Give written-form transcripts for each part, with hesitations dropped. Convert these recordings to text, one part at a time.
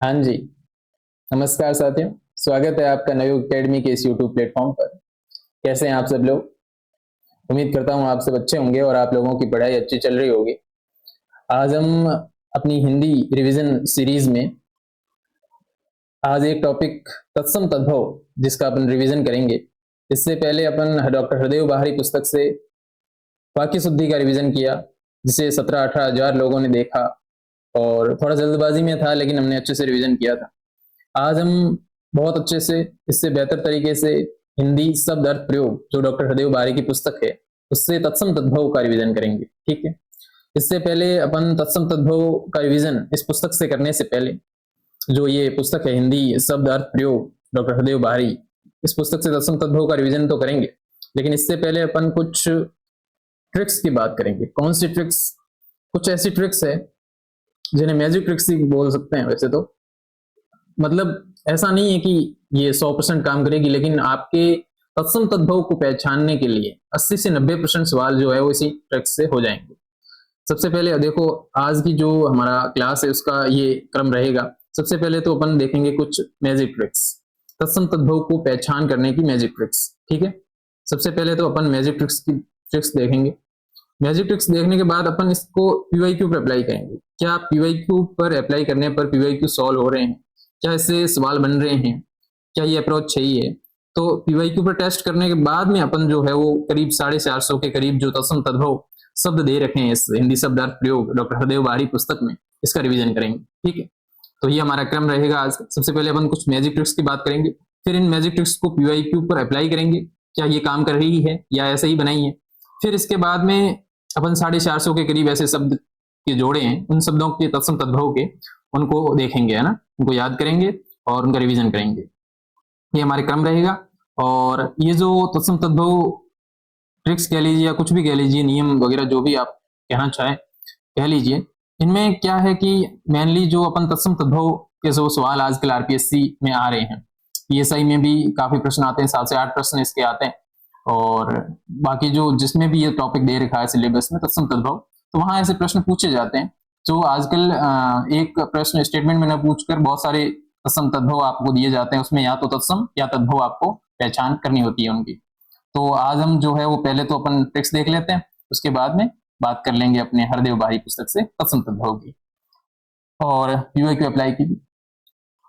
हाँ जी, नमस्कार साथियों। स्वागत है आपका नवयुग एकेडमी के इस यूट्यूब प्लेटफॉर्म पर। कैसे हैं आप सब लोग? उम्मीद करता हूँ आप सब अच्छे होंगे और आप लोगों की पढ़ाई अच्छी चल रही होगी। आज हम अपनी हिंदी रिवीजन सीरीज में आज एक टॉपिक तत्सम तद्भव जिसका अपन रिवीजन करेंगे। इससे पहले अपन डॉक्टर हृदय बहारी पुस्तक से वाक्य शुद्धि का रिवीजन किया, जिसे 17-18 हजार लोगों ने देखा और थोड़ा जल्दबाजी में था, लेकिन हमने अच्छे से रिवीजन किया था। आज हम बहुत अच्छे से, इससे बेहतर तरीके से हिंदी शब्द अर्थ प्रयोग जो डॉक्टर हृदय बारी की पुस्तक है उससे तत्सम तद्भव का रिवीजन करेंगे। ठीक है। इससे पहले अपन तत्सम तद्भव का रिवीजन इस पुस्तक से करने से पहले, जो ये पुस्तक है हिंदी शब्द अर्थ प्रयोग डॉक्टर हृदय बारी, इस पुस्तक से तत्सम तद्भव का रिवीजन तो करेंगे, लेकिन इससे पहले अपन कुछ ट्रिक्स की बात करेंगे। कौन सी ट्रिक्स? कुछ ऐसी ट्रिक्स है जिन्हें मैजिक ट्रिक्स ही बोल सकते हैं वैसे तो। मतलब ऐसा नहीं है कि ये 100% काम करेगी, लेकिन आपके तत्सम तद्भव को पहचानने के लिए 80 से 90% सवाल जो है वो इसी ट्रिक्स से हो जाएंगे। सबसे पहले देखो, आज की जो हमारा क्लास है उसका ये क्रम रहेगा। सबसे पहले तो अपन देखेंगे कुछ मैजिक ट्रिक्स, तत्सम तद्भव को पहचान करने की मैजिक ट्रिक्स। ठीक है। सबसे पहले तो अपन मैजिक ट्रिक्स देखेंगे। मैजिक ट्रिक्स देखने के बाद अपन इसको पीवाईक्यू पर अप्लाई करेंगे। क्या पीवाईक्यू पर अप्लाई करने पर पीवाईक्यू सॉल्व हो रहे हैं? क्या इससे सवाल बन रहे हैं? क्या ये अप्रोच सही है? तो पीवाईक्यू पर टेस्ट करने के बाद में अपन जो है वो करीब 450 के करीब जो तत्सम तद्भव शब्द दे रखे हैं इस हिंदी शब्द अर्थ प्रयोग डॉक्टर हृदय बारी पुस्तक में, इसका रिवीजन करेंगे। ठीक है। तो ये हमारा क्रम रहेगा आज। सबसे पहले अपन कुछ मैजिक ट्रिक्स की बात करेंगे, फिर इन मैजिक ट्रिक्स को पीवाईक्यू पर अप्लाई करेंगे, क्या ये काम कर रही है या ऐसे ही बनाई है। फिर इसके बाद में अपन 450 के करीब ऐसे शब्द के जोड़े हैं, उन शब्दों के तत्सम तद्भव के, उनको देखेंगे, है ना, उनको याद करेंगे और उनका रिवीजन करेंगे। ये हमारे क्रम रहेगा। और ये जो तत्सम तद्भव ट्रिक्स कह लीजिए या कुछ भी कह लीजिए, नियम वगैरह जो भी आप कहना चाहें कह लीजिए, इनमें क्या है कि मेनली जो अपन तत्सम तद्भव के जो सवाल आजकल आरपीएससी में आ रहे हैं, पीएसआई में भी काफी प्रश्न आते हैं, 7 से 8 प्रश्न इसके आते हैं, और बाकी जो जिसमें भी ये टॉपिक दे रखा है सिलेबस में तत्सम तद्भव, तो वहां ऐसे प्रश्न पूछे जाते हैं जो आजकल एक प्रश्न स्टेटमेंट में न पूछकर बहुत सारे तत्सम तद्भव आपको दिए जाते हैं, उसमें या तो तत्सम या तद्भव आपको पहचान करनी होती है उनकी। तो आज हम जो है वो पहले तो अपन ट्रिक्स देख लेते हैं, उसके बाद में बात कर लेंगे अपने हरदेव बारी पुस्तक से तत्सम तद्भव की और पीवाईक्यू अप्लाई की।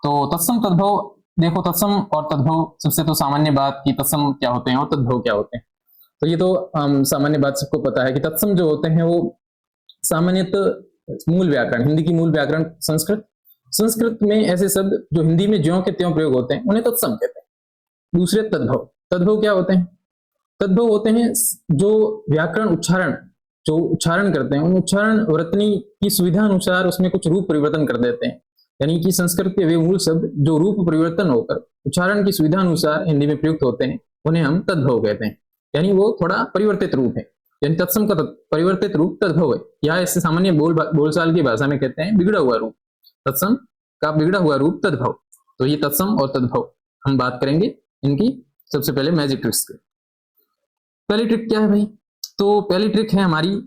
तो तत्सम तद्भव देखो, तत्सम और तद्भव, सबसे तो सामान्य बात कि तत्सम क्या होते हैं और तद्भव क्या होते हैं, तो ये तो सामान्य बात सबको पता है कि तत्सम जो होते हैं वो सामान्यतः मूल व्याकरण, हिंदी की मूल व्याकरण संस्कृत में ऐसे शब्द जो हिंदी में ज्यों के त्यों प्रयोग होते हैं उन्हें तत्सम कहते हैं। दूसरे तद्भव। तद्भव क्या होते हैं? तद्भव होते हैं जो व्याकरण उच्चारण करते हैं, उन उच्चारण वर्तनी की सुविधा अनुसार उसमें कुछ रूप परिवर्तन कर देते हैं। यानी कि संस्कृत के वे मूल शब्द जो रूप परिवर्तन होकर उच्चारण की सुविधा अनुसार हिंदी में प्रयुक्त होते हैं उन्हें हम तद्भव कहते हैं। यानी वो थोड़ा परिवर्तित रूप है, यानी तत्सम का परिवर्तित रूप तद्भव है, या इससे सामान्य बोलचाल की भाषा में कहते हैं बिगड़ा हुआ रूप। तत्सम का बिगड़ा हुआ रूप तद्भव। तो ये तत्सम और तद्भव हम बात करेंगे इनकी। सबसे पहले मैजिक ट्रिक्स के पहली ट्रिक क्या है भाई? तो पहली ट्रिक है हमारी,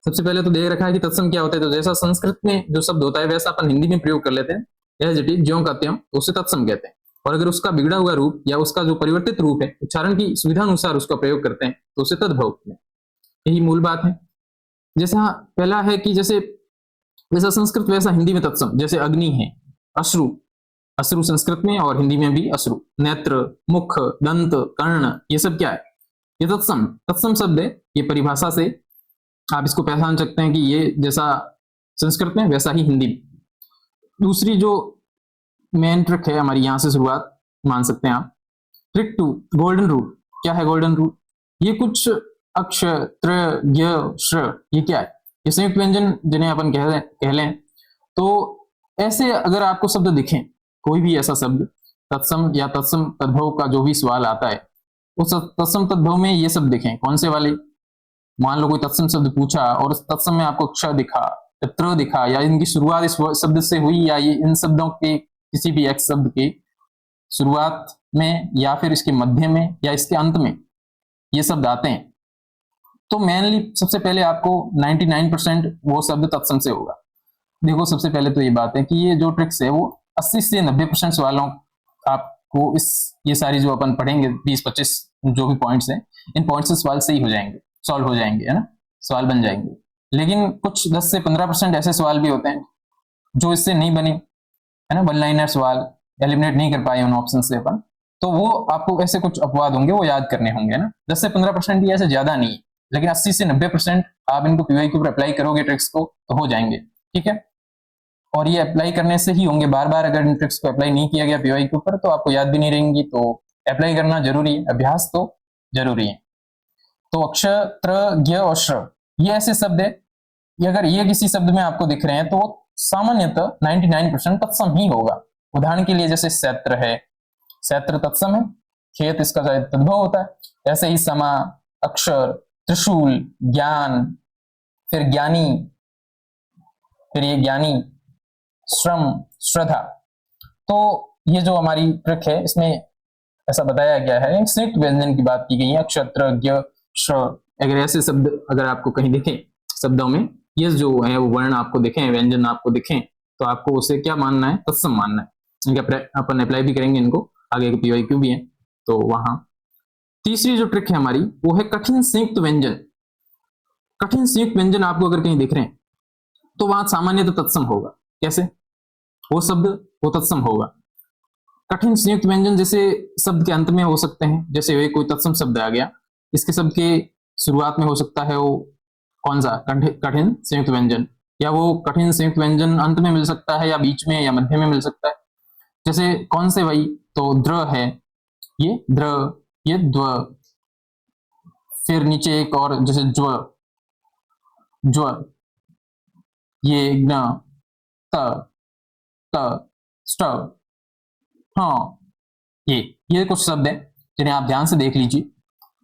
सबसे पहले तो देख रखा है कि तत्सम क्या होता है, तो जैसा संस्कृत में जो शब्द होता है वैसा अपन हिंदी में प्रयोग कर लेते हैं, एज इट इज, ज्यों का त्यों, तो उसे तत्सम कहते हैं। और अगर उसका बिगड़ा हुआ रूप या उसका जो परिवर्तित रूप है उच्चारण की सुविधा अनुसार उसका प्रयोग करते हैं तो उसे तद्भव कहते हैं। यही मूल बात है। जैसा पहला है कि जैसे संस्कृत वैसा हिंदी में तत्सम, जैसे अग्नि है, अश्रु, अश्रु संस्कृत में और हिंदी में भी अश्रु, नेत्र, मुख, दंत, कर्ण, ये सब क्या है? ये तत्सम शब्द है। ये परिभाषा से आप इसको पहचान सकते हैं कि ये जैसा संस्कृत में वैसा ही हिंदी में। दूसरी जो मेन ट्रिक है हमारी, यहां से शुरुआत मान सकते हैं आप। Trick 2, golden rule. क्या है गोल्डन रूल? ये कुछ अक्ष, त्र, य, श्र, ये क्या है? ये संयुक्त व्यंजन जिन्हें अपन कह लें। तो ऐसे अगर आपको शब्द दिखें, कोई भी ऐसा शब्द तत्सम या तत्सम तद्भव का जो भी सवाल आता है, उस तत्सम तद्भव में ये शब्द दिखें, कौन से वाले? मान लो कोई तत्सम शब्द पूछा और उस तत्सम में आपको क्ष दिखा, त्र दिखा, या इनकी शुरुआत इस शब्द से हुई, या ये इन शब्दों के किसी भी एक शब्द के शुरुआत में या फिर इसके मध्य में या इसके अंत में ये शब्द आते हैं, तो मेनली सबसे पहले आपको 99% वो शब्द तत्सम से होगा। देखो सबसे पहले तो ये बात है कि ये जो ट्रिक्स है वो 80 से 90% सवालों आपको इस ये सारी जो अपन पढ़ेंगे 20-25 जो भी पॉइंट्स हैं, इन पॉइंट्स से सवाल सही हो जाएंगे, सॉल्व हो जाएंगे, है ना, सवाल बन जाएंगे। लेकिन कुछ 10 से 15% ऐसे सवाल भी होते हैं जो इससे नहीं बने, है ना, वन लाइनर सवाल एलिमिनेट नहीं कर पाए उन ऑप्शन से अपन, तो वो आपको ऐसे कुछ अपवाद होंगे वो याद करने होंगे, है ना। 10 से 15% ही, ऐसे ज्यादा नहीं है, लेकिन 80 से 90% आप इनको पीवाईक्यू पर अप्लाई करोगे ट्रिक्स को तो हो जाएंगे, ठीक है। और ये अप्लाई करने से ही होंगे, बार बार अगर इन ट्रिक्स को अप्लाई नहीं किया गया पीवाईक्यू पर तो आपको याद भी नहीं रहेंगी, तो अप्लाई करना जरूरी है, अभ्यास तो जरूरी है। तो अक्षत्र ज्ञ और श्र ये ऐसे शब्द है, ये अगर ये किसी शब्द में आपको दिख रहे हैं तो सामान्यतः 99% तत्सम ही होगा। उदाहरण के लिए जैसे क्षेत्र है, क्षेत्र तत्सम है, खेत इसका शायद तद्भव होता है। ऐसे ही समा, अक्षर, त्रिशूल, ज्ञान, फिर ज्ञानी, फिर ये ज्ञानी, श्रम, श्रद्धा। तो ये जो हमारी ट्रिक है इसमें ऐसा बताया गया है, संयुक्त व्यंजन की बात की गई है, अक्षत्र ज्ञ श्र। अगर ऐसे शब्द अगर आपको कहीं दिखे शब्दों में ये जो है वो वर्ण आपको दिखे, व्यंजन आपको दिखे, तो आपको उसे क्या मानना है, तत्सम मानना है। अपन अप्लाई भी करेंगे इनको, आगे के पीवाईक्यू भी है तो वहां। तीसरी जो ट्रिक है हमारी वो है कठिन संयुक्त व्यंजन। कठिन संयुक्त व्यंजन आपको अगर कहीं दिख रहे हैं तो वहां सामान्यतः तत्सम होगा। कैसे, वो शब्द वो तत्सम होगा। कठिन संयुक्त व्यंजन जैसे शब्द के अंत में हो सकते हैं, जैसे कोई तत्सम शब्द आ गया, इसके शब्द के शुरुआत में हो सकता है वो कौन सा, कठिन संयुक्त व्यंजन, या वो कठिन संयुक्त व्यंजन अंत में मिल सकता है या बीच में या मध्य में मिल सकता है। जैसे कौन से, वही तो द्र है, ये द्र, ये द्व, फिर नीचे एक और जैसे ज्व, ज्व, ये ज्ञ, त, त, स्ट, हाँ, ये कुछ शब्द है जिन्हें आप ध्यान से देख लीजिए।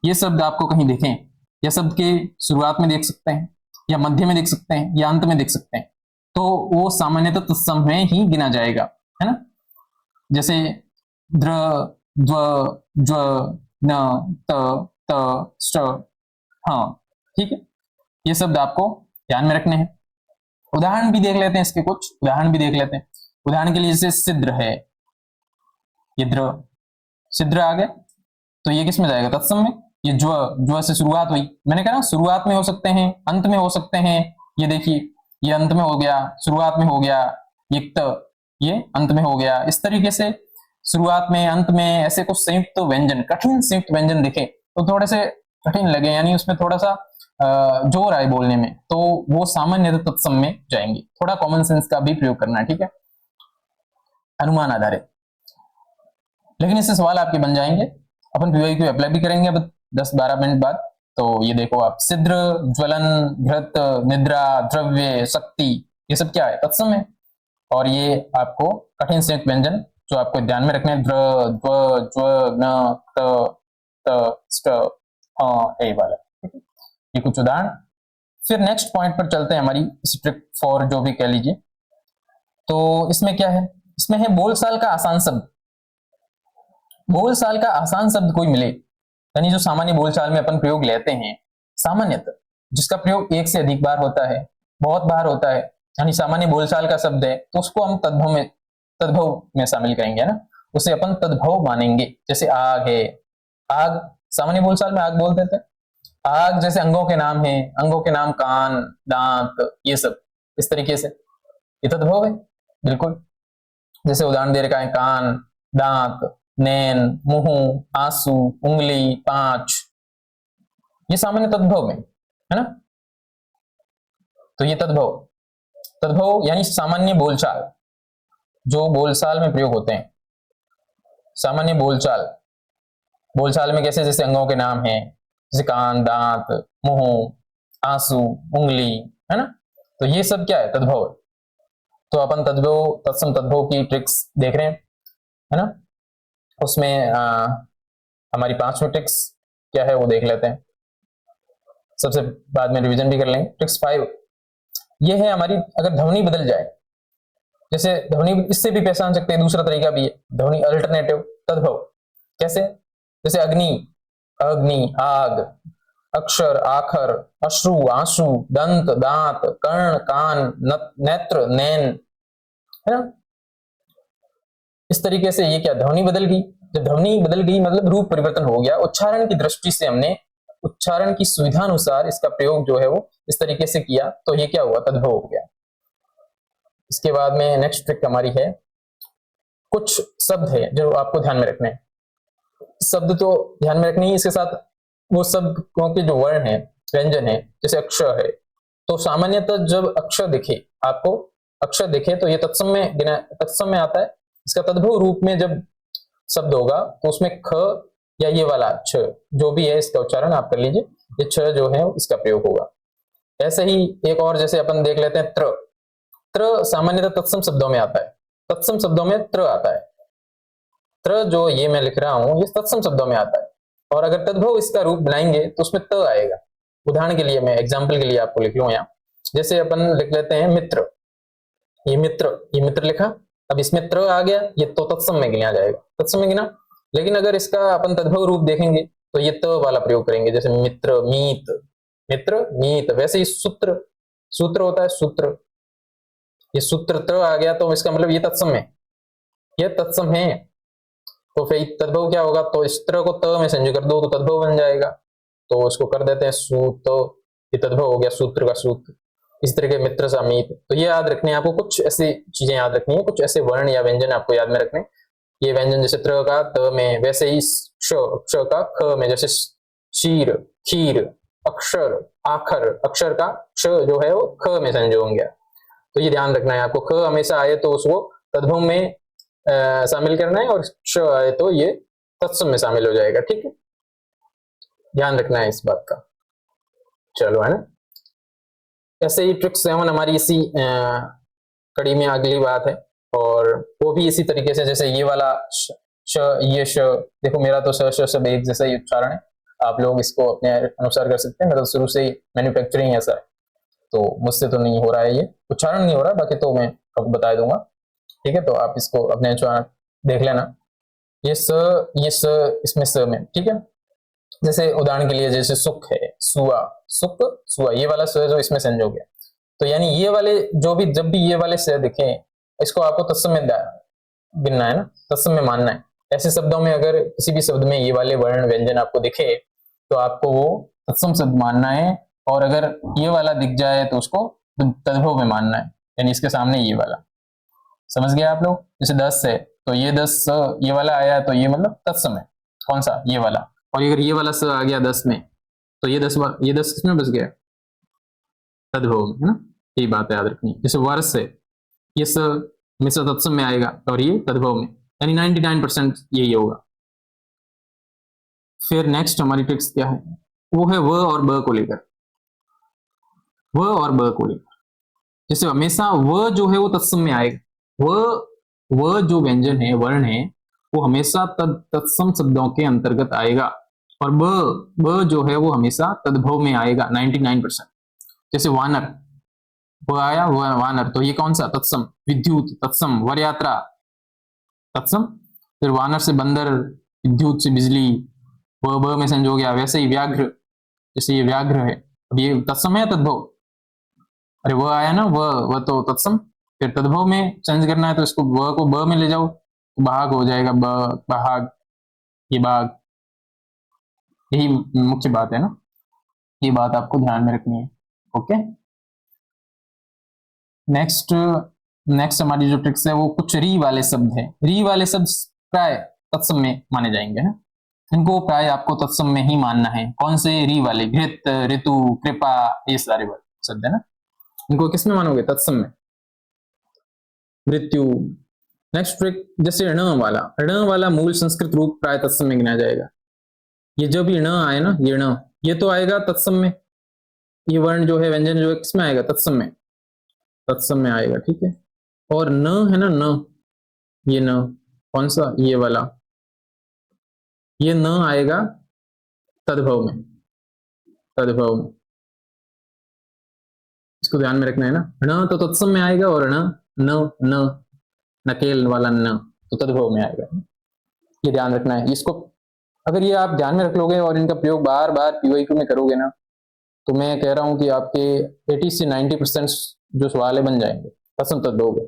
ये शब्द आपको कहीं देखें, या शब्द के शुरुआत में देख सकते हैं, या मध्य में देख सकते हैं, या अंत में देख सकते हैं, तो वो सामान्यतः तत्सम में ही गिना जाएगा, है ना। जैसे द्र, द्व, ज्व, न, त, त, स्ट, हाँ, ठीक है। ये शब्द आपको ध्यान में रखने हैं। उदाहरण भी देख लेते हैं, इसके कुछ उदाहरण भी देख लेते हैं। उदाहरण के लिए जैसे सिद्र है, ये द्र, सिद्र आ गया तो ये किस में जाएगा, तत्सम में। ये ज्व, ज्व से शुरुआत हुई, मैंने कहा ना शुरुआत में हो सकते हैं, अंत में हो सकते हैं। ये देखिए, ये अंत में हो गया, शुरुआत में हो गया, ये त, ये अंत में हो गया। इस तरीके से शुरुआत में, अंत में, ऐसे कुछ संयुक्त व्यंजन, कठिन संयुक्त व्यंजन दिखे तो थोड़े से कठिन लगे, यानी उसमें थोड़ा सा जोर आए बोलने में, तो वो सामान्य तत्सम में जाएंगे। थोड़ा कॉमन सेंस का भी प्रयोग करना है, ठीक है, अनुमान आधारित। लेकिन इससे सवाल आपके बन जाएंगे। अपन पीवाईक्यू अप्लाई भी करेंगे अब 10-12 मिनट बाद। तो ये देखो आप, सिद्र, ज्वलन, घृत, निद्रा, द्रव्य, शक्ति, ये सब क्या है, तत्सम है। और ये आपको कठिन संयुक्त व्यंजन जो आपको ध्यान में रखना है, द्र, द्व, ज्व, न, त, त, स्ट, यही वाला। ये कुछ उदाहरण। फिर नेक्स्ट पॉइंट पर चलते हैं, हमारी स्ट्रिक्ट फॉर जो भी कह लीजिए। तो इसमें क्या है, इसमें है बोलचाल का आसान शब्द। बोलचाल का आसान शब्द कोई मिले, यानी जो सामान्य बोलचाल में अपन प्रयोग लेते हैं, सामान्यतः जिसका प्रयोग एक से अधिक बार होता है, बहुत बार होता है, यानी सामान्य बोलचाल का शब्द है, तो उसको हम तद्भव में शामिल करेंगे, है ना, उसे अपन तद्भव मानेंगे। जैसे आग है, आग सामान्य बोलचाल में आग बोल देते हैं। आग जैसे अंगों के नाम है, अंगों के नाम कान, दांत, ये सब, इस तरीके से ये तद्भव है, बिल्कुल। जैसे उदाहरण दे रखा है, कान, दांत, नैन, मुंह, आंसू, उंगली, पांच, ये सामान्य तद्भव में, है ना। तो ये तद्भव, तद्भव यानी सामान्य बोलचाल, जो बोलचाल में प्रयोग होते हैं। सामान्य बोलचाल, बोलचाल में कैसे, जैसे अंगों के नाम है, जैसे कान, दांत, मुंह, आंसू, उंगली, है ना, तो ये सब क्या है, तद्भव। तो अपन तद्भव, तत्सम तद्भव की ट्रिक्स देख रहे हैं, है ना। उसमें हमारी 5वीं ट्रिक्स क्या है वो देख लेते हैं, सबसे बाद में रिवीजन भी कर लेंगे। ट्रिक्स 5 ये है हमारी, अगर ध्वनि बदल जाए, जैसे ध्वनि इससे भी पहचान सकते हैं, दूसरा तरीका भी है, ध्वनि अल्टरनेटिव तद्भव। कैसे, जैसे अग्नि, अग्नि, आग, अक्षर, आखर, अश्रु, आंसू, दंत, दांत, कर्ण, कान, नेत्र, नैन, है ना। इस तरीके से ये क्या, ध्वनि बदल गई। जब ध्वनि बदल गई मतलब रूप परिवर्तन हो गया। उच्चारण की दृष्टि से हमने उच्चारण की सुविधा अनुसार इसका प्रयोग जो है वो इस तरीके से किया, तो ये क्या हुआ, तद्भव हो गया। इसके बाद में नेक्स्ट ट्रिक हमारी है, कुछ शब्द है जो आपको ध्यान में रखने हैं। शब्द तो ध्यान में रखने ही, इसके साथ वो शब्द के जो वर्ण है, व्यंजन है, जैसे अक्षर है, तो सामान्यतः जब अक्षर दिखे आपको, अक्षर दिखे तो ये तत्सम में आता है। इसका तद्भव रूप में जब शब्द होगा तो उसमें ख या ये वाला छ जो भी है इसका उच्चारण आप कर लीजिए, ये छ जो है इसका प्रयोग होगा। ऐसे ही एक और जैसे अपन देख लेते हैं त्र। त्र सामान्यतः तत्सम शब्दों में आता है, तत्सम शब्दों में त्र आता है। त्र जो ये मैं लिख रहा हूं ये तत्सम शब्दों में आता है, और अगर तद्भव इसका रूप बनाएंगे तो उसमें त आएगा। उदाहरण के लिए मैं एग्जाम्पल के लिए आपको लिख लूं यहाँ, जैसे अपन लिख लेते हैं मित्र, ये मित्र लिखा, अब इसमें त्र आ गया, ये तो तत्सम में गिना जाएगा, तत्सम में गिना। लेकिन अगर इसका अपन तद्भव रूप देखेंगे तो ये त वाला प्रयोग करेंगे, जैसे मित्र, मीत, वैसे ही सूत्र, सूत्र होता है सूत्र, ये सूत्र त्र आ गया तो इसका मतलब ये तत्सम है, ये तत्सम है। तो फिर तद्भव क्या होगा, तो इस त्र को त में संजय कर दो तो तद्भव बन जाएगा, तो इसको कर देते हैं सूत, ये तद्भव हो गया सूत्र का सूत्र। इस तरह के मित्र, समीप, तो ये याद रखने हैं आपको, कुछ ऐसी चीजें याद रखनी है, कुछ ऐसे वर्ण या व्यंजन आपको याद में रखने। ये व्यंजन जैसे त्र का त में, वैसे ही क्ष का ख में, जैसे शीर, खीर, अक्षर, आखर, अक्षर का क्ष जो है वो ख में संजो होंगे। तो ये ध्यान रखना है आपको, ख हमेशा आए तो उसको तद्भव में शामिल करना है, और क्ष आए तो ये तत्सम में शामिल हो जाएगा, ठीक है, ध्यान रखना है इस बात का। चलो, है ना। ऐसे ही ट्रिक 7 हमारी इसी कड़ी में अगली बात है, और वो भी इसी तरीके से, जैसे ये वाला श, ये श, देखो मेरा तो श सब एक जैसा ही उच्चारण है, आप लोग इसको अपने अनुसार कर सकते हैं। मेरा तो शुरू से ही मैन्युफैक्चरिंग ऐसा है, तो मुझसे तो नहीं हो रहा है, ये उच्चारण नहीं हो रहा, बाकी तो मैं आपको बता दूंगा, ठीक है। तो आप इसको अपने अनुसार देख लेना। ये स इसमें स में, ठीक है। जैसे उदाहरण के लिए जैसे सुख है, सुआ, सुख, सुआ, ये वाला स जो इसमें संजोग है, तो यानी ये वाले जो भी, जब भी ये वाले स दिखे, इसको आपको तत्सम में गिनना है ना, तत्सम में मानना है। ऐसे शब्दों में अगर किसी भी शब्द में ये वाले वर्ण व्यंजन आपको दिखे तो आपको वो तत्सम शब्द मानना है, और अगर ये वाला दिख जाए तो उसको तद्भव में मानना है, यानी इसके सामने ये वाला। समझ गया आप लोग। जैसे 10 है तो ये 10 ये वाला आया तो ये मतलब तत्सम है, कौन सा, ये वाला। और अगर ये वाला स आ गया 10 में तो ये 10 किसमें बस गया, तद्भव में, है ना। यही बात याद रखनी। जैसे वर्ष है, ये स हमेशा तत्सम में आएगा और ये तद्भव में, यानी 99% यही होगा। फिर नेक्स्ट हमारी ट्रिक्स क्या है, वो है व और ब को लेकर, व और ब को लेकर। जैसे हमेशा व जो है वो तत्सम में आएगा, व जो व्यंजन है, वर्ण है, वो हमेशा तत्सम शब्दों के अंतर्गत आएगा, और ब जो है वो हमेशा तद्भव में आएगा 99%। जैसे वानर, वो आया वानर, तो ये कौन सा, तत्सम। विद्युत, तत्सम। वर यात्रा, तत्सम। फिर वानर से बंदर, विद्युत से बिजली, ब में संजो गया। वैसे ही व्याघ्र, जैसे ये व्याघ्र है, अब ये तत्सम है तद्भव, अरे वो आया ना, वह तो तत्सम। फिर तद्भव में चेंज करना है तो इसको व को ब में ले जाओ, बाघ हो जाएगा, बाघ, ये बाघ। यही मुख्य बात है ना, ये बात आपको ध्यान में रखनी है, ओके। नेक्स्ट हमारी जो ट्रिक्स है वो कुछ री वाले शब्द है। री वाले शब्द प्राय तत्सम में माने जाएंगे ना, इनको प्राय आपको तत्सम में ही मानना है। कौन से री वाले, घृत, ऋतु, कृपा, ये सारे शब्द है ना, इनको किस में मानोगे, तत्सम में। मृत्यु। नेक्स्ट ट्रिक, जैसे ण वाला मूल संस्कृत रूप प्राय तत्सम में गिना जाएगा। ये जो भी ण आए ना, ये ण, ये तो आएगा तत्सम में, ये वर्ण जो है, व्यंजन जो है, किसमें आएगा, तत्सम में, तत्सम में आएगा, ठीक है। और न है ना, न, ये न कौन सा, ये वाला, ये न आएगा तद्भव में, तद्भव में, इसको ध्यान में रखना है ना। न तो तत्सम में आएगा, और न नकेल वाला न तो तद्भव में आएगा, ये ध्यान रखना है। इसको अगर ये आप ध्यान में रख लोगे और इनका प्रयोग बार बार पीवाईक्यू में करोगे ना, तो मैं कह रहा हूं कि आपके 80 से 90% जो सवाल है बन जाएंगे तत्सम तद्भव के।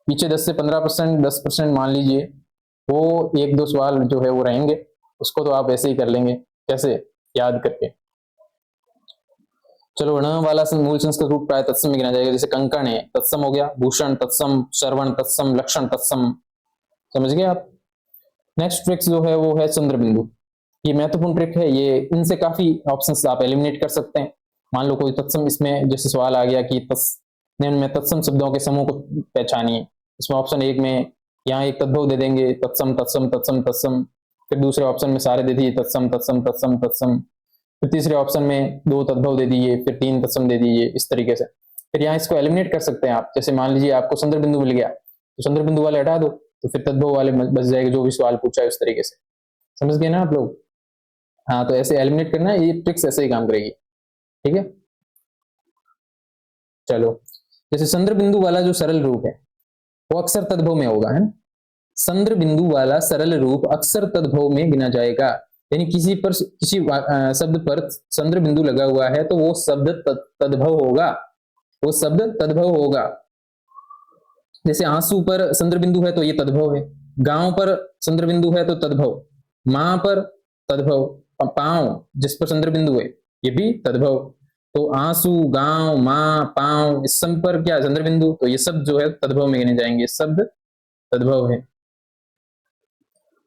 पीछे 10 से 15%, 10% मान लीजिए, वो एक दो सवाल जो है वो रहेंगे, उसको तो आप ऐसे ही कर लेंगे, कैसे, याद करके। चलो, ण वाला मूल संस्कृत रूप प्राय तत्सम में गिना जाएगा, जैसे कंकण है तत्सम हो गया, भूषण तत्सम, श्रवण तत्सम, लक्षण तत्सम। समझ गए आप। नेक्स्ट ट्रिक जो है वो है चंद्र बिंदु। ये महत्वपूर्ण ट्रिक है, ये इनसे काफी ऑप्शंस आप एलिमिनेट कर सकते हैं। मान लो कोई तत्सम, इसमें जैसे सवाल आ गया कि निम्न में तत्सम शब्दों के समूह को पहचानिए, इसमें ऑप्शन एक में यहाँ एक तद्भव दे देंगे, तत्सम तत्सम तत्सम तत्सम। फिर दूसरे ऑप्शन में सारे दे दिए तत्सम तत्सम तत्सम तत्सम। फिर तीसरे ऑप्शन में दो तद्भव दे दीजिए, फिर तीन तत्सम दे दीजिए, इस तरीके से। फिर यहाँ इसको एलिमिनेट कर सकते हैं आप। जैसे मान लीजिए आपको चंद्र बिंदु मिल गया, तो चंद्र बिंदु वाले हटा दो, तो फिर तद्भव वाले बच जाएगा, जो भी सवाल पूछा है उस तरीके से। समझ गए ना आप लोग। हाँ, तो ऐसे एलिमिनेट करना है, ये ट्रिक्स ऐसे ही काम करेगी। ठीक है, चलो। जैसे चंद्र बिंदु वाला जो सरल रूप है वो अक्सर तद्भव में होगा, है ना। चंद्र बिंदु वाला सरल रूप अक्सर तद्भव में गिना जाएगा। यानी किसी शब्द पर चंद्र बिंदु लगा हुआ है तो वो शब्द तद्भव होगा, वो शब्द तद्भव होगा। जैसे आंसू पर चंद्र बिंदु है तो ये तद्भव है, गांव पर चंद्र बिंदु है तो तद्भव, मां पर तद्भव, पांव जिस पर चंद्र बिंदु है ये भी तद्भव। तो आंसू, गांव, मां, पांव, इस सब पर क्या चंद्र बिंदु, तो ये सब जो है तद्भव में गिने जाएंगे, शब्द तद्भव है।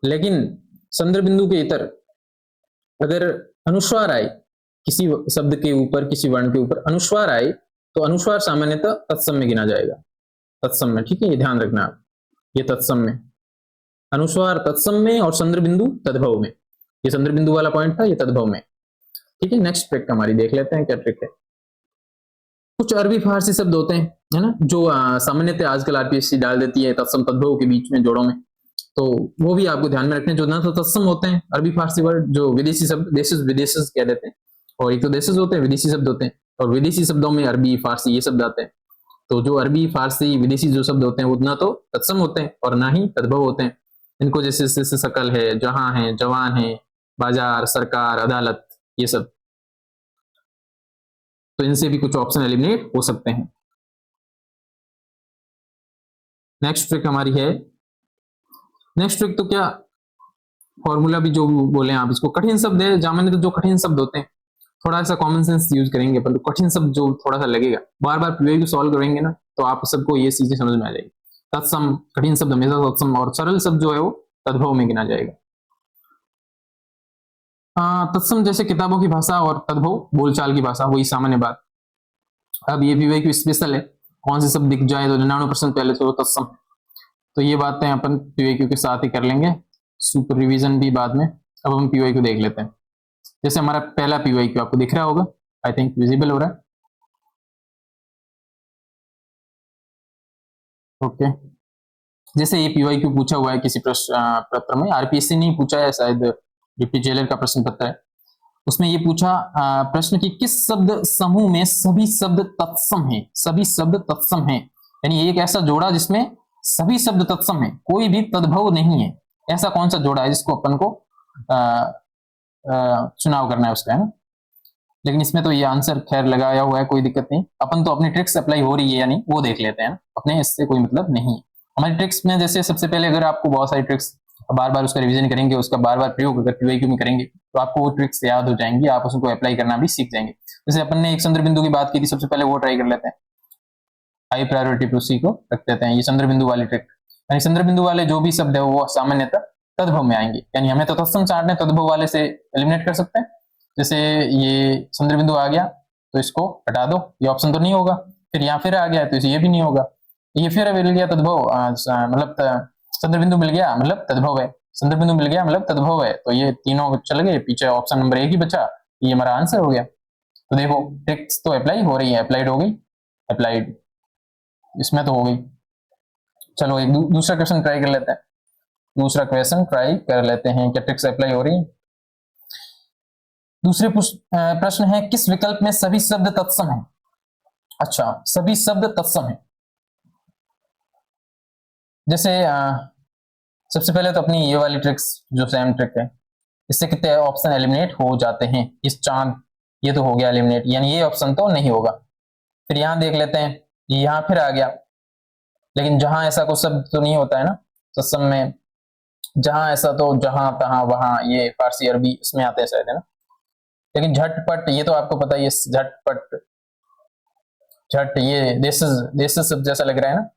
लेकिन चंद्र बिंदु के इतर अगर अनुस्वार आए, किसी शब्द के ऊपर, किसी वर्ण के ऊपर अनुस्वार आए, तो अनुस्वार सामान्यतः तत्सम में गिना जाएगा, तत्सम में। ठीक है, ये ध्यान रखना आप, ये तत्सम में, अनुस्वार तत्सम में और चंद्र बिंदु तद्भव में। ये चंद्र बिंदु वाला पॉइंट था, ये तद्भव में। ठीक है, नेक्स्ट ट्रिक हमारी देख लेते हैं क्या ट्रिक है। कुछ अरबी फारसी शब्द होते हैं, है ना, जो सामान्यतः आजकल आरपीएससी डाल देती है तत्सम तद्भव के बीच में, जोड़ों में। तो वो भी आपको ध्यान में रखने, जो ना तो तत्सम होते हैं अरबी फारसी वर्ड, जो विदेशी शब्द, देशज विदेशज कह देते हैं, और एक तो देशज होते हैं, विदेशी शब्द होते हैं, और विदेशी शब्दों में अरबी फारसी ये शब्द आते हैं। तो जो अरबी फारसी विदेशी जो शब्द होते हैं वो ना तो तत्सम होते हैं और ना ही तद्भव होते हैं। इनको जैसे शकल है, जहां है, जवान है, बाजार, सरकार, अदालत, ये सब, तो इनसे भी कुछ ऑप्शन एलिमिनेट हो सकते हैं। नेक्स्ट ट्रिक हमारी है, नेक्स्ट ट्रिक तो क्या फॉर्मूला भी जो बोले आप, इसको कठिन शब्द है, सामान्य तो जो कठिन शब्द होते हैं थोड़ा सा कॉमन सेंस यूज करेंगे, पर कठिन शब्द जो थोड़ा सा लगेगा, बार बार पीवाईक्यू सॉल्व करेंगे ना, तो आप सबको ये चीजें समझ में आ जाएगी। तत्सम, कठिन शब्द हमेशा तत्सम, और सरल शब्द जो है वो तद्भव में गिना जाएगा। तत्सम जैसे किताबों की भाषा और तद्भव बोलचाल की भाषा, वही सामान्य बात। अब ये पीवाईक्यू स्पेशल है, कौन से शब्द दिख जाए तो 99% पहले तो तत्सम। तो ये बातें अपन पीवाईक्यू के साथ ही कर लेंगे, सुपर रिवीजन भी बाद में। अब हम पीवाईक्यू देख लेते हैं। जैसे हमारा पहला पीवाईक्यू आपको दिख रहा होगा, आई थिंक विजिबल हो रहा है। ओके, जैसे ये पीवाईक्यू पूछा हुआ है किसी प्रश्न पत्र में, आरपीएससी ने पूछा है, शायद डिप्टी जेलर का प्रश्न पत्र है, उसमें ये पूछा प्रश्न कि किस शब्द समूह में सभी शब्द तत्सम हैं, सभी शब्द तत्सम हैं। यानी एक ऐसा जोड़ा जिसमें सभी शब्द तत्सम हैं, कोई भी तद्भव नहीं है, ऐसा कौन सा जोड़ा है जिसको अपन को चुनाव करना है उसका, है ना। लेकिन इसमें तो ये आंसर खैर लगाया हुआ है, कोई दिक्कत नहीं, अपन तो अपनी ट्रिक्स अप्लाई हो रही है यानी वो देख लेते हैं, अपने इससे कोई मतलब नहीं है। हमारी ट्रिक्स में जैसे सबसे पहले अगर आपको बहुत सारी ट्रिक्स बार बार उसका रिवीजन करेंगे, उसका बार बार प्रयोग अगर पीवाईक्यू में करेंगे तो आपको वो ट्रिक्स याद हो जाएंगी, आप उसको अप्लाई करना भी सीख जाएंगे। जैसे अपन ने एक चंद्र बिंदु की बात की थी, सबसे पहले वो ट्राई कर लेते हैं, हाई प्रायोरिटी पे उसी को रख देते हैं, ये चंद्र बिंदु वाली ट्रिक। यानी चंद्र बिंदु वाले जो भी शब्द है वो सामान्यतः तद्भव में आएंगे, यानी हमें तो तत्सम चार्ट तद्भव वाले से एलिमिनेट कर सकते हैं। जैसे ये चंद्र बिंदु आ गया तो इसको हटा दो, ये ऑप्शन तो नहीं होगा। फिर यहाँ फिर आ गया तो ये भी नहीं होगा, ये फिर मिल गया तद्भव, मतलब चंद्र बिंदु मिल गया मतलब तद्भव है, चंद्र बिंदु मिल गया मतलब तद्भव है, तो ये तीनों चल गए, पीछे ऑप्शन नंबर एक ही बचा, ये हमारा आंसर हो गया। तो देखो ट्रिक्स तो अप्लाई हो रही है, अप्लाइड हो गई, अप्लाइड इसमें तो हो गई। चलो एक दूसरा क्वेश्चन ट्राई कर लेते हैं, दूसरा क्वेश्चन ट्राई कर लेते हैं, क्या ट्रिक्स अप्लाई हो रही है। दूसरे प्रश्न है, किस विकल्प में सभी शब्द तत्सम है। अच्छा, सभी शब्द तत्सम है। जैसे सबसे पहले तो अपनी ये वाली ट्रिक्स जो सेम ट्रिक है, इससे कितने ऑप्शन एलिमिनेट हो जाते हैं। इस चांद, ये तो हो गया एलिमिनेट, यानी ये ऑप्शन तो नहीं होगा। फिर यहाँ देख लेते हैं, यहाँ फिर आ गया, लेकिन जहां ऐसा कुछ शब्द तो नहीं होता है ना तत्सम में, जहां ऐसा तो जहां तहां वहां, ये फारसी अरबी इसमें आते हैं शायद, है ना। लेकिन झटपट, ये तो आपको पता ही है, झटपट, झट, ये देश शब्द जैसा लग रहा है ना,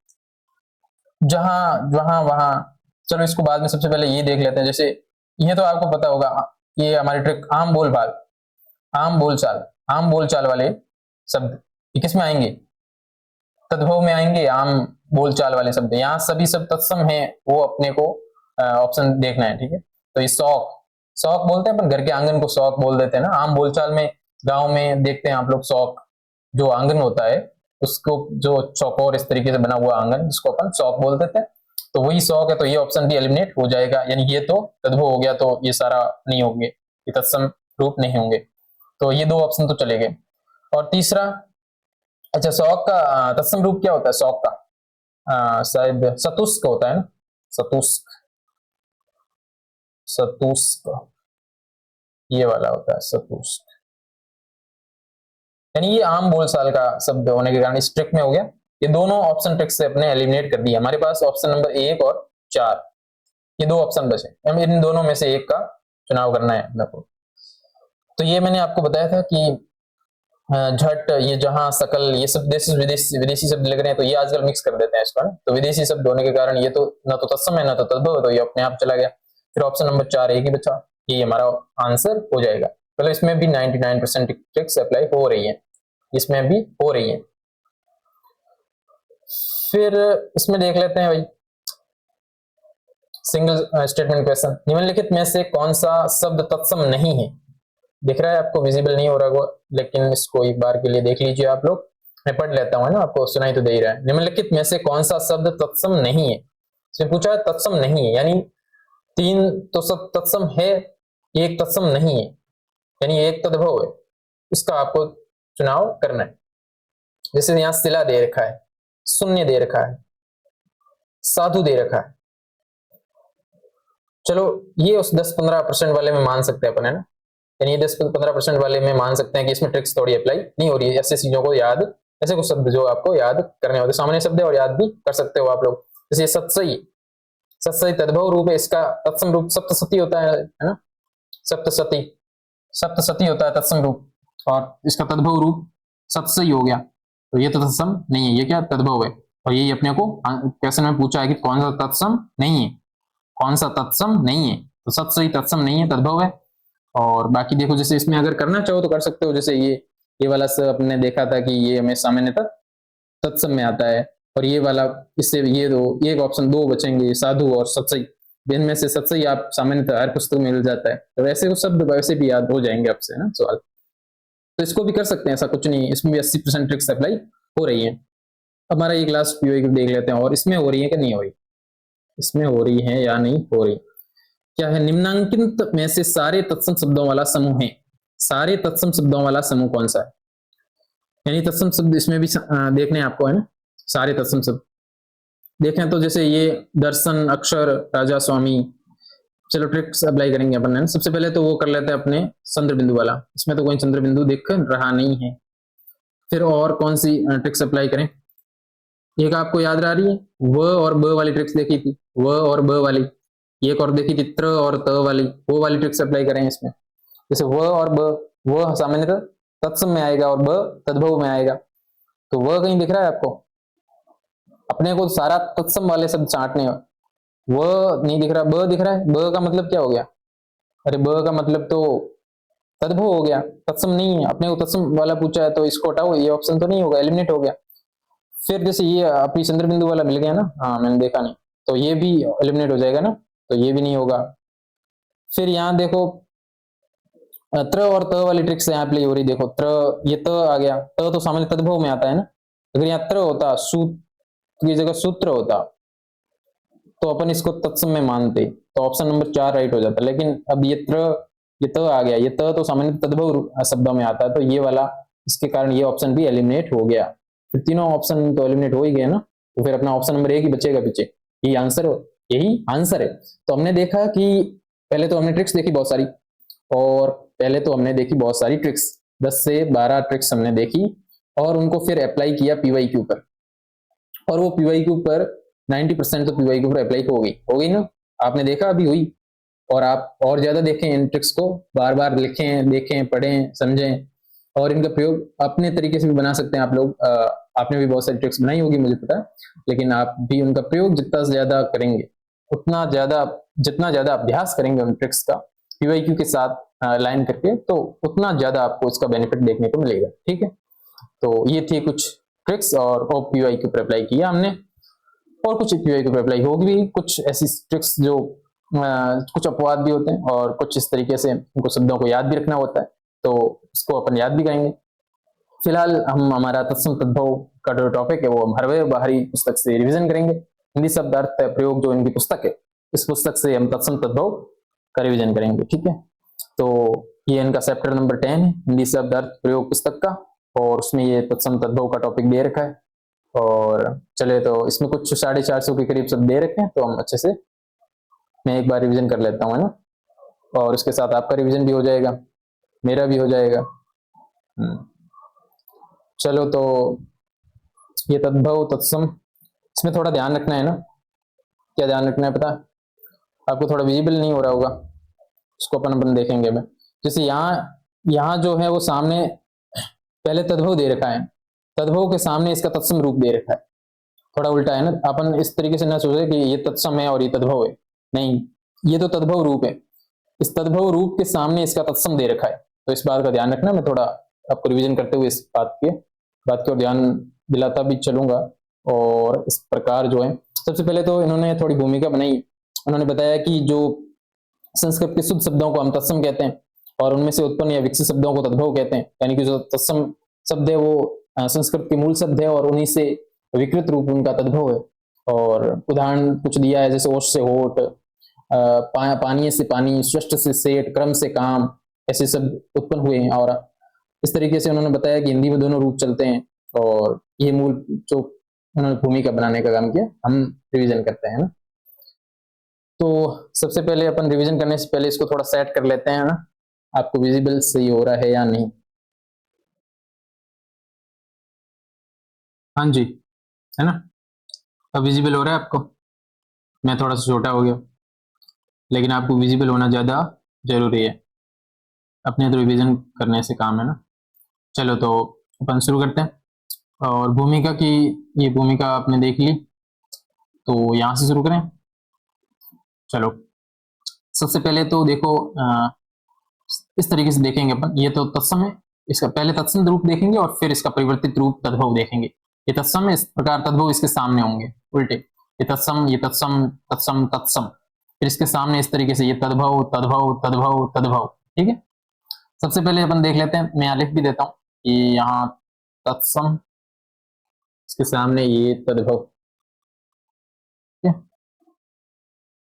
जहां वहां वहां। चलो इसको बाद में, सबसे पहले ये देख लेते हैं। जैसे ये तो आपको पता होगा, ये हमारी ट्रिक, आम बोलबाल, आम बोलचाल, आम बोलचाल वाले शब्द ये किस में आएंगे, तद्भव में आएंगे। आम बोलचाल वाले शब्द, यहाँ सभी शब्द तत्सम है, वो अपने को ऑप्शन देखना है, ठीक है। तो ये शौक, शौक बोलते हैं अपन, घर के आंगन को शौक बोल देते हैं ना। आम बोलचाल में गांव में देखते हैं आप लोग, शौक जो आंगन होता है उसको, जो चौकोर इस तरीके से बना हुआ आंगन, जिसको अपन शौक बोल देते हैं, तो वही शौक है। तो ये ऑप्शन भी एलिमिनेट हो जाएगा, यानी ये तो तद्भव हो गया, तो ये सारा नहीं होंगे, ये तत्सम रूप नहीं होंगे। तो ये दो ऑप्शन तो चले गए। और तीसरा, अच्छा शौक का तत्सम रूप क्या होता है, शौक का शायद सतुष्क होता है ना, सतुष्क, सतुष्क, ये वाला होता है सतुष्क, यानी ये आम बोलचाल का शब्द होने के कारण इस ट्रिक में हो गया। ये दोनों ऑप्शन ट्रिक से अपने एलिमिनेट कर दिया। हमारे पास ऑप्शन नंबर 1 और 4, ये दो ऑप्शन बचे, हम इन दोनों में से एक का चुनाव करना है अपने को। तो ये मैंने आपको बताया था कि झट, ये जहां, सकल, ये सब विदेशी शब्द लग रहे हैं, तो ये आजकल मिक्स कर देते हैं इसको ना। तो विदेशी शब्द होने के कारण ये तो ना तो तत्सम है ना तो तद्भव, तो ये अपने आप चला गया। फिर ऑप्शन नंबर 4 एक ही बचा, ये हमारा आंसर हो जाएगा। मतलब इसमें भी 99% ट्रिक्स अप्लाई हो रही है, इसमें भी हो रही है। फिर इसमें देख लेते हैं भाई, सिंगल स्टेटमेंट क्वेश्चन, निम्नलिखित में से कौन सा शब्द तत्सम नहीं है। दिख रहा है आपको, विजिबल नहीं हो रहा वो, लेकिन इसको एक बार के लिए देख लीजिए आप लोग, मैं पढ़ लेता हूं ना, आपको सुनाई तो दे ही रहा है। निम्नलिखित में से कौन सा शब्द तत्सम नहीं है, इसमें पूछा है तत्सम नहीं है, यानी 3 तो सब तत्सम है, एक तत्सम नहीं है, यानी एक तद्भव है, इसका आपको चुनाव करना है। जैसे यहां शिला दे रखा है, शून्य दे रखा है, साधु दे रखा है। चलो ये उस 10-15% वाले में मान सकते हैं अपन, है ना, यानी ये 10-15% वाले में मान सकते हैं कि इसमें ट्रिक्स थोड़ी अप्लाई नहीं हो रही है। ऐसे चीजों को याद, ऐसे कुछ शब्द जो आपको याद करने होते, सामान्य शब्द है और याद भी कर सकते हो आप लोग। जैसे सत्सई, सत्सई तद्भव रूप है, इसका तत्सम रूप सप्तसती होता है ना, सप्तसती, सप्तसती होता है तत्सम रूप, और इसका तद्भव रूप सत्सई हो गया। तो ये तो तत्सम नहीं है, ये क्या तद्भव है। और यही अपने को क्वेश्चन में पूछा है कि कौन सा तत्सम नहीं है, कौन सा तत्सम नहीं है, तो सत्सई तत्सम नहीं है, तद्भव है। और बाकी देखो, जैसे इसमें अगर करना चाहो तो कर सकते हो। जैसे ये वाला सब अपने देखा था कि ये हमें सामान्यतः तत्सम में आता है, और ये वाला, इससे ये दो, एक ऑप्शन 2 बचेंगे, साधु और सत्सई। इनमें से सत्सई आप सामान्यतः हर पुस्तक में मिल जाता है, तो वैसे वो शब्द वैसे भी याद हो जाएंगे आपसे ना सवाल। तो इसको भी कर सकते हैं, ऐसा कुछ नहीं, इसमें भी 80% ट्रिक्स अप्लाई हो रही है। हमारा एक लास्ट व्यू देख लेते हैं, और इसमें हो रही है कि नहीं हो रही, इसमें हो रही है या नहीं हो रही। क्या है, निम्नांकित में से सारे तत्सम शब्दों वाला समूह है, सारे तत्सम शब्दों वाला समूह कौन सा है, यानी तत्सम शब्द इसमें भी देखने आपको, है ना, सारे तत्सम शब्द देखें तो जैसे ये दर्शन, अक्षर, राजा, स्वामी। चलो ट्रिक्स अप्लाई करेंगे अपन, है। सबसे पहले तो वो कर लेते हैं अपने चंद्र बिंदु वाला, इसमें तो कोई चंद्र बिंदु दिख रहा नहीं है। फिर और कौन सी ट्रिक्स अप्लाई करें, एक आपको याद आ रही है, व और ब वाली ट्रिक्स देखी थी, व और ब वाली, एक और देखी थी त्र और त वाली, वो वाली ट्रिक्स अप्लाई करें इसमें। जैसे व और ब, व सामान्यतः तत्सम में आएगा और ब तद्भव में आएगा। तो व कहीं दिख रहा है आपको, अपने को सारा तत्सम वाले शब्द छांटने, व नहीं दिख रहा, ब दिख रहा है। ब का मतलब क्या हो गया, अरे ब का मतलब तो तद्भव हो गया, तत्सम नहीं है। अपने को तत्सम वाला पूछा है, तो इसको हटाओ, ये ऑप्शन तो नहीं होगा, एलिमिनेट हो गया। फिर जैसे ये अपनी चंद्र बिंदु वाला मिल गया ना, हाँ मैंने देखा नहीं, तो ये भी एलिमिनेट हो जाएगा ना, तो ये भी नहीं होगा। फिर यहाँ देखो, त्र और त वाली ट्रिक से यहाँ अप्लाई हो रही, देखो त्र, ये त आ गया, त तो सामान्य तद्भव में आता है ना। अगर यहाँ त्र होता, सूत्र की जगह सूत्र होता, तो अपन इसको तत्सम में मानते, तो ऑप्शन नंबर 4 राइट हो जाता। लेकिन अब ये त्र, ये त आ गया, ये त तो सामान्य तद्भव शब्दों में आता है, तो ये वाला, इसके कारण ये ऑप्शन भी एलिमिनेट हो गया। फिर तीनों ऑप्शन तो एलिमिनेट हो ही गए ना, तो फिर अपना ऑप्शन नंबर 1 ही बचेगा पीछे, यही आंसर है। तो हमने देखा कि पहले तो हमने ट्रिक्स देखी बहुत सारी, और पहले तो हमने देखी बहुत सारी ट्रिक्स, 10 से 12 ट्रिक्स हमने देखी और उनको फिर अप्लाई किया पीवाईक्यू पर, और वो पीवाईक्यू पर 90% तो पीवाईक्यू पर अप्लाई हो गई ना, आपने देखा अभी हुई। और आप और ज्यादा देखें इन ट्रिक्स को, बार बार लिखें, देखें, पढ़ें, समझें, और इनका प्रयोग अपने तरीके से भी बना सकते हैं आप लोग। आपने भी बहुत सारी ट्रिक्स बनाई होगी मुझे पता है, लेकिन आप भी उनका प्रयोग जितना ज्यादा करेंगे, उतना ज्यादा, जितना ज्यादा अभ्यास करेंगे उन ट्रिक्स का पीवाईक्यू के साथ लाइन करके, तो उतना ज्यादा आपको इसका बेनिफिट देखने को मिलेगा। ठीक है, तो ये थी कुछ ट्रिक्स और पीवाईक्यू पर अप्लाई किया हमने, और कुछ पीवाईक्यू पर अप्लाई होगी भी, कुछ ऐसी ट्रिक्स जो कुछ अपवाद भी होते हैं, और कुछ इस तरीके से उनको शब्दों को याद भी रखना होता है, तो इसको अपन याद भी करेंगे। फिलहाल हम हमारा तत्सम तद्भव का जो टॉपिक है वो हम हर बाहरी पुस्तक से रिवीजन करेंगे। हिंदी शब्द अर्थ प्रयोग जो इनकी पुस्तक है, इस पुस्तक से हम तत्सम तद्भव का रिवीजन करेंगे। ठीक है, तो ये इनका चैप्टर नंबर 10 है, हिंदी शब्द अर्थ प्रयोग पुस्तक का, और उसमें ये तत्सम तद्भव का टॉपिक दे रखा है। और चले, तो इसमें कुछ 450 के करीब शब्द दे रखे हैं, तो हम अच्छे से मैं एक बार रिवीजन कर लेता हूँ, है ना, और उसके साथ आपका रिवीजन भी हो जाएगा, मेरा भी हो जाएगा। चलो, तो ये तद्भव तत्सम, इसमें थोड़ा ध्यान रखना है ना। क्या ध्यान रखना है पता है आपको? थोड़ा विजिबल नहीं हो रहा होगा, उसको अपन देखेंगे। मैं जैसे यहाँ जो है वो सामने पहले तद्भव दे रखा है, तद्भव के सामने इसका तत्सम रूप दे रखा है। थोड़ा उल्टा है ना, अपन इस तरीके से ना सोचे कि ये तत्सम है और ये तद्भव है, नहीं, ये तो तद्भव रूप है, इस तद्भव रूप के सामने इसका तत्सम दे रखा है। तो इस बात का ध्यान रखना, मैं थोड़ा आपको रिवीजन करते हुए इस बात की ओर ध्यान दिलाता भी चलूंगा। और इस प्रकार जो है, सबसे पहले तो इन्होंने थोड़ी भूमिका बनाई। उन्होंने बताया कि जो संस्कृत के शुद्ध शब्दों को हम तत्सम कहते हैं, और उनमें से उत्पन्न या विकसित शब्दों को तद्भव कहते हैं। यानी कि जो तत्सम शब्द है वो संस्कृत के मूल शब्द है, और उन्हीं से विकृत रूप उनका तद्भव है। और उदाहरण कुछ दिया है, जैसे ओट से होठ, पानी से पानी, स्वस्थ से सेठ, क्रम से काम, ऐसे शब्द उत्पन्न हुए हैं। और इस तरीके से उन्होंने बताया कि हिंदी में दोनों रूप चलते हैं, और ये मूल जो उन्होंने भूमिका बनाने का काम किया, हम रिवीजन करते हैं ना। तो सबसे पहले अपन रिवीजन करने से पहले इसको थोड़ा सेट कर लेते हैं ना, आपको विजिबल सही हो रहा है या नहीं? हाँ जी, है ना, अब विजिबल हो रहा है आपको? मैं थोड़ा सा छोटा हो गया, लेकिन आपको विजिबल होना ज्यादा जरूरी है, अपने तो रिवीजन करने से काम है ना। चलो, तो अपन शुरू करते हैं। और भूमिका की, ये भूमिका आपने देख ली, तो यहां से शुरू करें। चलो, सबसे पहले तो देखो, इस तरीके से देखेंगे अपन। ये तो तत्सम है, इसका पहले तत्सम रूप देखेंगे और फिर इसका परिवर्तित रूप तद्भव देखेंगे। ये तत्सम है, इस प्रकार तद्भव इसके सामने होंगे उल्टे। ये तत्सम, ये तत्सम, तत्सम, तत्सम, फिर इसके सामने इस तरीके से ये तद्भव, तद्भव, तद्भव, तद्भव। ठीक है, सबसे पहले अपन देख लेते हैं, मैं यहाँ लिख भी देता हूँ कि यहाँ तत्सम, इसके सामने ये तद्भव। ठीक है,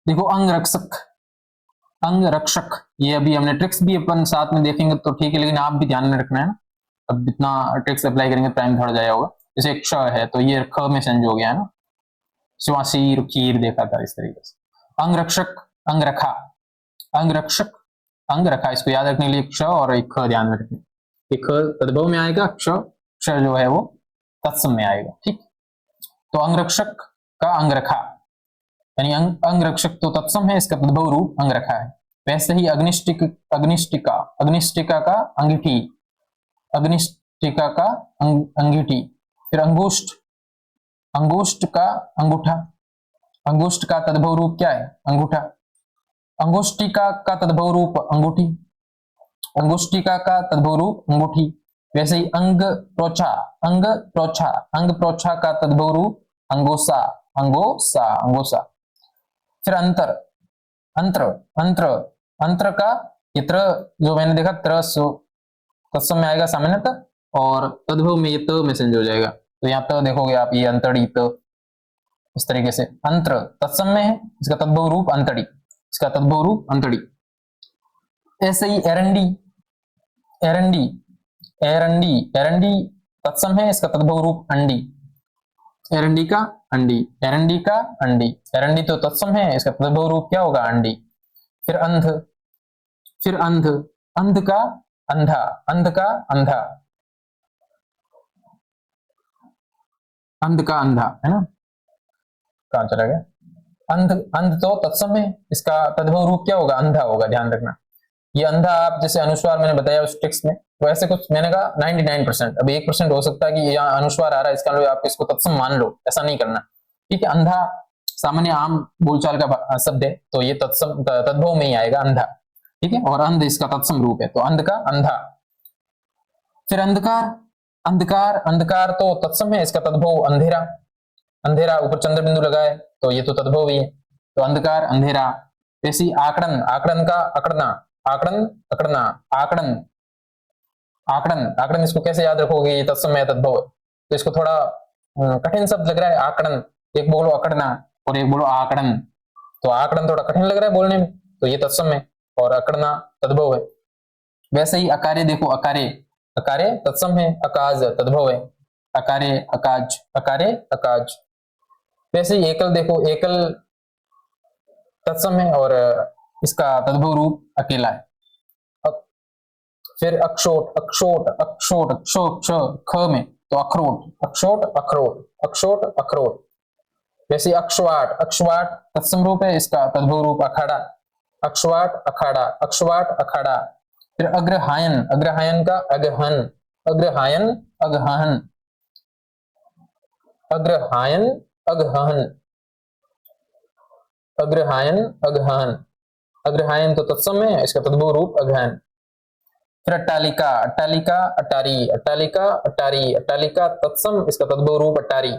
देखो, अंगरक्षक, अंगरक्षक, ये अभी हमने ट्रिक्स भी अपन साथ में देखेंगे तो ठीक है, लेकिन आप भी ध्यान में रखना है ना। अब इतना ट्रिक्स अप्लाई करेंगे टाइम थोड़ा जाया होगा। जैसे क्ष है तो ये ख में चेंज हो गया है ना, श्वासीर खीर देखा था इस तरीके से। अंगरक्षक, अंगरखा, अंगरक्षक, अंगरखा, इसको याद रखने के लिए क्ष और एक ख ध्यान में रखें। एक ख तद्भव में आएगा, क्ष क्ष जो है वो तत्सम में आएगा। ठीक, तो अंगरक्षक का अंगरखा, यानी अंगरक्षक तो तत्सम है, इसका तद्भव रूप अंगरखा है। वैसे ही अग्निष्टिक, अग्निष्टिका, अग्निष्टिका का अंगीठी, अग्निष्टिका का अंगीठी। फिर अंगुष्ठ, अंगुष्ठ का अंगूठा, अंगुष्ठ का तद्भव रूप क्या है? अंगूठा। अंगुष्टिका का तद्भव रूप अंगूठी, अंगुष्टिका का तद्भव रूप अंगूठी। वैसे ही अंग प्रोछा, अंग प्रोछा, अंग प्रोछा का तद्भव रूप अंगोसा, अंगोसा, अंगोसा। फिर अंतर, अंत्र, अंत्र, अंत्र का इत्र जो मैंने देखा त्र तत्सम में आएगा सामान्यतः, और तद्भव में ये त में चेंज हो जाएगा। तो यहाँ त देखोगे आप, ये अंतड़ी त, इस तरीके से अंत्र तत्सम में है, इसका तद्भव रूप अंतड़ी, इसका तद्भव रूप अंतड़ी। ऐसे ही एरंडी, एरंडी, एरंडी, एरंडी तत्सम है, इसका तद्भव रूप अंडी, एरंडी का अंडी, एरंडी का अंडी, एरंडी तो तत्सम है, इसका तद्भव रूप क्या होगा? अंडी। फिर अंध, फिर अंध, अंध का अंधा, अंध का अंधा, अंध का अंधा, है ना, कहां चला गया, अंध, अंध तो तत्सम है, इसका तद्भव रूप क्या होगा, अंधा होगा, ध्यान रखना। ये अंधा आप जैसे अनुस्वार मैंने बताया उस टेक्स्ट में, तो ऐसे कुछ मैंने कहा 99%, अब 1% हो सकता है कि यहाँ अनुस्वार आ रहा है, इसका मतलब आप इसको तत्सम मान लो, ऐसा नहीं करना, ठीक है। अंधा सामान्य आम बोलचाल का शब्द है, तो ये तत्सम तद्भव में ही आएगा अंधा, ठीक है, और अंध इसका तत्सम रूप है, तो अंध का अंधा। फिर अंधकार, अंधकार, अंधकार तो तत्सम है, इसका तद्भव अंधेरा, अंधेरा ऊपर चंद्र बिंदु लगा है, तो ये तो तद्भव ही है, तो अंधकार अंधेरा। ऐसी आकड़न, आकड़न का अकड़ना, आकड़न अकड़ना, आकड़न, आकड़न, आकड़न इसको कैसे याद रखोगे, ये तत्सम है तद्भव है, तो इसको थोड़ा कठिन शब्द लग रहा है आकड़न, एक बोलो अकड़ना और एक बोलो आकड़न, तो आकड़न थोड़ा कठिन लग रहा है बोलने में, तो ये तत्सम है और अकड़ना तद्भव है। वैसे ही अकार्य देखो, अकार्य, अकार्य तत्सम है, अकाज तद्भव है, अकार्य अकाज, अकार्य अकाज। वैसे ही एकल देखो, एकल तत्सम है और इसका तद्भव रूप अकेला है। फिर अक्षोट, अक्षोट, अक्षोट, क्षोट ख में, तो अखरोट, अक्षोट अखरोट, अक्षोट अखरोट। वैसे अक्षवाट, अक्षवाट तत्सम रूप है, इसका तद्भव रूप अखाड़ा, अक्षवाट अखाड़ा, अक्षवाट अखाड़ा। फिर अग्रहायन, अग्रहायन का अगहन, अग्रहायन अगहन, अग्रहायन अगहन, अग्रहायन अगहन, अग्रहायन तो तत्सम है, इसका तद्भव रूप अगहन। फिर अट्टालिका, अट्टालिका अटारी, अट्टालिका अटारी, अट्टालिका तत्सम, इसका तद्भव रूप अटारी।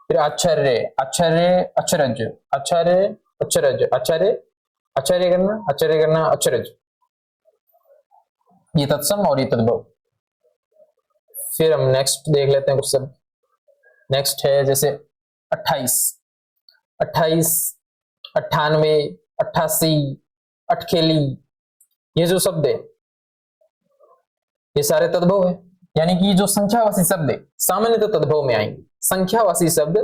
फिर आश्चर्य, आश्चर्य अचरज, आश्चर्य अचरज, आश्चर्य, आश्चर्य करना, आश्चर्य करना अचरज, ये तत्सम और ये तद्भव। फिर हम नेक्स्ट देख लेते हैं कुछ शब्द। नेक्स्ट है जैसे 28, 28, 98, 88, अटखेली, ये जो शब्द है ये सारे तद्भव है, यानी कि जो संख्यावासी शब्द है सामान्यतः तद्भव में आएंगे, संख्यावासी शब्द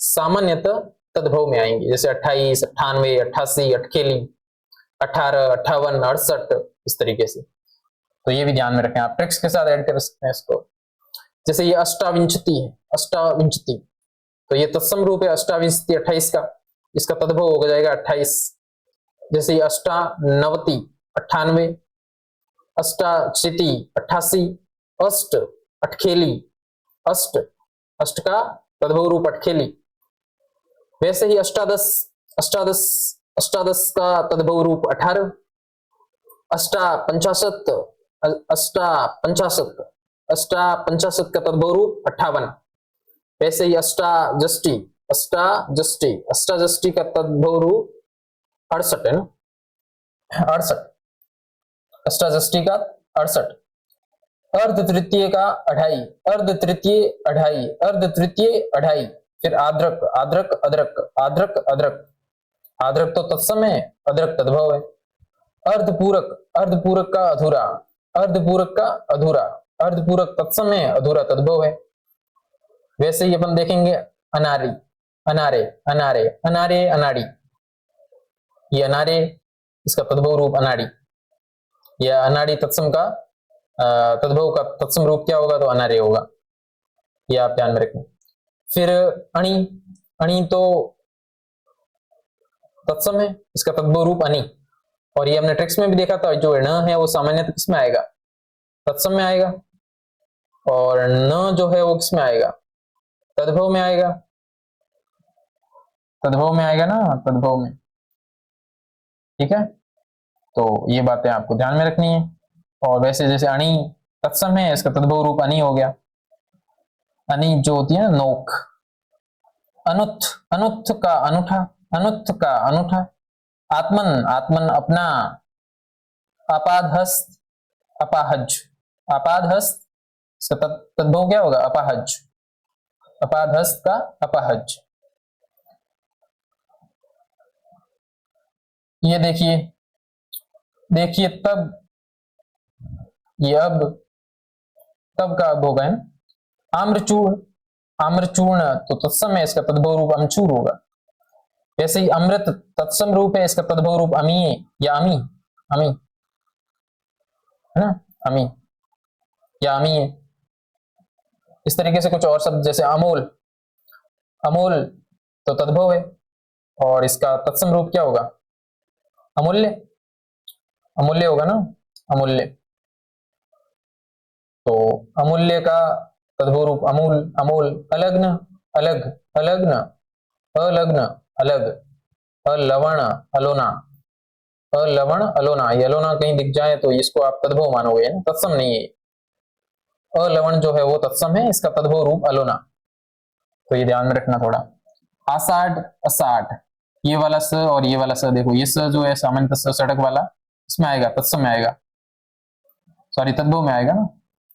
सामान्यतः तद्भव में आएंगे, जैसे 28, 98, 88, अटखेली, 18, 58, 68, इस तरीके से, तो ये भी ध्यान में रखें, आप ट्रिक्स के साथ ऐड कर सकते हैं इसको। जैसे ये अष्टाविंशति है, अष्टाविंशति, तो ये तत्सम रूप है अष्टाविंशति 28 का, इसका तद्भव हो जाएगा 28। जैसे ये अष्टानवति 98, अष्टाशीति 88, अष्ट अटखेली, अष्ट, अष्ट का तद्भव रूप अटखेली। वैसे ही अष्टादश, अष्टादश, अष्टादश का तद्भव रूप 18, अष्टापंचाशत, अष्टापंचाशत, अष्टापंचाशत का तद्भव रूप 58। वैसे ही अष्टाजष्टि, अष्टाजष्टि, अष्टाजष्टि का तद्भव रूप 68 है ना, 68, अष्टाजष्टि का 68। अर्ध तृतीय का 2.5, अर्ध तृतीय 2.5, अर्ध तृतीय 2.5। फिर आद्रक, आद्रक अदरक, आद्रक अदरक, आद्रक तो तत्सम है, अदरक तद्भव है। अर्धपूरक, अर्धपूरक का अधूरा, अर्धपूरक का अधूरा, अर्धपूरक तत्सम है, अधूरा तद्भव है। वैसे ही अपन देखेंगे अनारी, अनारे, अनारे, अनारे अनाड़ी, ये अनारे इसका तद्भव रूप अनाड़ी, यह अनाड़ी तत्सम का तद्भव का तत्सम रूप क्या होगा, तो अनारे होगा, ये आप ध्यान में रखें। फिर अणि, अणि तो तत्सम है, इसका तद्भव रूप अनि, और ये हमने ट्रिक्स में भी देखा था, जो न है वो सामान्यतः किसमें आएगा, तत्सम में आएगा, और न जो है वो किसमें आएगा, तद्भव में आएगा, तद्भव में आएगा ना, तद्भव में, ठीक है। तो ये बातें आपको ध्यान में रखनी है। और वैसे जैसे अणि तत्सम है, इसका तद्भव रूप अनि हो गया, अनि जो होती है ना नोक। अनुत्थ, अनुत्थ का अनूठा, अनुत्थ का अनूठा। आत्मन, आत्मन अपना। आपादहस्त, अपाहज, आपादहस्त, इसका तद्भव क्या होगा, अपाहज, अपादहस्त का अपाहज। ये देखिए, देखिए तब, ये अब, तब का अब होगा, आम्रचूर्ण, आम्रचूर्ण तो तत्सम है, इसका तद्भव रूप अमचूर होगा। वैसे ही अमृत तत्सम रूप है, इसका तद्भव रूप अमी या अमी, अमी है ना, अमी या अमी है। इस तरीके से कुछ और शब्द जैसे अमोल, अमोल तो तद्भव है और इसका तत्सम रूप क्या होगा, अमूल्य, अमूल्य होगा ना, अमूल्य। तो अमूल्य का तद्भव रूप अमूल, अमूल। अलग्न, अलग, अलग्न, अलग्न, अलग। अलवण, अलोना, अलवण, अलोना। ये अलोना कहीं दिख जाए तो इसको आप तद्भव मानोगे, तत्सम नहीं है। अलवण जो है वो तत्सम है, इसका तद्भव रूप अलोना। तो ये ध्यान में रखना थोड़ा। आषाढ़, अषाढ़, ये वाला स और ये वाला स, देखो ये स जो है सामान्यतः स सड़क वाला, इसमें आएगा, तत्सम में आएगा, सॉरी तद्भव में आएगा ना,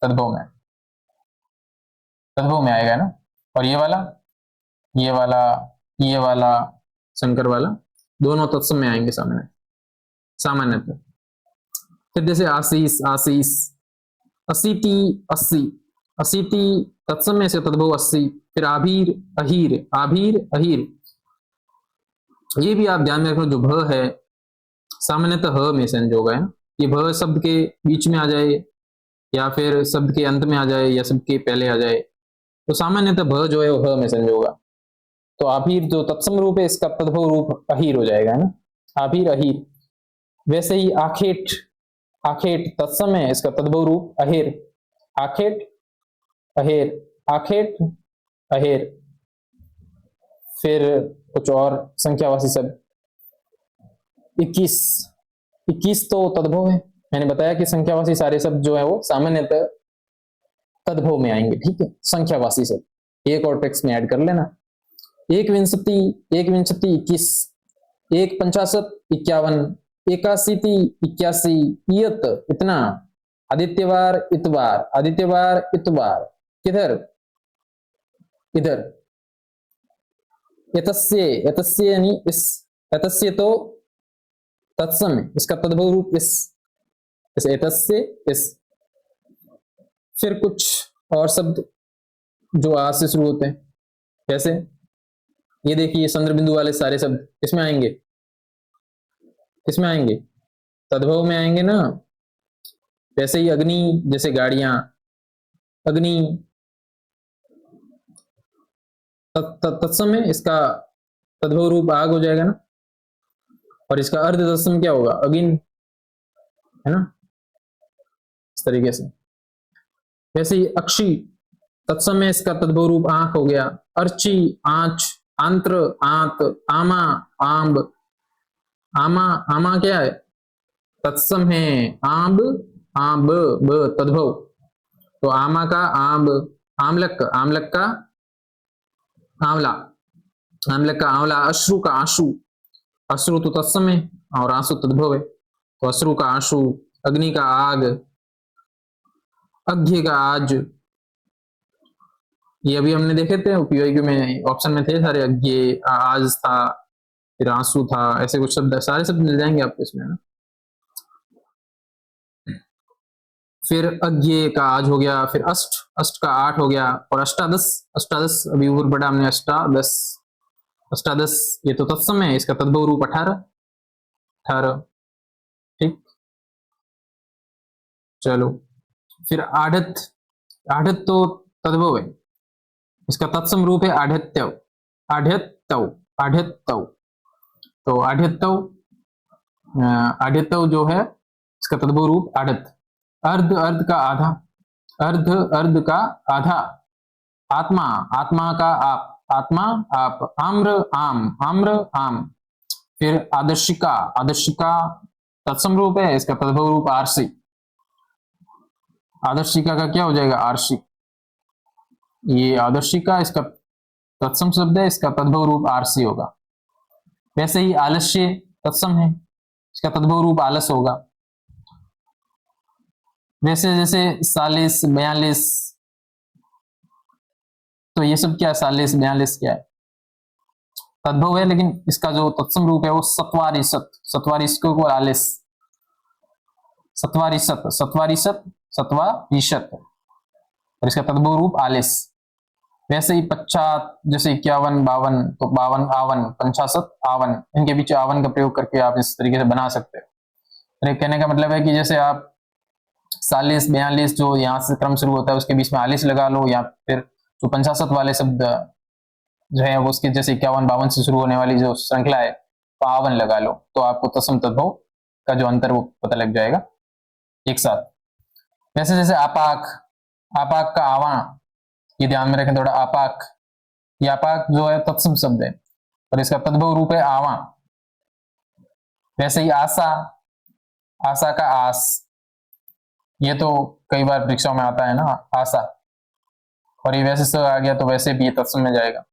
तद्भव में, तद्भव में आएगा ना। और ये वाला, ये वाला, ये वाला शंकर वाला, दोनों तत्सम में आएंगे सामान्य, सामान्यतः। फिर जैसे आशीष, आशीष, असीति, अस्सी, असीति तत्सम में से तद्भव अस्सी। फिर आभीर, अहीर, आभीर, अहीर। ये भी आप ध्यान में रखो, जो भ है सामान्यतः ह में संयोग है, ये भ शब्द के बीच में आ जाए या फिर शब्द के अंत में आ जाए या शब्द के पहले आ जाए, तो सामान्यतः भ जो है वो ह में संयोग होगा। तो आभीर जो तत्सम रूप है, इसका तद्भव रूप अहीर हो जाएगा, है ना, आभीर, अहीर। वैसे ही आखेट, आखेट तत्सम है, इसका तद्भव रूप अहेर, आखेट, अहेर, आखेट, अहेर। फिर कुछ और संख्यावासी शब्द, 21, 21 तो तद्भव है, मैंने बताया कि संख्यावासी सारे शब्द जो है वो सामान्यतः तद्भव में आएंगे, ठीक है, संख्यावासी शब्द। एक और टेक्स्ट में ऐड कर लेना। एक विंशति, एक विंशति 21, एक 50, 51, एकाशीति 81, इयत इतना, आदित्यवार, इतवार, आदित्यवार, इतवार, किधर, इधर। एतस्य, एतस्य यानी इस, एतस्य तो तत्सम है, इसका तद्भव रूप इस, एतस्य, इस। फिर कुछ और शब्द जो आ से शुरू होते हैं, जैसे ये देखिए चंद्र बिंदु वाले सारे शब्द किसमें आएंगे, किसमें आएंगे, तद्भव में आएंगे ना। वैसे ही अग्नि, जैसे गाड़ियां, अग्नि तत्सम है, इसका तद्भव रूप आग हो जाएगा ना। और इसका अर्ध तत्सम क्या होगा, अगिन, है ना, इस तरीके से। वैसे ही अक्षी तत्सम है, इसका तद्भव रूप आंख हो गया। अर्ची, आंच, आंत्र, आंत, आमा, आंब, आमा, आमा क्या है, तत्सम है, आंब, आंब, ब तद्भव। तो आमा का आंब, आमलक, आमलक का आंवला, आमलक का आंवला। अश्रु का आंसू, अश्रु तो तत्सम है और आंसू तद्भव है, तो अश्रु का आंसू। अग्नि का आग, अग्नि का आज, ये अभी हमने देखे थे उपयोगी में, ऑप्शन में थे सारे, अग्नि, आज था, फिर आंसू था, ऐसे कुछ शब्द, सारे शब्द मिल जाएंगे आपको इसमें ना। फिर अज्ञे का आज हो गया, फिर अष्ट, अष्ट का 8 हो गया, और अष्टादश, अष्टादश अभी ऊपर पढ़ा हमने, अष्टादश, अष्टादश ये तो तत्सम है, इसका तद्भव रूप 18, 18, ठीक। चलो फिर आढ़त, आढ़त तो तद्भव है, इसका तत्सम रूप है आढ़त्यव, आढ़त्यव, आढ़त्यव। तो आढ़त्यव, आढ़त्यव जो है इसका तद्भव रूप आढ़त। अर्ध, अर्ध का आधा, अर्ध, अर्ध का आधा। आत्मा, आत्मा का आप, आत्मा, आप। आम्र, आम, आम्र, आम। फिर आदर्शिका, आदर्शिका तत्सम रूप है, इसका तद्भव रूप आरसी। आदर्शिका का क्या हो जाएगा, आरसी। ये आदर्शिका इसका तत्सम शब्द है, इसका तद्भव रूप आरसी होगा। वैसे ही आलस्य तत्सम है, इसका तद्भव रूप आलस होगा। वैसे जैसे 40, 42, तो ये सब क्या है, 40, 42 क्या है, तद्भव है, लेकिन इसका जो तत्सम रूप है वो सत्वारिशत, सत्वारिशत को आलिस, सत्वारिशत, सत्वारिशत, सत्वारिशत, और इसका तद्भव रूप आलिस। वैसे ही पश्चात, जैसे 51 52, तो 52 आवन, पंचाशत आवन, इनके बीच आवन का प्रयोग करके आप इस तरीके से बना सकते हो। अरे कहने का मतलब है कि जैसे आप 40 42 जो यहाँ से क्रम शुरू होता है उसके बीच में 40 लगा लो, या फिर जो पंचाशत वाले शब्द जो है वो उसके जैसे 51 52 से शुरू होने वाली जो श्रृंखला है तो आवन लगा लो, तो आपको तत्सम तद्भव का जो अंतर वो पता लग जाएगा एक साथ। वैसे जैसे आपाक, आपाक का आवा, ये ध्यान में रखें थोड़ा। आपाक, ये आपाक जो है तत्सम शब्द है और इसका तद्भव रूप है आवा। वैसे ही आशा, आशा का आस, ये तो कई बार परीक्षाओं में आता है ना, आशा, और ये वैसे से आ गया तो वैसे भी ये तत्सम में जाएगा।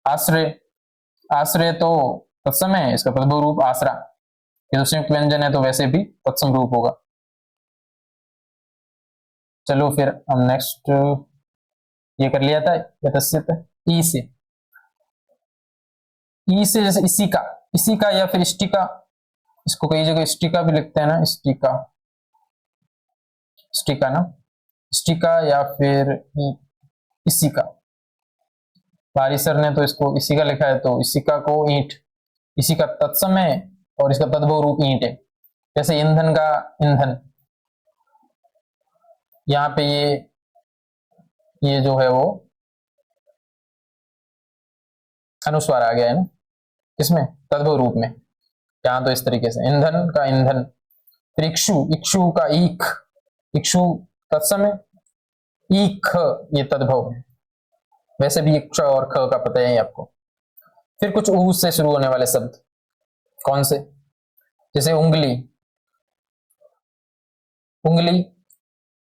आश्रय, आश्रय तो तत्सम है, इसका तद्भव रूप आसरा, ये तो संयुक्त व्यंजन है तो वैसे भी तत्सम रूप होगा। चलो फिर हम नेक्स्ट, ये कर लिया था यतस्यत, ई से, ई से जैसे इसी का, इसी का या फिर इष्टिका, इसको कई जगह इष्टिका भी लिखते हैं ना, इष्टिका, इष्टिका ना, इष्टिका या फिर इसी का। बारी सर ने तो इसको इसी का लिखा है, तो इसी का को ईंट, इसी का तत्सम है और इसका तद्भव रूप ईंट है। जैसे ईंधन का ईंधन, यहाँ पे ये जो है वो अनुस्वार आ गया है ना, इसमें तद्भव रूप में, यहाँ तो इस तरीके से ईंधन का ईंधन। फिर इक्षु, इक्षु का ईख, इक्षु तत्सम है, ईख ये तद्भव है, वैसे भी इक्ष और ख का पता है आपको। फिर कुछ ऊ से शुरू होने वाले शब्द, कौन से, जैसे उंगली, उंगली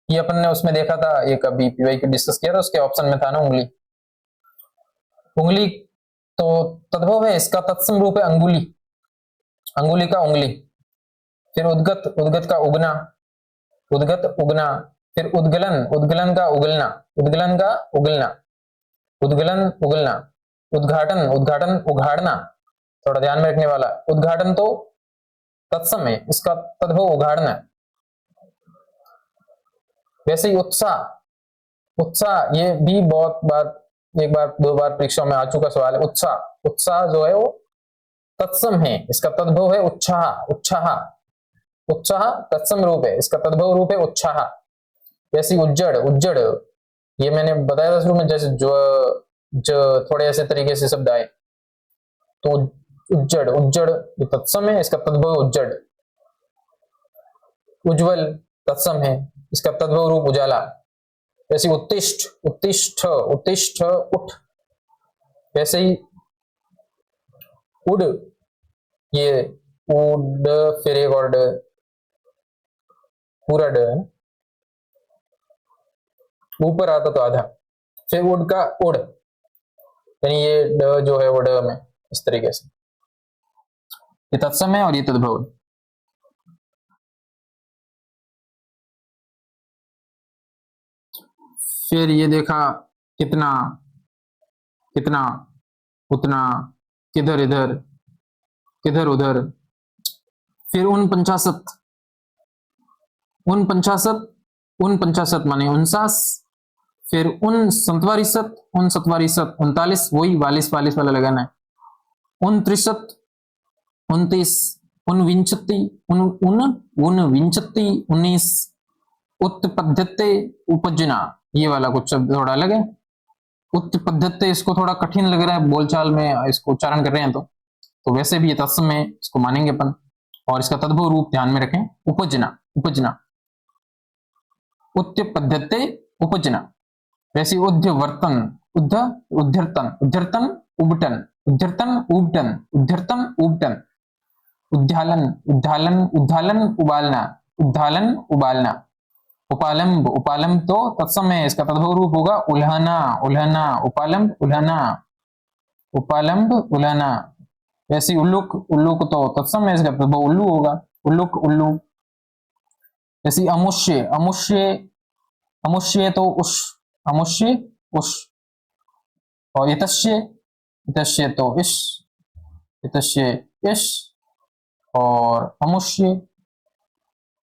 ये अपन ने उसमें देखा था, एक अभी पीवाई के डिस्कस किया था, उसके ऑप्शन में था ना उंगली, उंगली तो तद्भव है, इसका तत्सम रूप है अंगुली, अंगुली का उंगली। फिर उद्गत, उद्गत का उगना, उद्गत उगना। फिर उद्गलन, उद्गलन का उगलना, उद्गलन का उगलना, उद्गलन उगलना। उद्घाटन, उद्घाटन उघाड़ना, थोड़ा ध्यान में रखने वाला, उद्घाटन तो तत्सम है, इसका तद्भव उघाड़ना। वैसे ही उत्साह, उत्साह ये भी बहुत बार, एक बार दो बार परीक्षा में आ चुका सवाल है। उत्साह, उत्साह जो है वो तत्सम है, इसका तद्भव है उत्साह, उत्साह, उत्साह तत्सम रूप है, इसका तद्भव रूप है उत्साह। वैसे उज्जड़, उज्जड़ ये मैंने बताया था शुरू में, जैसे जो थोड़े ऐसे तरीके से शब्द आए, तो उज्जड़, उज्जड़ ये तत्सम है, इसका तद्भव उज्जड़। उज्जवल तत्सम है, इसका तद्भव रूप उजाला। वैसे उत्तिष्ठ, उत्तिष्ठ, उत्तिष्ठ उठ। वैसे ही उड़, ये उड फिर एक और ड, पूरा ड है, ऊपर आता तो आधा। फिर उड़ का उड़, यानी ये ड जो है वो ड में, इस तरीके से ये तत्सम है और ये तद्भव है। फिर ये देखा कितना, कितना, उतना, किधर इधर, किधर उधर। फिर उन पंचाशत, उन पंचाशत, उन पंचाशत माने 49। फिर उन सतवारिशत, उन सतवारिशत 39, वही 42 42 वाला लगाना है। उन त्रिशत, 29, उन विंशति, उन विंशति 19। उत्पद्यते, उपजना, ये वाला कुछ शब्द थोड़ा अलग है। उत्पद्यते इसको थोड़ा कठिन लग रहा है बोलचाल में, इसको उच्चारण कर रहे हैं तो वैसे भी ये तत्सम है, इसको मानेंगे अपन। और इसका तद्भव रूप ध्यान में रखें, उपजना, उपजना। उत्पद्यते उपजना। वैसे उद्यवर्तन, उद्ध उद्धर्तन, उद्धर्तन उबटन, उद्धर्तन उबटन, उद्धर्तन उबटन। उद्यालन, उद्धालन, उद्धालन उबालना, उद्धालन उबालना। उपालंब, उपालंब तो तत्सम है, इसका तद्भव रूप होगा उल्हाना, उल्हाना, उपालंब उल्हाना, उपालंब उल्हाना। वैसे उल्लुक, उल्लुक तो तत्सम है, इसका तद्भव उल्लू होगा, उल्लुक उल्लू। जैसे अमुष्य, अमुष्य, अमुष्य तो उष, अमुष्य उष। और इतस्य, इतस्य तो इश, इतस्य इश। और अमुष्य,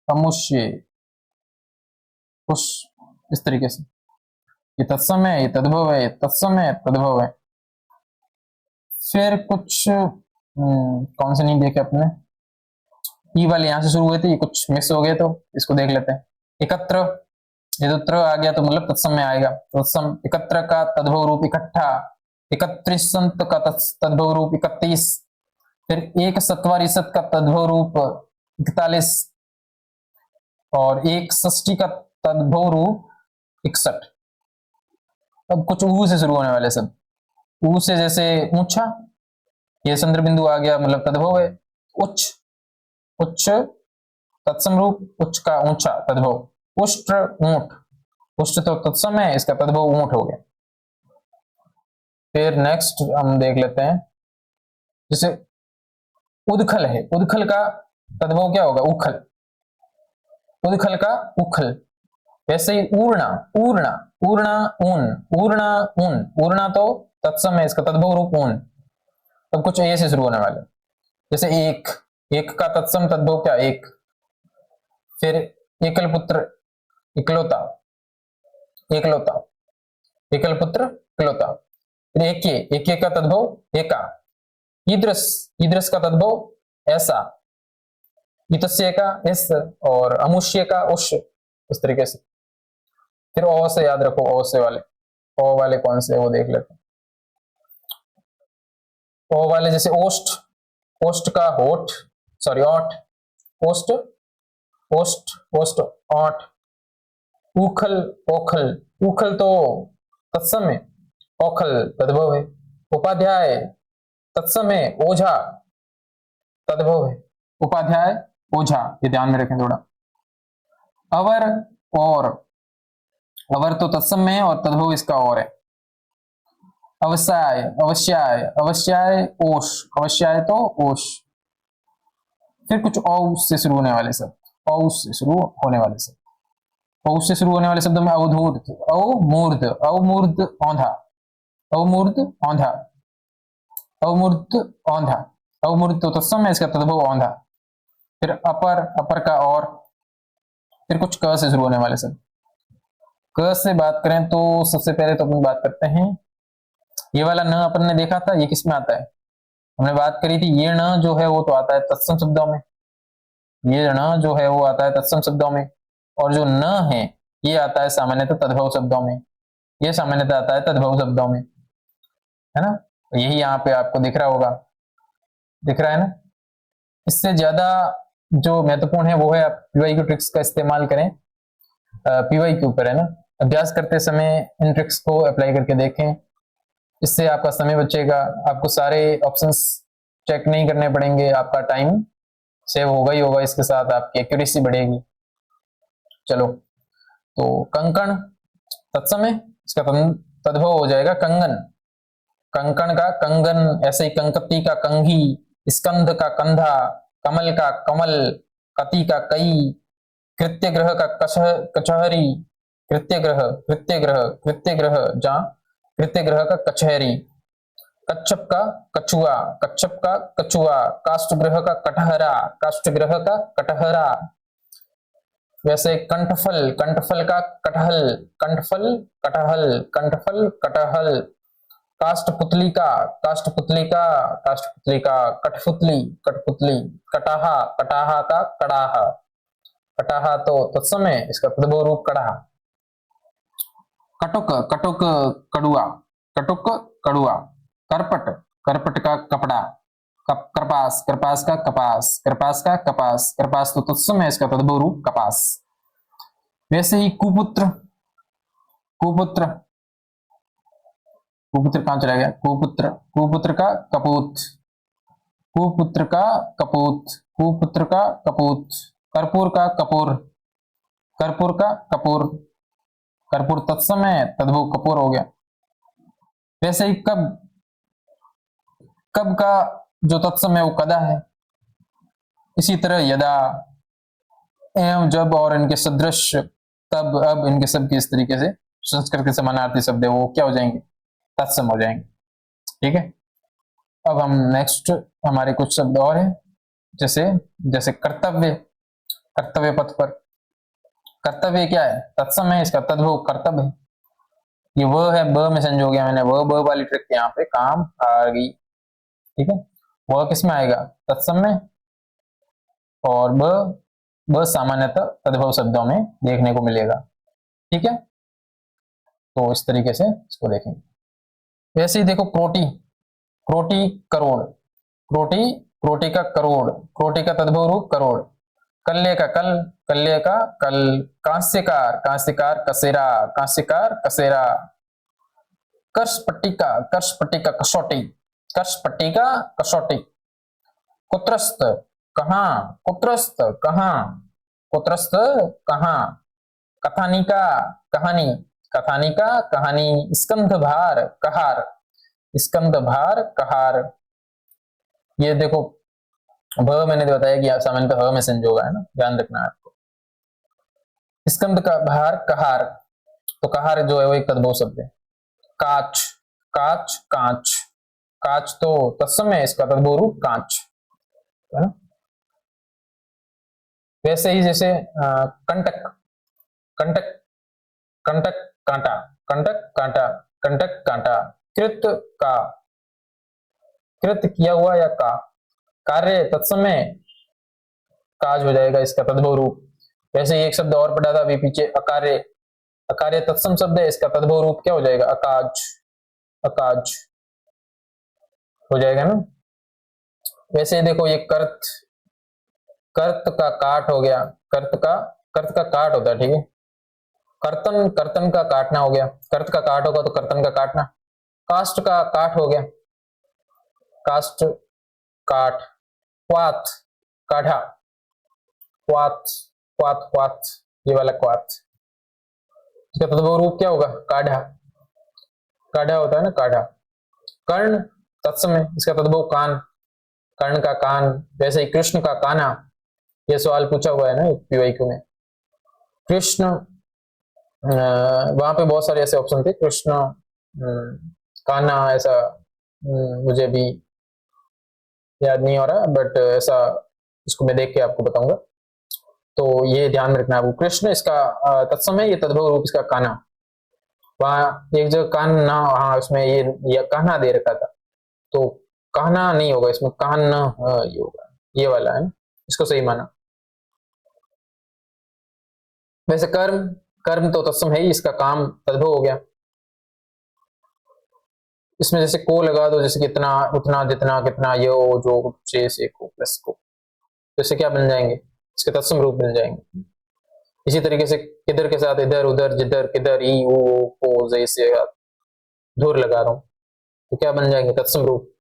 अमुष्य उष, इस तरीके से। ये तत्सम है, ये तद्भव है, ये तत्सम है, तद्भव है। फिर कुछ कौन से नहीं देखे अपने, ई वाले यहाँ से शुरू हुए थे, ये कुछ मिस हो गए तो इसको देख लेते हैं। एकत्र, ये तो त्र आ गया तो मतलब तत्सम में आएगा। तत्सम एकत्र का तद्भव रूप इकट्ठा, इकत्रिशंत का तद्भव रूप 31, फिर एक सत्वारिशत का तद्भव रूप 41 और एक षष्ठी का तद्भव रूप 61। अब कुछ ऊ से शुरू होने वाले सब, ऊ से जैसे ऊंचा, ये चंद्र बिंदु आ गया मतलब तद्भव है। उच्च, उच्च तत्सम रूप, उच्च का ऊंचा तद्भव। उष्ट्र ऊंट, उष्ट्र तो तत्सम है, इसका तद्भव ऊंट हो गया। फिर नेक्स्ट हम देख लेते हैं, जैसे उदखल है, उदखल का तद्भव क्या होगा, उखल, उदखल का उखल। वैसे ही ऊर्णा, ऊर्णा, ऊर्णा ऊन, ऊर्णा ऊन, ऊर्णा तो तत्सम है, इसका तद्भव रूप ऊन। अब कुछ ए से शुरू होने वाले, जैसे एक, एक का तत्सम तद्भव क्या, एक। फिर एकल पुत्र, इकलौता, एकलौता, एकल पुत्र इकलौता। फिर एके, एके का तद्भव एका। ईदृश, ईदृश का तद्भव ऐसा। ईतस्य का इस, और अमुष्य का उष, इस तरीके से। फिर ओ से याद रखो, ओ से वाले, ओ वाले कौन से वो देख लेते हैं। ओ वाले जैसे ओष्ठ, ओष्ठ का होठ, सॉरी ओठ, ओष्ठ, ओष्ठ, ओष्ठ, ओठ। उखल, ओखल, उखल तो तत्सम है, ओखल तद्भव है। उपाध्याय तत्सम है, ओझा तद्भव है। उपाध्याय, ओझा, ये ध्यान में रखें थोड़ा। अवर और, अवर तो तत्सम में है और तद्भव इसका और है। अवसाय, अवश्याय, अवश्याय ओष, अवश्याय तो ओष। फिर कुछ औ से शुरू होने वाले शब्द, औ से शुरू होने वाले शब्द, औ से शुरू होने वाले शब्दों में अवधूत, अवमूर्ध, अवमूर्ध औंधा, अवमूर्ध औंधा, अवमूर्ध औंधा, अवमूर्ध तो तत्सम है, इसका तद्भव औंधा। फिर अपर, अपर का और। फिर कुछ क से शुरू होने वाले शब्द, क से बात करें तो सबसे पहले तो अपन बात करते हैं, ये वाला न अपन ने देखा था, ये किस में आता है, हमने बात करी थी, ये न जो है वो तो आता है तत्सम शब्दों में, ये न जो है वो आता है तत्सम शब्दों में। और जो न है ये आता है सामान्यतः तद्भव शब्दों में, ये सामान्यतः आता है तद्भव शब्दों में, है ना। यही यहाँ पे आपको दिख रहा होगा, दिख रहा है ना। इससे ज्यादा जो महत्वपूर्ण है वो है आप पीवाईक्यू ट्रिक्स का इस्तेमाल करें, पीवाईक्यू पर, है ना। अभ्यास करते समय इन ट्रिक्स को अप्लाई करके देखें, इससे आपका समय बचेगा, आपको सारे ऑप्शंस चेक नहीं करने पड़ेंगे, आपका टाइम सेव होगा ही होगा, इसके साथ आपकी एक्यूरेसी बढ़ेगी। चलो, तो कंकण तत्सम है, इसका तद्भव हो जाएगा कंगन, कंकण का कंगन, ऐसे ही कंकती का कंघी, स्कंध का कंधा, कमल का कमल, कति का कई, कृत्यग्रह का कचहरी, कृत्यग्रह, कृत्यग्रह, कृत्यग्रह जहां कृत्यग्रह का कचहरी, कच्छप का कछुआ, कच्छप का कछुआ, काष्ठग्रह का कटहरा, काष्ठग्रह का कटहरा। वैसे कंठफल, कंठफल का कटहल, कंठफल कटहल, कंठफल कटहल। काष्ठपुतली का, काष्ठपुतली का, काष्ठपुतली का कठपुतली, कठपुतली। कटाहा, कटाहा का कड़ाहा, कटाहा तो तत्सम है, इसका तद्भव रूप कड़ाहा। कटुक, कटुक कड़ुआ, कटुक कड़ुआ। करपट, करपट का कपड़ा, कृपास, कृपास का कपास, कृपास का कपास, कृपास तो तत्सम है, इसका तद्भव रूप कपास। वैसे ही कुपुत्र, कुपुत्र, कुपुत्र कहां चला गया, कुपुत्र, कुपुत्र का कपूत, कुपुत्र का कपूत, कुपुत्र का कपूत। कर्पूर का कपूर, कर्पूर का कपूर, कर्पूर तत्सम है, तद्भव कपूर हो गया। वैसे ही कब, कब का जो तत्सम है वो कदा है। इसी तरह यदा, एवं, जब और इनके सदृश, तब, अब, इनके सब की इस तरीके से संस्कृत के समानार्थी शब्द है वो क्या हो जाएंगे, तत्सम हो जाएंगे। ठीक है, अब हम नेक्स्ट, हमारे कुछ शब्द और हैं, जैसे, जैसे कर्तव्य, कर्तव्य पथ पर। कर्तव्य क्या है, तत्सम है, इसका तद्भव कर्तव्य है। ये व है, ब में संजो गया मैंने, व ब वाली ट्रिक यहाँ पे काम आ गई। ठीक है, वह किस में आएगा, तत्सम में, और ब सामान्यतः तद्भव शब्दों में देखने को मिलेगा। ठीक है, तो इस तरीके से इसको देखेंगे। वैसे ही देखो क्रोटी, क्रोटी करोड़, क्रोटी, क्रोटी का करोड़, क्रोटी का तद्भव रूप करोड़, कल्ले का कल, कल्ले का कल, कांस्यकार, कांस्यकार कसेरा, कांस्यकार कसेरा, कर्ष पट्टिका, कर्ष पट्टिका कसौटी, कर्ष पट्टिका कसौटी, कुत्रस्त कहाँ, कुत्रस्त कहाँ, कुत्रस्त कहाँ, कथानिका कहानी, कथानिका कहानी, स्कंध भार कहार, स्कंद भार कहार। ये देखो भ मैंने तो बताया कि सामान्यतः ह में संजोग है ना, ध्यान रखना है आपको। स्कंद का भार कहार, तो कहार जो है वो एक तद्भव शब्द है। काच, काच कांच, काच तो तत्सम है, इसका तद्भव रूप कांच है ना। वैसे ही जैसे कंटक, कंटक, कंटक कांटा, कंटक कांटा, कंटक कांटा, कृत का, कृत किया हुआ या का, कार्य तत्समय काज हो जाएगा इसका तद्भव रूप। वैसे ही एक शब्द और पढ़ा था अभी पीछे, अकार्य, अकार्य तत्सम शब्द है, इसका तद्भव रूप क्या हो जाएगा, अकाज, अकाज हो जाएगा ना। वैसे देखो ये कर्त, कर्त का काट हो गया, कर्त का, कर्त का काट होता है। ठीक है, कर्तन, कर्तन का काटना हो गया, कर्त का काट होगा तो कर्तन का काटना। कास्ट का काट हो गया, कास्ट काट, क्वाथ काढ़ा, क्वाथ, क्वाथ, क्वाथ, ये वाला क्वाथ, इसका तद्भव रूप क्या होगा, काढ़ा, काढ़ा होता है ना, काढ़ा। कर्ण तत्सम, इसका तद्भव कान, कर्ण का कान। वैसे ही कृष्ण का काना, ये सवाल पूछा हुआ है ना पीवाईक्यू में। कृष्ण, वहां पे बहुत सारे ऐसे ऑप्शन थे, कृष्ण, काना, ऐसा मुझे भी याद नहीं हो रहा, बट ऐसा इसको मैं देख के आपको बताऊंगा। तो ये ध्यान रखना है आपको, कृष्ण इसका तत्सम है, ये तद्भव रूप इसका काना। वहां एक जगह कान ना, हाँ उसमें ये कहना दे रखा था, तो कहना नहीं होगा इसमें, कान न ये होगा, ये वाला है ना, इसको सही माना। वैसे कर्म, कर्म तो तत्सम है ही, इसका काम तद्भव हो गया। इसमें जैसे को लगा दो, जैसे कितना, उतना, जितना, कितना, यो, जो, से, को, प्लस को, तो इससे क्या बन जाएंगे, इसके तत्सम रूप बन जाएंगे। इसी तरीके से किधर के साथ इधर, उधर, जिधर, किधर, ई, ओ, को, जैसे धुर लगा रहा हूं, तो क्या बन जाएंगे, तत्सम रूप।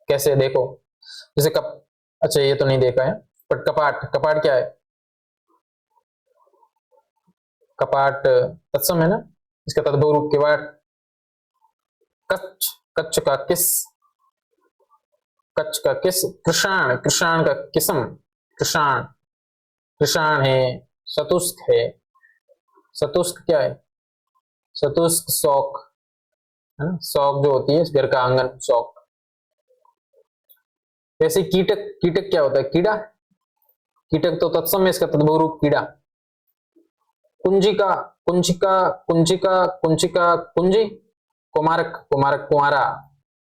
कैसे देखो, जैसे कप, अच्छा ये तो नहीं देखा है, बट कपाट, कपाट क्या है, कपाट तत्सम है ना, इसका तद्भव रूप किवाट। कच्छ, कच्छ का किस, कच्छ का किस, कृषाण, कृषाण का किस्म, कृषाण, कृषाण है, सतुष्क है, सतुष्क क्या है, सतुष्क शौक है ना, शौक जो होती है घर का आंगन, शौक। वैसे कीटक, कीटक क्या होता है, कीड़ा, कीटक तो तत्सम है, इसका तद्भव रूप कीड़ा। कुंजिका, कुंजिका, कुंजिका, कुंजिका, कुंजी, कुमारक, कुमारक, कुमारा,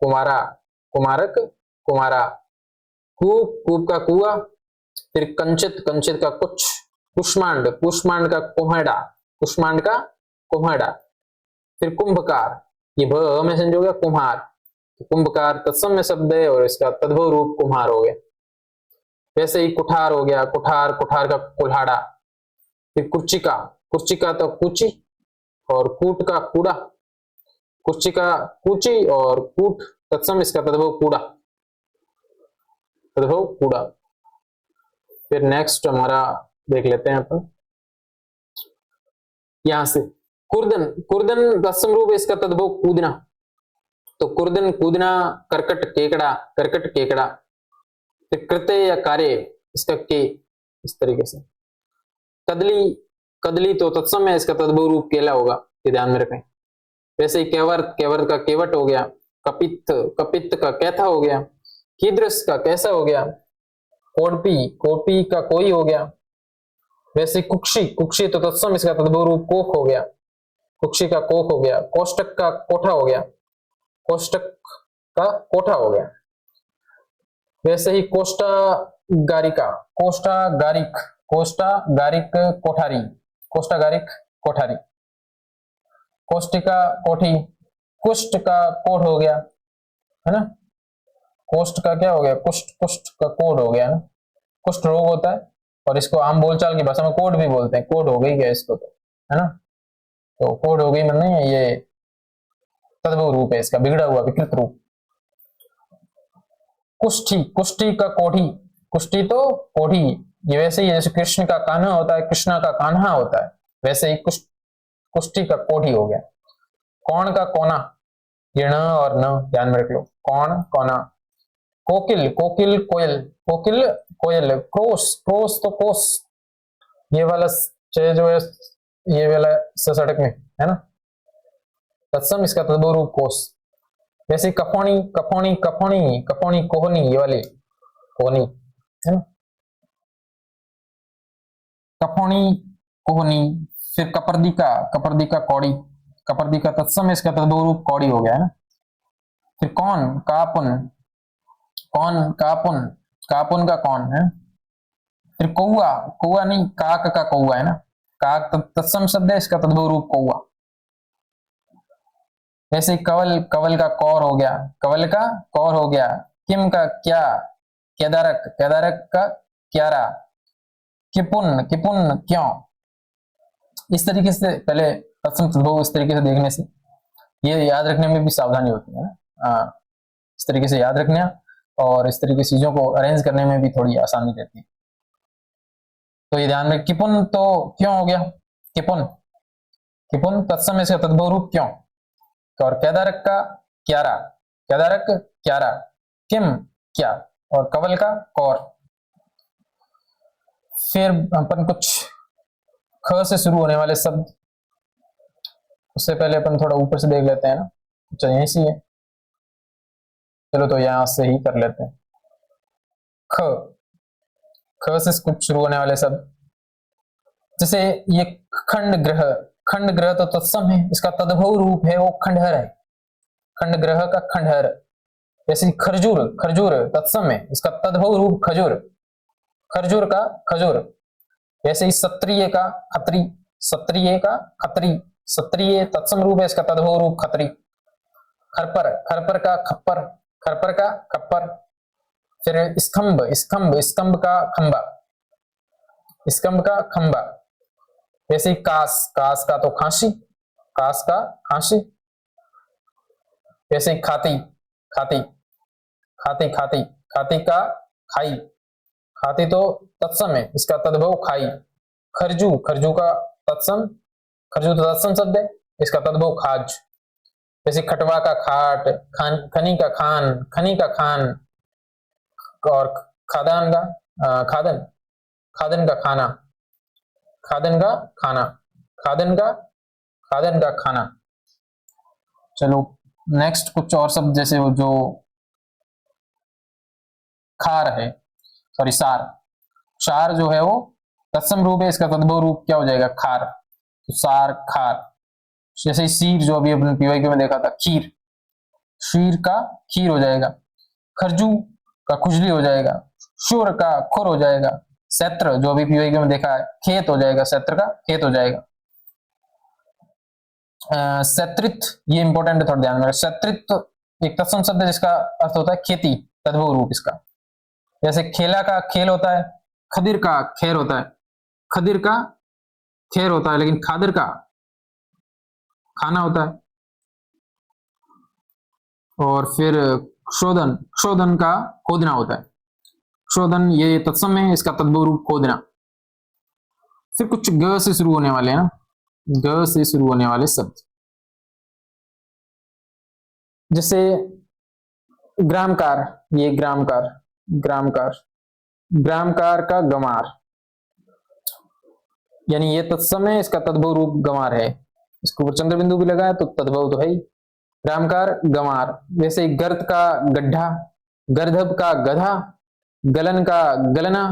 कुमारा, कुमारक, कुमारा। कूप, कूप का कुआ। फिर कंचित, कंचित का कुछ। कुष्मांड, कुष्मांड का कुम्हड़ा, कुष्मांड का कुम्हड़ा। फिर कुंभकार, ये भ में संजो गया, कुम्हार, कुंभकार तत्सम में शब्द है और इसका तद्भव रूप कुम्हार हो गया। वैसे ही कुठार हो गया, कुठार, कुठार का कुल्हाड़ा। फिर कुर्चिका, कुर्चिका तो कूची, और कूट का कूड़ा, कुर्चिका कूची, और कूट तत्सम, इसका तद्भव कूड़ा, तद्भव कूड़ा। फिर नेक्स्ट हमारा देख लेते हैं अपन यहां से, कुर्दन, कुर्दन तत्सम रूप है, इसका तद्भव कूदना, तो कुर्दन कूदना, करकट केकड़ा, करकट केकड़ा। फिर कृत्य या कार्य, इसका के, इस तरीके से। कदली, कदली तो तत्सम है, इसका तद्भव रूप केला होगा, ये ध्यान में रखें। वैसे ही केवर्त, केवर्त का केवट हो गया। कपित्त, कपित्त का कैथा हो गया। कीदृश का कैसा हो गया। कोडपी, कोपी का कोई हो गया। वैसे कुक्षी, कुक्षी तो तत्सम, इसका तद्भव रूप कोक हो गया। कुक्षी का कोख हो गया, कोष्टक का कोठा हो गया, कोष्टक का कोठा हो गया। वैसे ही कोष्टागारिका, कोष्टागारिक, कोष्टागारिक कोठारी, कोष्टागारिक कोठारी, कोष्टिका कोठी, कुष्ठ का कोढ़ हो गया, है ना। कोष्ठ का क्या हो गया, कुष्ठ, कुष्ठ का कोढ़ हो गया ना, कुष्ठ रोग होता है और इसको आम बोलचाल की भाषा में कोढ़ भी बोलते हैं। कोढ़ हो गई क्या इसको, तो है ना, तो कोढ़ हो गई मतलब ये तद्भव रूप है इसका, बिगड़ा हुआ विकृत रूप। कुष्ठी, कुष्ठी का कोढ़ी, कुष्ठी तो कोढ़ी, ये वैसे ही जैसे कृष्ण का कान्हा होता है, कृष्णा का कान्हा होता है, वैसे ही कुष्ठी का कोढ़ी हो गया। कौन का कोना, ये न और न ध्यान में रख लो, कौन कोना। कोकिल, कोकिल कोयल, कोकिल कोयल, क्रोस, क्रोस तो कोस, ये वाला जो है ये वाला सड़क में है ना, तत्सम इसका तद्भव रूप कोस। जैसे कफोनी, कफोनी, कफोनी, कफोनी कोहनी, ये वाली कोहनी है ना, कफोनी कोहनी। फिर कपर्दिका, कपर्दिका कौड़ी, कपर्दिका तत्सम इसका तद्भव रूप कौड़ी हो गया है ना। फिर कौन, कापुन, कौन कापुन, कापुन का कौन है। फिर कौआ, कौआ नहीं काक का कौआ है ना, काक तत्सम शब्द है, इसका तद्भव रूप कौआ। जैसे कवल, कवल का कौर हो गया, कवल का कौर हो गया। किम का क्या, केदारक, केदारक का क्यारा। किपुन, किपुन क्यों। इस तरीके से पहले तत्सम तद्भव इस तरीके से देखने से ये याद रखने में भी सावधानी होती है ना, इस तरीके से याद रखना और इस तरीके चीजों को अरेंज करने में भी थोड़ी आसानी रहती है। तो ये ध्यान में, किपुन तो क्यों हो गया, किपुन, किपुन तत्सम इसका तद्भव रूप क्यों। और केदारक का क्यारा, केदारक क्यारा, किम क्या, और कवल का कौर। फिर अपन कुछ ख से शुरू होने वाले शब्द, उससे पहले अपन थोड़ा ऊपर से देख लेते हैं ना, चलो यहीं से है, चलो तो यहां से ही कर लेते हैं। ख, ख से कुछ शुरू होने वाले शब्द, जैसे ये खंड ग्रह, खंड ग्रह तो तत्सम है, इसका तद्भव रूप है वो खंडहर है, खंड ग्रह का खंडहर। जैसे खरजूर, खरजूर तत्सम है, इसका तद्भव रूप खजूर, खरजूर का खजूर। वैसे ही क्षत्रिय का खत्री, क्षत्रिय का खत्री, क्षत्रिय तत्सम रूप है, इसका तद्भव रूप खत्री। खरपर, खरपर का खप्पर, खरपर का खप्पर। फिर स्तंभ, स्तंभ, स्तंभ का खंबा, स्तंभ का खंबा। वैसे ही कास, कास का तो खांसी, कास का खांसी। वैसे ही खाती, खाती, खाती, खाती, खाती का खाई, खाती तो तत्सम है, इसका तद्भव खाई। खरजू, खरजू का तत्सम, खरजू तो तत्सम शब्द है, इसका तद्भव खाज। जैसे खटवा का खाट, खान, खनी का खान, खनी का खान। और खादान का खादन, खादन का खाना, खादन का खाना, खादन का, खादन का खाना। चलो नेक्स्ट कुछ और शब्द, जैसे वो जो खार है, सॉरी सार, सार जो है वो तत्सम रूप है, इसका तद्भव रूप क्या हो जाएगा, खार। तो सार, खार। जैसे शीर जो अभी अपने पीवाईक्यू में देखा था, खीर, शीर का खीर हो जाएगा। खरजू का खुजली हो जाएगा, शुर का खुर हो जाएगा। क्षेत्र जो अभी पीवाईक्यू में देखा है, खेत हो जाएगा, क्षेत्र का खेत हो जाएगा। क्षेत्रित, ये इंपॉर्टेंट है, थोड़ा ध्यान में। क्षेत्रित एक तत्सम शब्द है जिसका अर्थ होता है खेती, तद्भव रूप इसका। जैसे खेला का खेल होता है, खदिर का खेर होता है, खदिर का खेर होता है, लेकिन खादिर का खाना होता है। और फिर क्षोधन, क्षोधन का खोदना होता है, क्षोधन ये तत्सम है, इसका तद्भव रूप खोदना। फिर कुछ ग से शुरू होने वाले हैं ना, ग से शुरू होने वाले शब्द, जैसे ग्रामकार, ये ग्रामकार, ग्रामकार, ग्रामकार का गमार, यानी ये तत्सम है, इसका तद्भव रूप गमार है। इसके ऊपर चंद्र बिंदु भी लगा है तो तद्भव तो है ही। ग्रामकार गमार। जैसे गर्त का गड्ढा, गर्धब का गधा, गलन का गलना,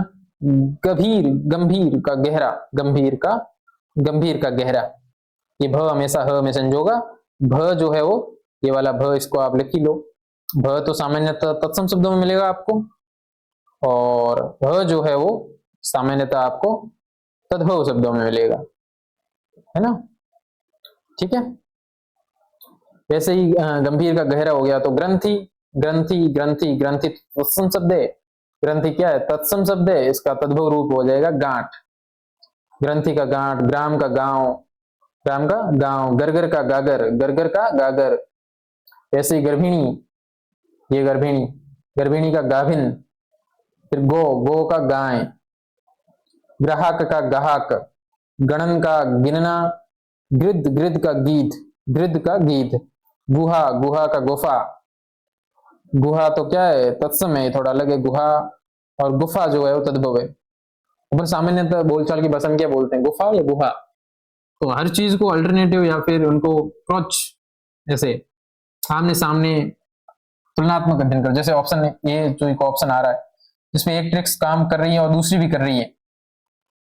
गंभीर, गंभीर का गहरा, गंभीर का, गंभीर का गहरा। ये भ हमेशा ह में चेंज होगा। भ जो है वो ये वाला भ, इसको आप लिख ही लो। भ तो सामान्यतः तत्सम शब्दों में मिलेगा आपको, और भ जो है वो सामान्यतः आपको तद्भव शब्दों में मिलेगा, है ना। ठीक है। वैसे ही गंभीर का गहरा हो गया तो ग्रंथि, ग्रंथि ग्रंथि ग्रंथि तत्सम शब्द है। ग्रंथि क्या है? तत्सम शब्द है, इसका तद्भव रूप हो जाएगा गांठ। ग्रंथि का गांठ, ग्राम का गांव, ग्राम का गांव, गरगर का गागर, गरगर का गागर। ऐसे ही गर्भिणी, ये गर्भिणी, गर्भिणी का गाभिन। फिर गो, गो का गाय, ग्राहक का गाहक, गणन का गिनना, गृद्ध, गृद्ध का गीध, गृद्ध का गीध। गुहा, गुहा का गुफा। गुहा तो क्या है? तत्सम है, थोड़ा अलग है गुहा। और गुफा जो है वो तद्भव है। अपन सामान्यतः बोलचाल की भाषा में क्या बोलते हैं? गुफा या गुहा। तो हर चीज को अल्टरनेटिव या फिर उनको अप्रोच, जैसे आमने सामने तुलनात्मक अध्ययन करो। जैसे ऑप्शन ये जो एक ऑप्शन आ रहा है जिसमें एक ट्रिक्स काम कर रही है और दूसरी भी कर रही है,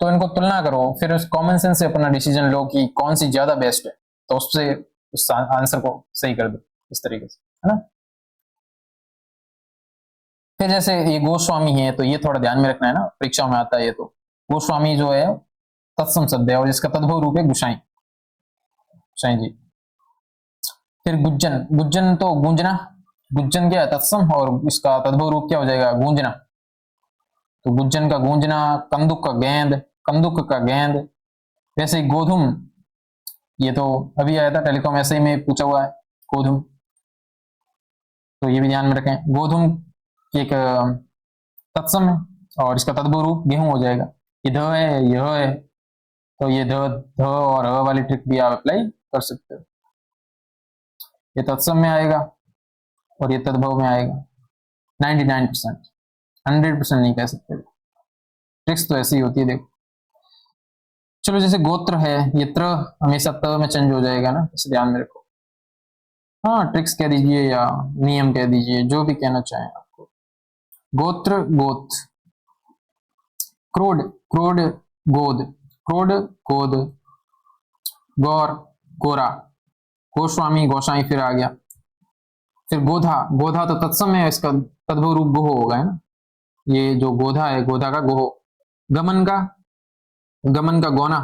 तो इनको तुलना करो, फिर उस कॉमन सेंस से अपना डिसीजन लो कि कौन सी ज्यादा बेस्ट है, तो उससे उस आंसर को सही कर दो, इस तरीके से, है ना। फिर जैसे ये गोस्वामी है, तो ये थोड़ा ध्यान में रखना है ना, परीक्षा में आता है ये। तो गोस्वामी जो है तत्सम शब्द है और इसका तद्भव रूप है गुसाई, गुसाई जी। फिर गुज्जन, गुज्जन तो गूंजना, गुज्जन क्या है? तत्सम, और इसका तद्भव रूप क्या हो जाएगा? गूंजना। तो गुज्जन का गूंजना, कंदुक का गेंद, कंदुक का गेंद। वैसे ही गोधुम, ये तो अभी आया था टेलीकॉम ऐसे ही में पूछा हुआ है, गोधुम, तो ये भी ध्यान में रखें। गोधुम एक तत्सम है और इसका तद्भव रूप गेहूं हो जाएगा। ये ध है, यह है, तो ये ध, ध और ह वाली ट्रिक भी आप अप्लाई कर सकते हो। ये तत्सम में आएगा और ये तद्भव में आएगा। 99%, 100% नहीं कह सकते, ट्रिक्स तो ऐसी ही होती है, देखो। चलो जैसे गोत्र है, ये त्र हमेशा त में चेंज हो जाएगा ना, इसे ध्यान में रखो। हाँ, ट्रिक्स कह दीजिए या नियम कह दीजिए, जो भी कहना चाहें आपको। गोत्र, गोत, क्रोड, क्रोड, गोद, क्रोड, गोद, गौर, गोरा, गोस्वामी, गोसाई फिर आ गया। फिर गोधा, गोधा तो तत्सम है, इसका तद्भव रूप गोह होगा, है ना। ये जो गोधा है, गोधा का गोह। गमन का, गमन का गौना।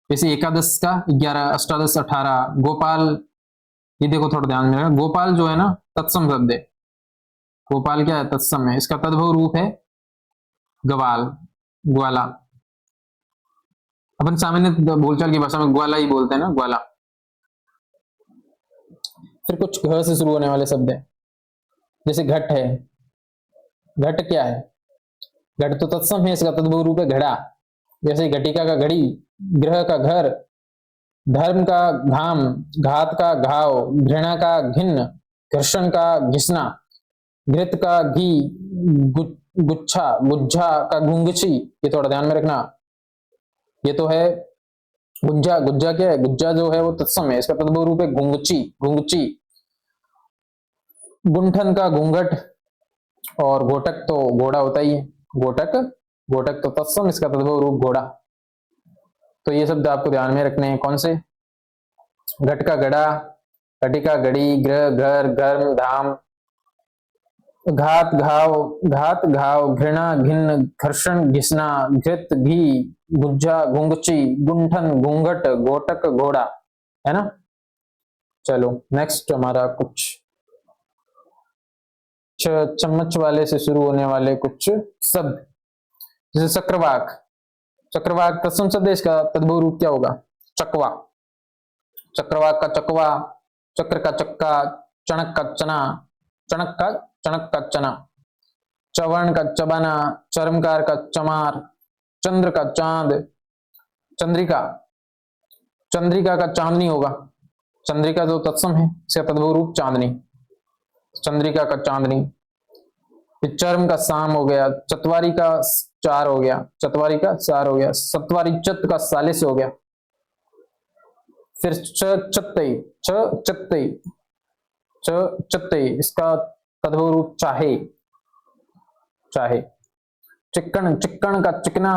जैसे एकादश का 11, अष्टादश 18, गोपाल, ये देखो थोड़ा ध्यान में रखना, गोपाल जो है ना तत्सम शब्द है। गोपाल क्या है? तत्सम है, इसका तद्भव रूप है गवाल, ग्वाला। अपन सामान्य बोलचाल की भाषा में ग्वाला ही बोलते हैं ना, ग्वाला। फिर कुछ घ से शुरू होने वाले शब्द है, जैसे घट है। घट क्या है? घट तो तत्सम है, इसका तद्भव रूप है घड़ा। जैसे घटिका का घड़ी, ग्रह का घर, धर्म का घाम, घात का घाव, घृणा का घिन्न, घर्षण का घिसना, घृत का घी, गुच्छा, गुज्झा का गुंगची। ये थोड़ा ध्यान में रखना, ये तो है गुज्जा। गुज्जा क्या है? गुज्जा जो है वो तत्सम है, इसका तद्भव रूप है गुंगची, गुंगची। गुंठन का घूंघट, और घोटक तो घोड़ा होता ही है, घोटक, घोटक तो तत्सम, इसका तद्भव रूप घोड़ा। तो ये शब्द आपको ध्यान में रखने हैं, कौन से? घट का घड़ा, घटिका घड़ी, ग्रह घर, धर्म धाम, घात घाव, घात घाव, घृणा घिन्न, घर्षण घिसना, घृत घी, गुज्जा गुंगची, गुंठन घूंघट, घोटक घोड़ा, है ना। चलो नेक्स्ट हमारा कुछ चम्मच वाले से शुरू होने वाले कुछ शब्द, जैसे चक्रवाक। चक्रवाक तत्सम शब्द है, इसका तद्भव रूप क्या होगा? चकवा। चक्रवाक का चकवा, चक्र का चक्का, चणक का चना, चणक का चना, चवर्ण का चबाना, चरमकार का चमार, चंद्र का चांद, चंद्रिका, चंद्रिका का चांदनी होगा। चंद्रिका जो तत्सम है, इसका तद्भव रूप चांदनी, चंद्रिका का चांदनी। चर्म का साम हो गया, चतवारी का चार हो गया, चतवारी का चार हो गया, सतवारी चत का सालिस हो गया। फिर चत्तई, चत्तई, चत्तई, इसका तद्भव रूप चाहे, चाहे। चिक्कण, चिक्कण का चिकना,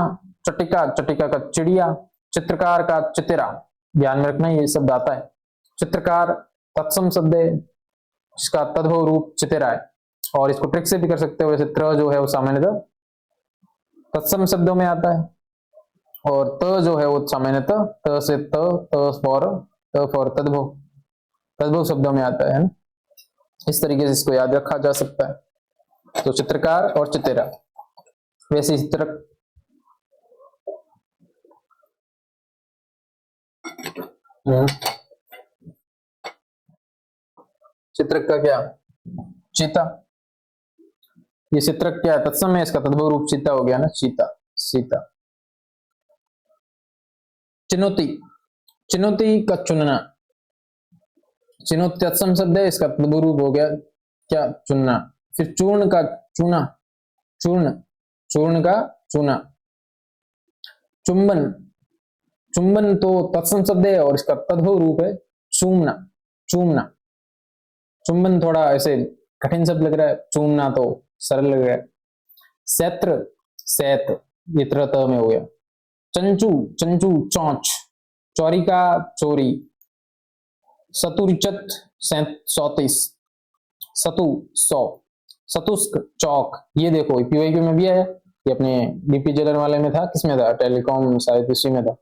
चटिका, चटिका का चिड़िया, चित्रकार का चितिरा, ध्यान में रखना ये शब्द आता है। चित्रकार तत्सम शब्द है, इसका तद्भव रूप चितिरा है। और इसको ट्रिक से भी कर सकते हो, वैसे त्र जो है वो सामान्यतः तत्सम शब्दों में आता है, और त जो है वो सामान्यतः त से त फॉर तद्भव, तद्भव शब्दों में आता है ना। इस तरीके से इसको याद रखा जा सकता है। तो चित्रकार और चितिरा। वैसे इस तरह चित्रक का क्या, चीता। ये चित्रक क्या है, तत्सम है, इसका तद्भव रूप चीता हो गया ना, चीता, सीता। चुनौती, चुनौती का चुनना, चुनौती तत्सम शब्द है, इसका तद्भव रूप हो गया क्या, चुनना। फिर चूर्ण का चूना, चूर्ण, चूर्ण का चूना। चुंबन, चुंबन तो तत्सम शब्द है और इसका तद्भव रूप है चूमना, चूमना। चुंबन थोड़ा ऐसे कठिन शब्द लग रहा है, चूमना तो सरल लग रहा है। सैत्र, सैत, ये त्रत में हो गया। चंचू, चंचू चौंच, चौरी का चोरी। सतुरिचत 34, सतु 100, सतुस्क चौक। ये देखो पीवाईक्यू में भी है, ये अपने डीपी जेलर वाले में था, किसमें था, टेलीकॉम शायद इसी में था।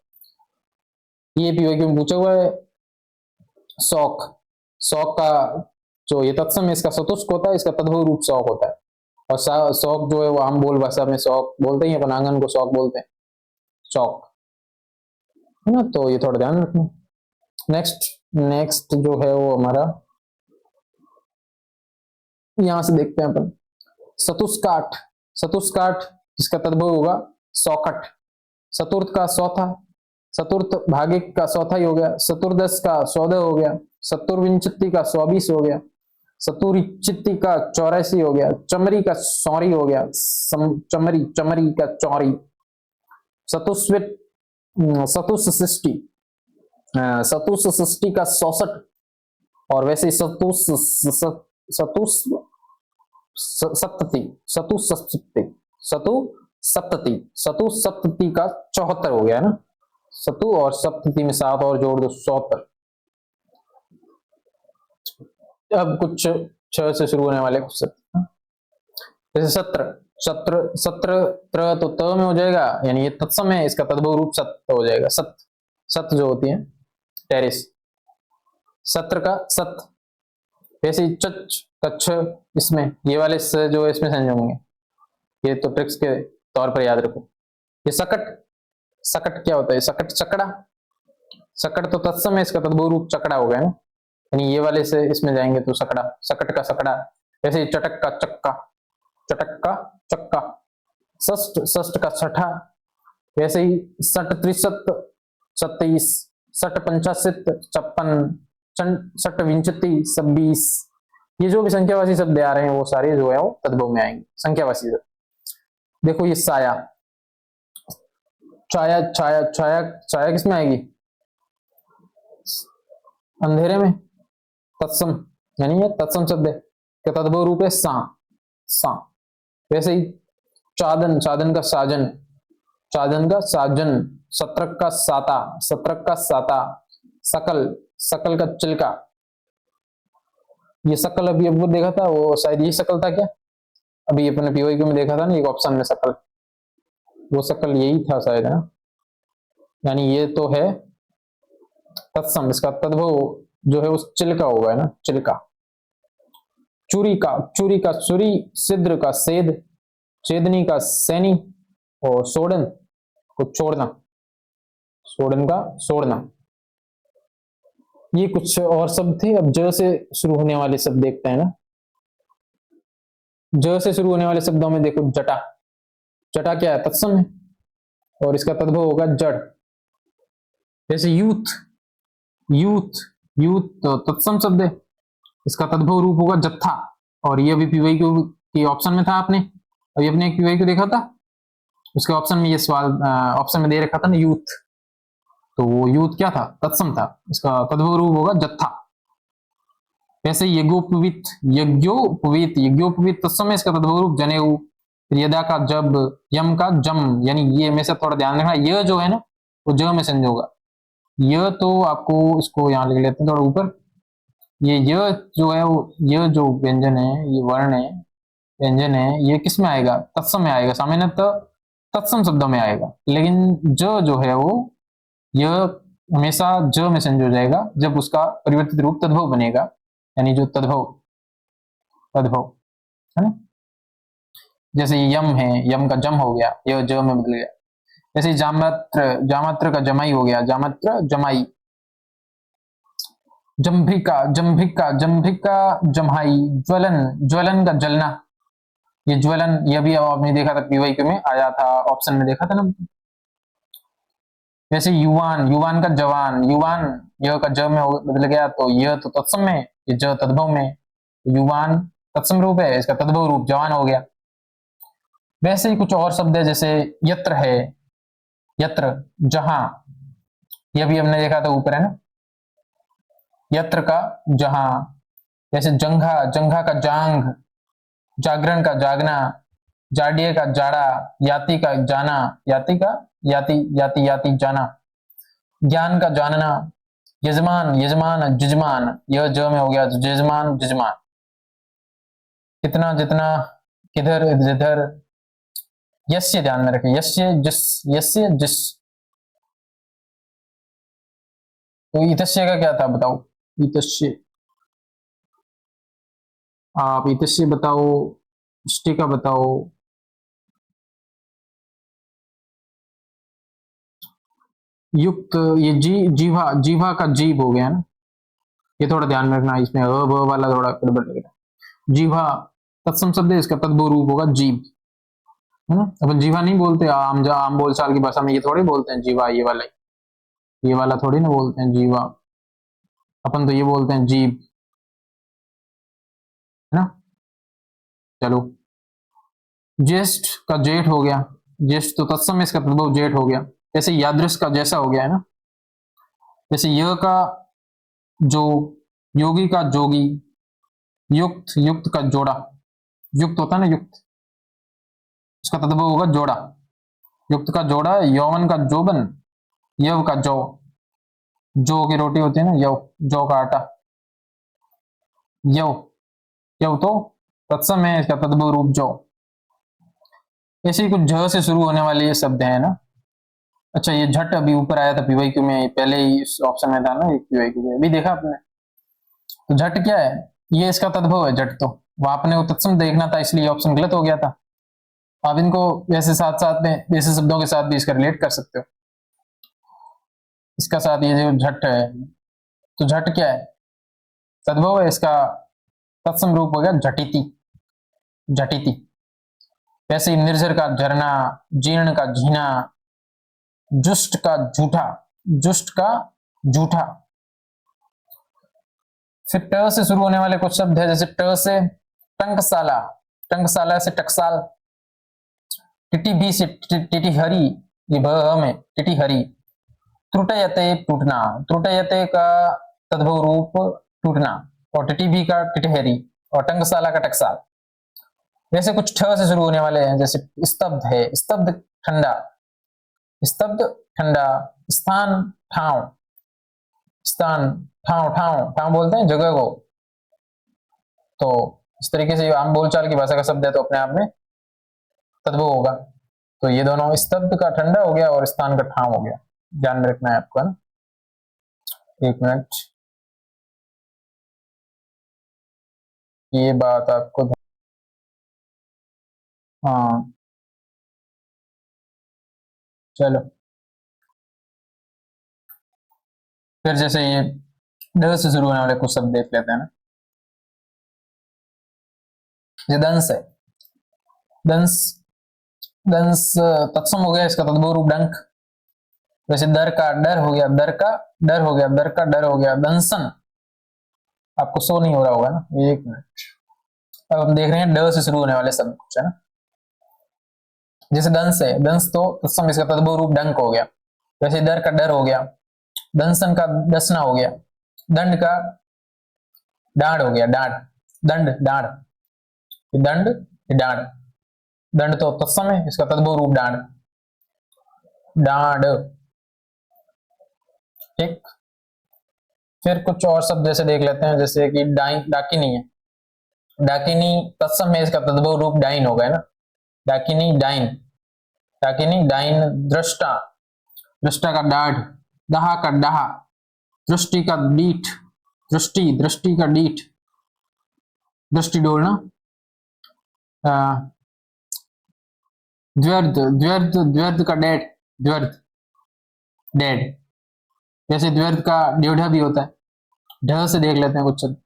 ये पीवाईक्यू में पूछा हुआ है। शौक, शौक का जो ये तत्सम है, इसका सतुष्क होता है, इसका तद्भव रूप शौक होता है। और शौक जो है वो आम बोल भाषा में शौक बोलते हैं, अपन आंगन को शौक बोलते हैं, चौक, है ना। तो ये थोड़ा ध्यान रखना। नेक्स्ट, नेक्स्ट जो है वो हमारा यहां से देखते हैं अपन, सतुष्काठ, सतुष्काठ इसका तद्भव होगा सौखट। चतुर्थ का चौथा, चतुर्थ भागिक का चौथा ही हो गया। चतुर्दश का 14 हो गया। चतुर्विंशति का 24 हो गया। चतुरिचित्ति का 84 हो गया। चमरी का सौरी हो गया, चमरी, चमरी का चौरी। चतुष्वित, चतुष्षष्टि, चतुष्षष्टि का 64। और वैसे सप्तति, सतुसप्तति का 74 हो गया ना। सतु और सप्तति में 7 और जोड़ दो 74। अब कुछ 6 से शुरू होने वाले कुछ जैसे सत्र, सत्र, सत्र त्र तो त में हो जाएगा, यानी ये तत्सम है, इसका तद्भव रूप सत्य हो जाएगा। सत, सत जो होती है टेरिस, सत्र का सत। वैसे चच, कच्छ, इसमें ये वाले से जो इसमें संजय होंगे, ये तो ट्रिक्स के तौर पर याद रखो। ये सकट, सकट क्या होता है, सकट चकड़ा, सकट तो तत्सम है, इसका तद्भव रूप चकड़ा हो गया ना, यानी ये वाले से इसमें जाएंगे तो सकड़ा, सकट का सकड़ा। वैसे चटक का चक्का, चटक का चक्का। षष्ठ, षष्ठ का छठा। वैसे ही सठ त्रिशत 27, सठ पंचाशत 56, सठ विंशति 26। ये जो भी संख्यावाची शब्द आ रहे हैं वो सारे जो है वो तद्भव में आएंगे, संख्यावाची शब्द। देखो ये साया, छाया, छाया, छाया, छाया किसमें आएगी, अंधेरे में, तत्सम, यानी ये तत्सम शब्द है, क्या तद्भव रूप है सा, सा। वैसे ही चादन, चादन का साजन, चादन का साजन। सत्रक का साता, सत्रक का साता। सकल, सकल का चिल्का। ये सकल अभी आपको देखा था, वो शायद ये सकल था क्या, अभी अपने पीवाईक्यू में देखा था ना एक ऑप्शन में सकल, वो सकल यही था शायद, है ना। यानी ये तो है तत्सम, इसका तद्भव जो है उस चिल्का होगा, है ना, चिल्का। चूरी का, चूरी का चूरी। सिद्र का सेद, चेदनी का सैनी। और सोडन को छोड़ना, सोडन का छोड़ना। ये कुछ और शब्द थे। अब ज से शुरू होने वाले शब्द देखते हैं ना। ज से शुरू होने वाले शब्दों में देखो जटा, जटा क्या है, तत्सम है और इसका तद्भव होगा जड़। जैसे यूथ, यूथ, यूथ तो तत्सम शब्द है, इसका तद्भव रूप होगा जत्था। और ये अभी पीवाईक्यू के ऑप्शन में था, आपने अभी अपने पीवाईक्यू देखा था, उसके ऑप्शन में ये सवाल ऑप्शन में दे रखा था ना यूथ, तो वो यूथ क्या था, तत्सम था, इसका तद्भव रूप होगा जत्था। वैसे यज्ञोपवीत, यज्ञोपवीत, यज्ञोपवीत तत्सम है, इसका तद्भव रूप जनेऊ। यदा का जब, यम का जम, यानी ये में से थोड़ा ध्यान रखना, यह जो है ना वो ज में संजय होगा, य तो आपको इसको यहाँ लिख लेते हैं थोड़ा ऊपर। ये य जो है वो, ये जो व्यंजन है, ये वर्ण है, व्यंजन है, ये किस में आएगा? तत्सम में आएगा। सामान्यतः तत्सम शब्दों में आएगा, लेकिन जो है वो, यह हमेशा ज में संजो जाएगा जब उसका परिवर्तित रूप तद्भव बनेगा, यानी जो तद्भव, तद्भव है ना। जैसे यम है, यम का जम हो गया, यह ज में बदल गया। जैसे जामात्र, जामात्र का जमाई हो गया, जामात्र जमाई। जम्भिका, जम्भिका, जम्भिका जम्हाई। ज्वलन, ज्वलन का जलना, ये ज्वलन, ये भी अब आपने देखा था पीवाईक्यू में आया था, ऑप्शन में देखा था ना। जैसे युवान, युवान का जवान, युवान यह का ज में बदल गया, तो यह तो तत्सम में, ये ज तद्भव में। युवान तत्सम रूप है, इसका तद्भव रूप जवान हो गया। वैसे ही कुछ और शब्द है, जैसे यत्र है, यत्र जहां, यह भी हमने देखा था ऊपर है ना, यत्र का जहां। जैसे जंघा, जंघा का जांग, जागरण का जागना, जाडिये का जाड़ा, याति का जाना, याति का याति, याति याति जाना, ज्ञान का जानना। यजमान, यजमान जजमान, यह ज में हो गया, जजमान जजमान। कितना, जितना, किधर, जिधर। यस्य ध्यान में रखें, यस्य जिस, यस्य जिस। तो इतस्य का क्या था बताओ? इतस्य, आप इतस्य बताओ, इष्टि का बताओ। युक्त, ये जीवा, जीवा का जीव हो गया ना, ये थोड़ा ध्यान में रखना, इसमें अ ब वाला थोड़ा गड़बड़ लगेगा। जीवा तत्सम शब्द है, इसका तद्भव रूप होगा जीव, है ना। अपन जीवा नहीं बोलते आम बोलचाल की भाषा में, ये थोड़ी बोलते हैं जीवा, ये वाला थोड़ी ना बोलते हैं जीवा, अपन तो ये बोलते हैं जीव, है ना। चलो, ज्येष्ठ का जेठ हो गया, ज्येष्ठ तो तत्सम, इसका तद्भव जेठ हो गया। जैसे यादृश का जैसा हो गया है ना। जैसे यह का जो, योगी का जोगी, युक्त, युक्त का जोड़ा, युक्त होता है ना युक्त, इसका तद्भव होगा जोड़ा। युक्त का जोड़ा, यौवन का जोबन, यव का जौ, जौ की रोटी होती है ना, यव, जौ का आटा, यव, यव तो तत्सम है, इसका तद्भव रूप जौ। ऐसे ही कुछ झ से शुरू होने वाले ये शब्द है ना। अच्छा, ये झट अभी ऊपर आया था पीवाईक्यू में, पहले ही इस ऑप्शन में था ना पीवाईक्यू में, अभी देखा आपने। तो झट क्या है? ये इसका तद्भव है झट, तो वहां आपने वो तत्सम देखना था, इसलिए ऑप्शन गलत हो गया था। आप इनको वैसे साथ साथ में वैसे शब्दों के साथ भी इसका रिलेट कर सकते हो, इसका साथ ये जो झट है, तो झट क्या है? तद्भव है, इसका तत्सम रूप हो गया झटिति, झटिति। वैसे ही निर्झर का झरना, जीर्ण का झीना, जुष्ट का झूठा, जुष्ट का झूठा। फिर ट से शुरू होने वाले कुछ शब्द है, जैसे ट से टंकशाला, टंकशाला से टकसाल। टिटी भी से टिटी हरी, ये भ में टिटी हरी। त्रुटयते टूटना, त्रुटयते का तद्भव रूप टूटना, और टिटी भी का टिटहरी, और टंकशाला का टकसाल। वैसे कुछ ठ से शुरू होने वाले हैं, जैसे स्तब्ध है, स्तब्ध ठंडा, स्तब्ध ठंडा। स्थान ठाव, स्थान ठाव, ठाव ठाव बोलते हैं जगह को। तो इस तरीके से आम बोलचाल की भाषा का शब्द है, तो अपने आप में तद्भव होगा। तो ये दोनों, स्तब्ध का ठंडा हो गया और स्थान का ठाव हो गया, ध्यान में रखना है आपको, है ना। एक मिनट, ये बात आपको, हाँ चलो। फिर जैसे ये ड से शुरू होने वाले कुछ शब्द देख लेते हैं ना। ये दंस है, दंस, दंस तत्सम हो गया, इसका तद्भव रूप डंक। वैसे दर का डर हो गया, दर का डर हो गया, दर का डर हो गया। दंसन, आपको शो नहीं हो रहा होगा ना, एक मिनट। अब हम देख रहे हैं ड से शुरू होने वाले शब्द कुछ, है ना। जैसे दंस है, दंस तो तत्सम, इसका तद्भव रूप डंक हो गया। वैसे दर का डर हो गया, दंसन का डसना हो गया। दंड का डांड हो गया, डांड, दंड डांड, दंड डांड। दंड तो तत्सम है, इसका तद्भव रूप डांड, डांड। ठीक। फिर कुछ और शब्द जैसे देख लेते हैं, जैसे कि डाकिनी है। डाकिनी तत्सम है, इसका तद्भव रूप डाइन होगा, है ना। डाकिनी डाइन, डाकिनी डाइन। दृष्टा, दृष्टा का डाढ़, दहा का डहा, दृष्टि का डीठ, दृष्टि, दृष्टि का डीठ, दृष्टि डोलना। द्व्यर्ध, द्व्यर्ध, द्व्यर्ध का डेड, द्व्यर्ध डेड। जैसे द्व्यर्ध का डेढ़ा भी होता है। ढ से देख लेते हैं कुछ शब्द।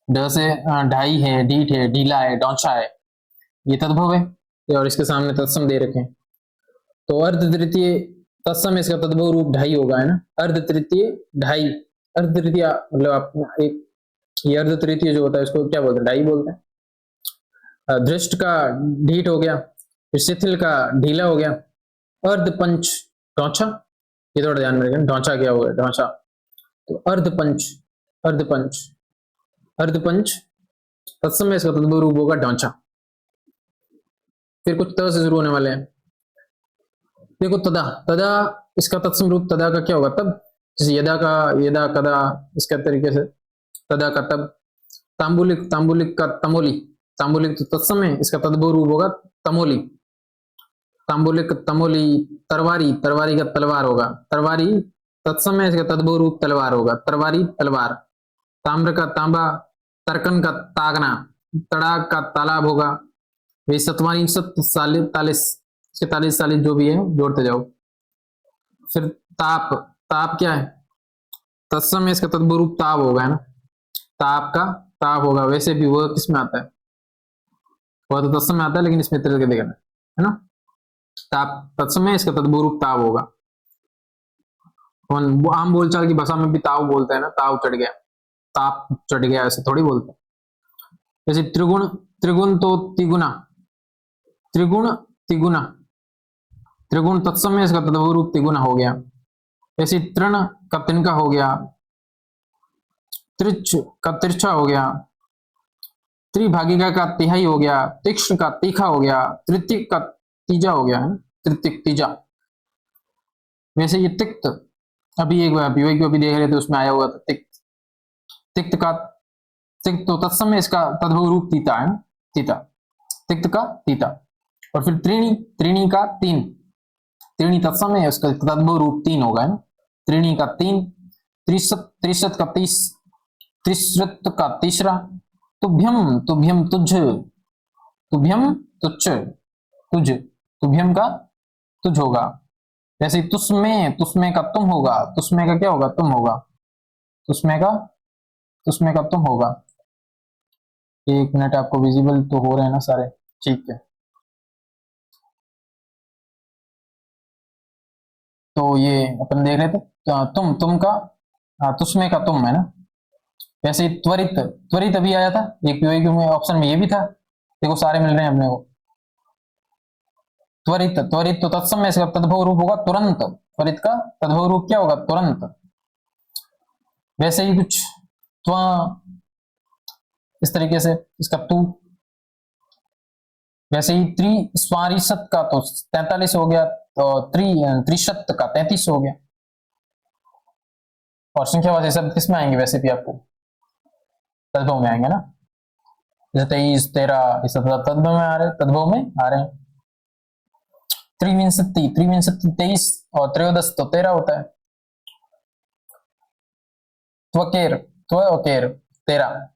ढ से ढाई है, डीठ है, ढीला है, डौचा है, ये तद्भव है। और इसके सामने तत्सम दे रखे हैं। तो अर्ध तृतीय तत्सम, इसका तद्भव रूप ढाई होगा, है ना। अर्ध तृतीय ढाई, अर्ध तृतीय मतलब आप एक, ये अर्ध तृतीय जो होता है इसको क्या बोलते हैं, ढाई बोलते हैं। दृष्ट का ढीठ हो गया, फिर शिथिल का ढीला हो गया। अर्ध पंच ढौचा, ये थोड़ा ध्यान में रखें, ढौचा क्या होगा, ढौचा। तो अर्ध पंच, अर्ध पंच, अर्ध पंच तत्सम, इसका तद्भव रूप होगा ढौचा। फिर कुछ त से शुरू होने वाले हैं। देखो तदा, तदा इसका तत्सम रूप तदा का क्या होगा, तब। जैसे यदा का यदा, कदा, इसका तरीके से तदा का तब। तांबुलिक, तांबुलिक का तमोली, तांबुलिक तो तत्सम है, इसका तद्भव रूप होगा तमोली। तांबुलिक तमोली। तरवारी, तरवारी का तलवार होगा, तरवारी तत्सम है, इसका तद्भव रूप तलवार होगा, तरवारी तलवार। ताम्र का तांबा, तर्कन का तागना, तड़ाग का तालाब होगा। वे सतवानी सत तालीस, 44 जो भी है जोड़ते जाओ। फिर ताप, ताप क्या है, तत्सम है, इसका तद्भव रूप ताप होगा, है ना। ताप का ताप होगा। वैसे भी वह किस में आता है, वह तो तत्सम में आता है, लेकिन इसमें तरह के देखना, है ना। ताप तत्सम है, इसका तद्भव रूप ताप होगा। आम बोलचाल की भाषा में भी ताव बोलते हैं ना, ताव चढ़ गया, ताप चढ़ गया, ऐसे थोड़ी बोलते हैं। जैसे त्रिगुण, त्रिगुण तो तिगुना, त्रिगुण तिगुना, त्रिगुण तत्सम है, इसका तद्भव रूप तिगुना हो गया। ऐसे तृण का तिनका हो गया, त्रिच का तिरछा हो गया, त्रिभागिका का तिहाई हो गया, तीक्ष्ण का तीखा हो गया, तृतीक का तीजा हो गया, है तृतीक तीजा। वैसे ये तिक्त, अभी एक विवेक अभी देख रहे थे, उसमें आया हुआ था तिक्त, तिक्त का तिक्त तो तत्सम है, इसका तद्भव रूप तीता, है ना, तीता, तिक्त का तीता। और फिर त्रीणी, त्रीणी का तीन, त्रीणी तत्सम है, उसका तद्भव रूप तीन होगा, है ना, त्रीणी का तीन। त्रिशत, त्रिशत का तीस, त्रिश्रत का तीसरा। तुभ्यम, तुभ्यम तुझ, तुभ्यम तुच्छ, तुझ, तुभ्यम का तुझ होगा। जैसे तुस्में, तुस्में का तुम होगा, तुस्में का क्या होगा, तुम होगा, तुस्में का, तुस्में का तुम होगा। एक मिनट, आपको विजिबल तो हो रहे हैं ना सारे, ठीक है। तो ये अपन देख रहे थे, तो तुम का, तुस्में का तुम, है ना। वैसे ही त्वरित, त्वरित अभी आया था एक में ऑप्शन में, ये भी था, देखो सारे मिल रहे हैं अपने को। त्वरित, त्वरित तो तत्सम में, इसका तद्भव रूप होगा तुरंत, त्वरित का तद्भव रूप क्या होगा, तुरंत। वैसे ही कुछ त्व, इस तरीके से इसका तू। वैसे ही त्रिस्वारिशत का तो 43 हो गया, तो त्रिशत का 33 हो गया। और संख्यावाची शब्द किस में आएंगे, वैसे भी आपको तद्भव में आएंगे ना, जैसे 23, 13, ये सब तद्भव में आ रहे, तद्भव में आ रहे हैं। त्रिविंशति, त्रिविंशति 23 और त्रयोदश तो 13 होता है। त्वकेर, त्वकेर 13।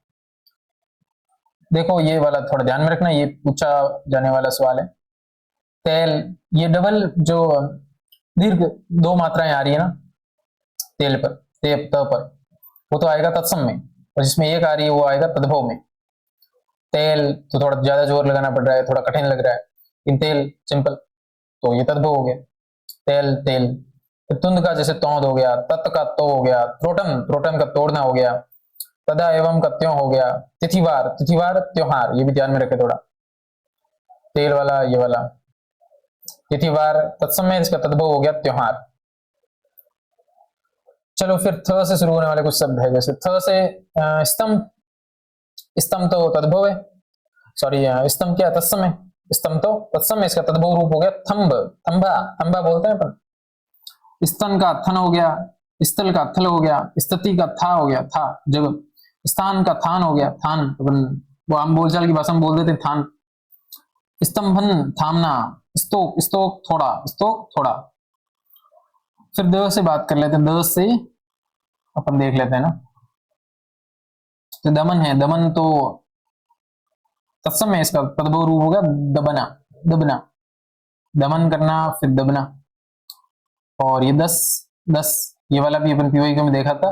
देखो ये वाला थोड़ा ध्यान में रखना, ये पूछा जाने वाला सवाल है। तेल, ये डबल जो दीर्घ दो मात्राएं आ रही है ना तेल पर, तेप त पर, वो तो आएगा तत्सम में, और जिसमें एक आ रही है वो आएगा तद्भव में। तेल तो थोड़ा ज्यादा जोर लगाना पड़ रहा है, थोड़ा कठिन लग रहा है, लेकिन तेल सिंपल, तो ये तद्भव हो गया, तेल तेल। तुंद का जैसे तौंद हो गया, तत् का तो हो गया, त्रोटन, त्रोटन का तोड़ना हो गया, तदा एवं का त्यों हो गया, तिथिवार, तिथिवार त्योहार, ये भी ध्यान में रखे थोड़ा, तेल वाला ये वाला, तिथिवार तत्सम में, इसका तद्भव हो गया त्योहार। चलो फिर थ से शुरू होने वाले कुछ शब्द है, जैसे थ से स्तंभ, स्तंभ तो तद्भव है, सॉरी स्तंभ क्या तत्सम है, स्तंभ तो तत्सम है, इसका तद्भव रूप हो गया थंब, थंबा, थंबा बोलते हैं अपन, स्तन का थन हो गया, स्थल का थल हो गया, स्थिति का था हो गया, था जगह। स्थान का थान हो गया, थान वो हम बोलचाल की भाषा में बोल देते थान। स्तंभन थामना, स्तोक, स्तोक थोड़ा, स्तोक थोड़ा। फिर द से बात कर लेते हैं, द से अपन देख लेते हैं ना। तो दमन है, दमन तो तत्सम है, इसका तद्भव रूप होगा दबना, दबना, दमन करना, फिर दबना। और ये 10 10 ये वाला भी अपन पीओई में देखा था,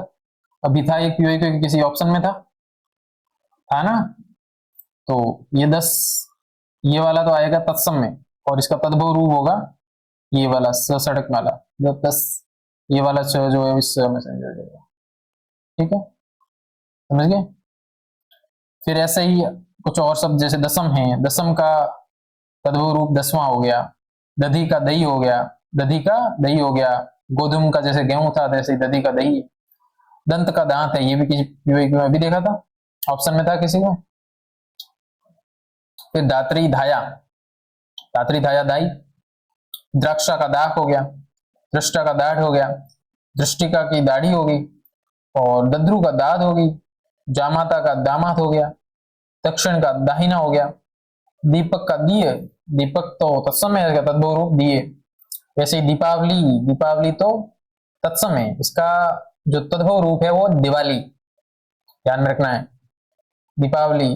अभी था एक पीओई किसी ऑप्शन में था ना। तो ये 10 ये वाला तो आएगा तत्सम में, और इसका तद्भव रूप होगा ये वाला सड़क वाला, जो 10 ये वाला जो है इस में समझ जाएगा। ठीक है, समझ गए। फिर ऐसे ही कुछ और शब्द जैसे दसम है, दसम का तद्भव रूप 10वां हो गया। दधी का दही हो गया, दधी का दही हो गया। गोधुम का जैसे गेहूं था तैसे दधी का दही। दंत का दांत है, ये भी किसी में भी देखा था, ऑप्शन में था किसी में। फिर दात्री धाया, दात्री धाया दाई। द्राक्षा का दाग हो गया, दृष्टा का दाढ़ हो गया, दृष्टिका की दाढ़ी हो गई, और दद्रु का दाद हो गई, जामाता का दामात हो गया, दक्षिण का दाहिना हो गया, दीपक का दिए, दीपक तो तत्सम है, तद्भव रूप दिए। वैसे ही दीपावली, दीपावली तो तत्सम है, इसका जो तद्भव रूप है वो दिवाली, ध्यान में रखना है। दीपावली,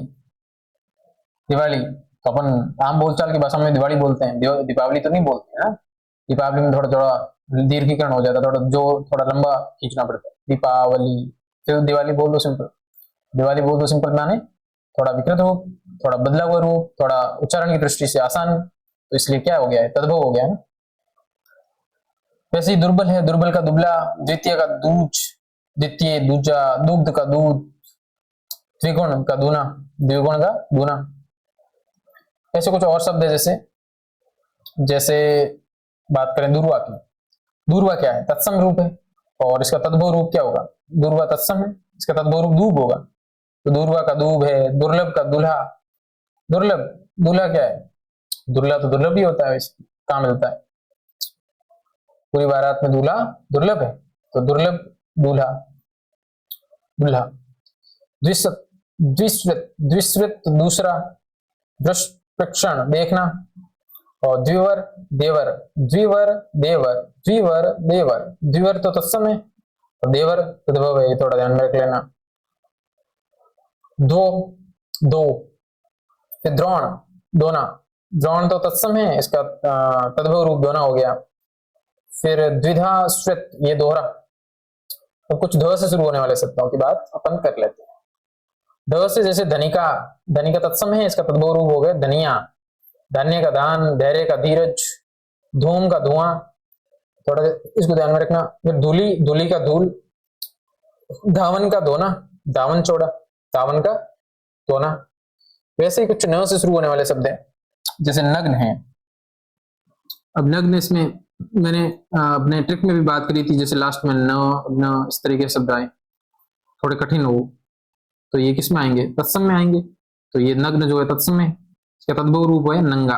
दिवाली तो अपन आम बोलचाल की भाषा में दिवाली बोलते हैं, दीपावली तो नहीं बोलते हैं ना। दीपावली में थोड़ा थोड़ा दीर्घीकरण हो जाता है, थोड़ा जो थोड़ा लंबा खींचना पड़ता है, दीपावली। फिर दिवाली बोल दो सिंपल, दिवाली बोल दो सिंपल, माने थोड़ा विकृत रूप, थोड़ा बदला हुआ रूप, थोड़ा उच्चारण की दृष्टि से आसान, तो इसलिए क्या हो गया है, तद्भव हो गया है ना। वैसे ही दुर्बल है, दुर्बल का दुबला, द्वितीय का दूज, द्वितीय दूजा, दुग्ध का दूध, द्विगुण का दूना, द्विगुण का दूना। ऐसे कुछ और शब्द है, जैसे जैसे बात करें दुर्वा की, दुर्वा क्या है, तत्सम रूप है, और इसका तद्भव रूप क्या होगा, दुर्वा तत्सम है, इसका तद्भव रूप दूब होगा। तो दुर्वा का दूब है, दुर्लभ का दुल्हा, दुर्लभ, दूल्हा क्या है, दुर्लभ तो दुर्लभ ही होता है, कहाँ मिलता है, पूरी बारात में दूल्हा दुर्लभ है, तो दुर्लभ दूल्हा, दूल्हा। द्विश्रुत, द्विश्रुत, द्विश्रुत दूसरा, दृष्टिक्षण देखना, और द्विवर देवर, द्विवर देवर, द्विवर देवर, द्विवर तो तत्सम है, और देवर तद्भव है, थोड़ा ध्यान में रख लेना। दो, दो, फिर द्रोण, दोना, द्रोण तो तत्सम है, इसका तद्भव रूप दोना हो गया। फिर द्विधा श्वेत, ये दोहरा। तो कुछ ध से शुरू होने वाले शब्दों की बात अपन कर लेते हैं। ध से जैसे धनिका, धनिका तत्सम है, इसका तद्भव रूप हो गया धनिया। धान्य का धान, धैर्य का धीरज, धूम का धुआं, थोड़ा इसको ध्यान में रखना। फिर धूली, धूली का धूल, धावन का धोना, धावन चौड़ा, धावन का धोना। वैसे ही कुछ न से शुरू होने वाले शब्द हैं, जैसे नग्न है। अब नग्न, इसमें मैंने अपने ट्रिक में भी बात करी थी, जैसे लास्ट में न इस तरीके शब्द आए, थोड़े कठिन हो, तो ये किस में आएंगे, तत्सम में आएंगे। तो ये नग्न जो है तत्सम में, इसका तद्भव रूप है नंगा।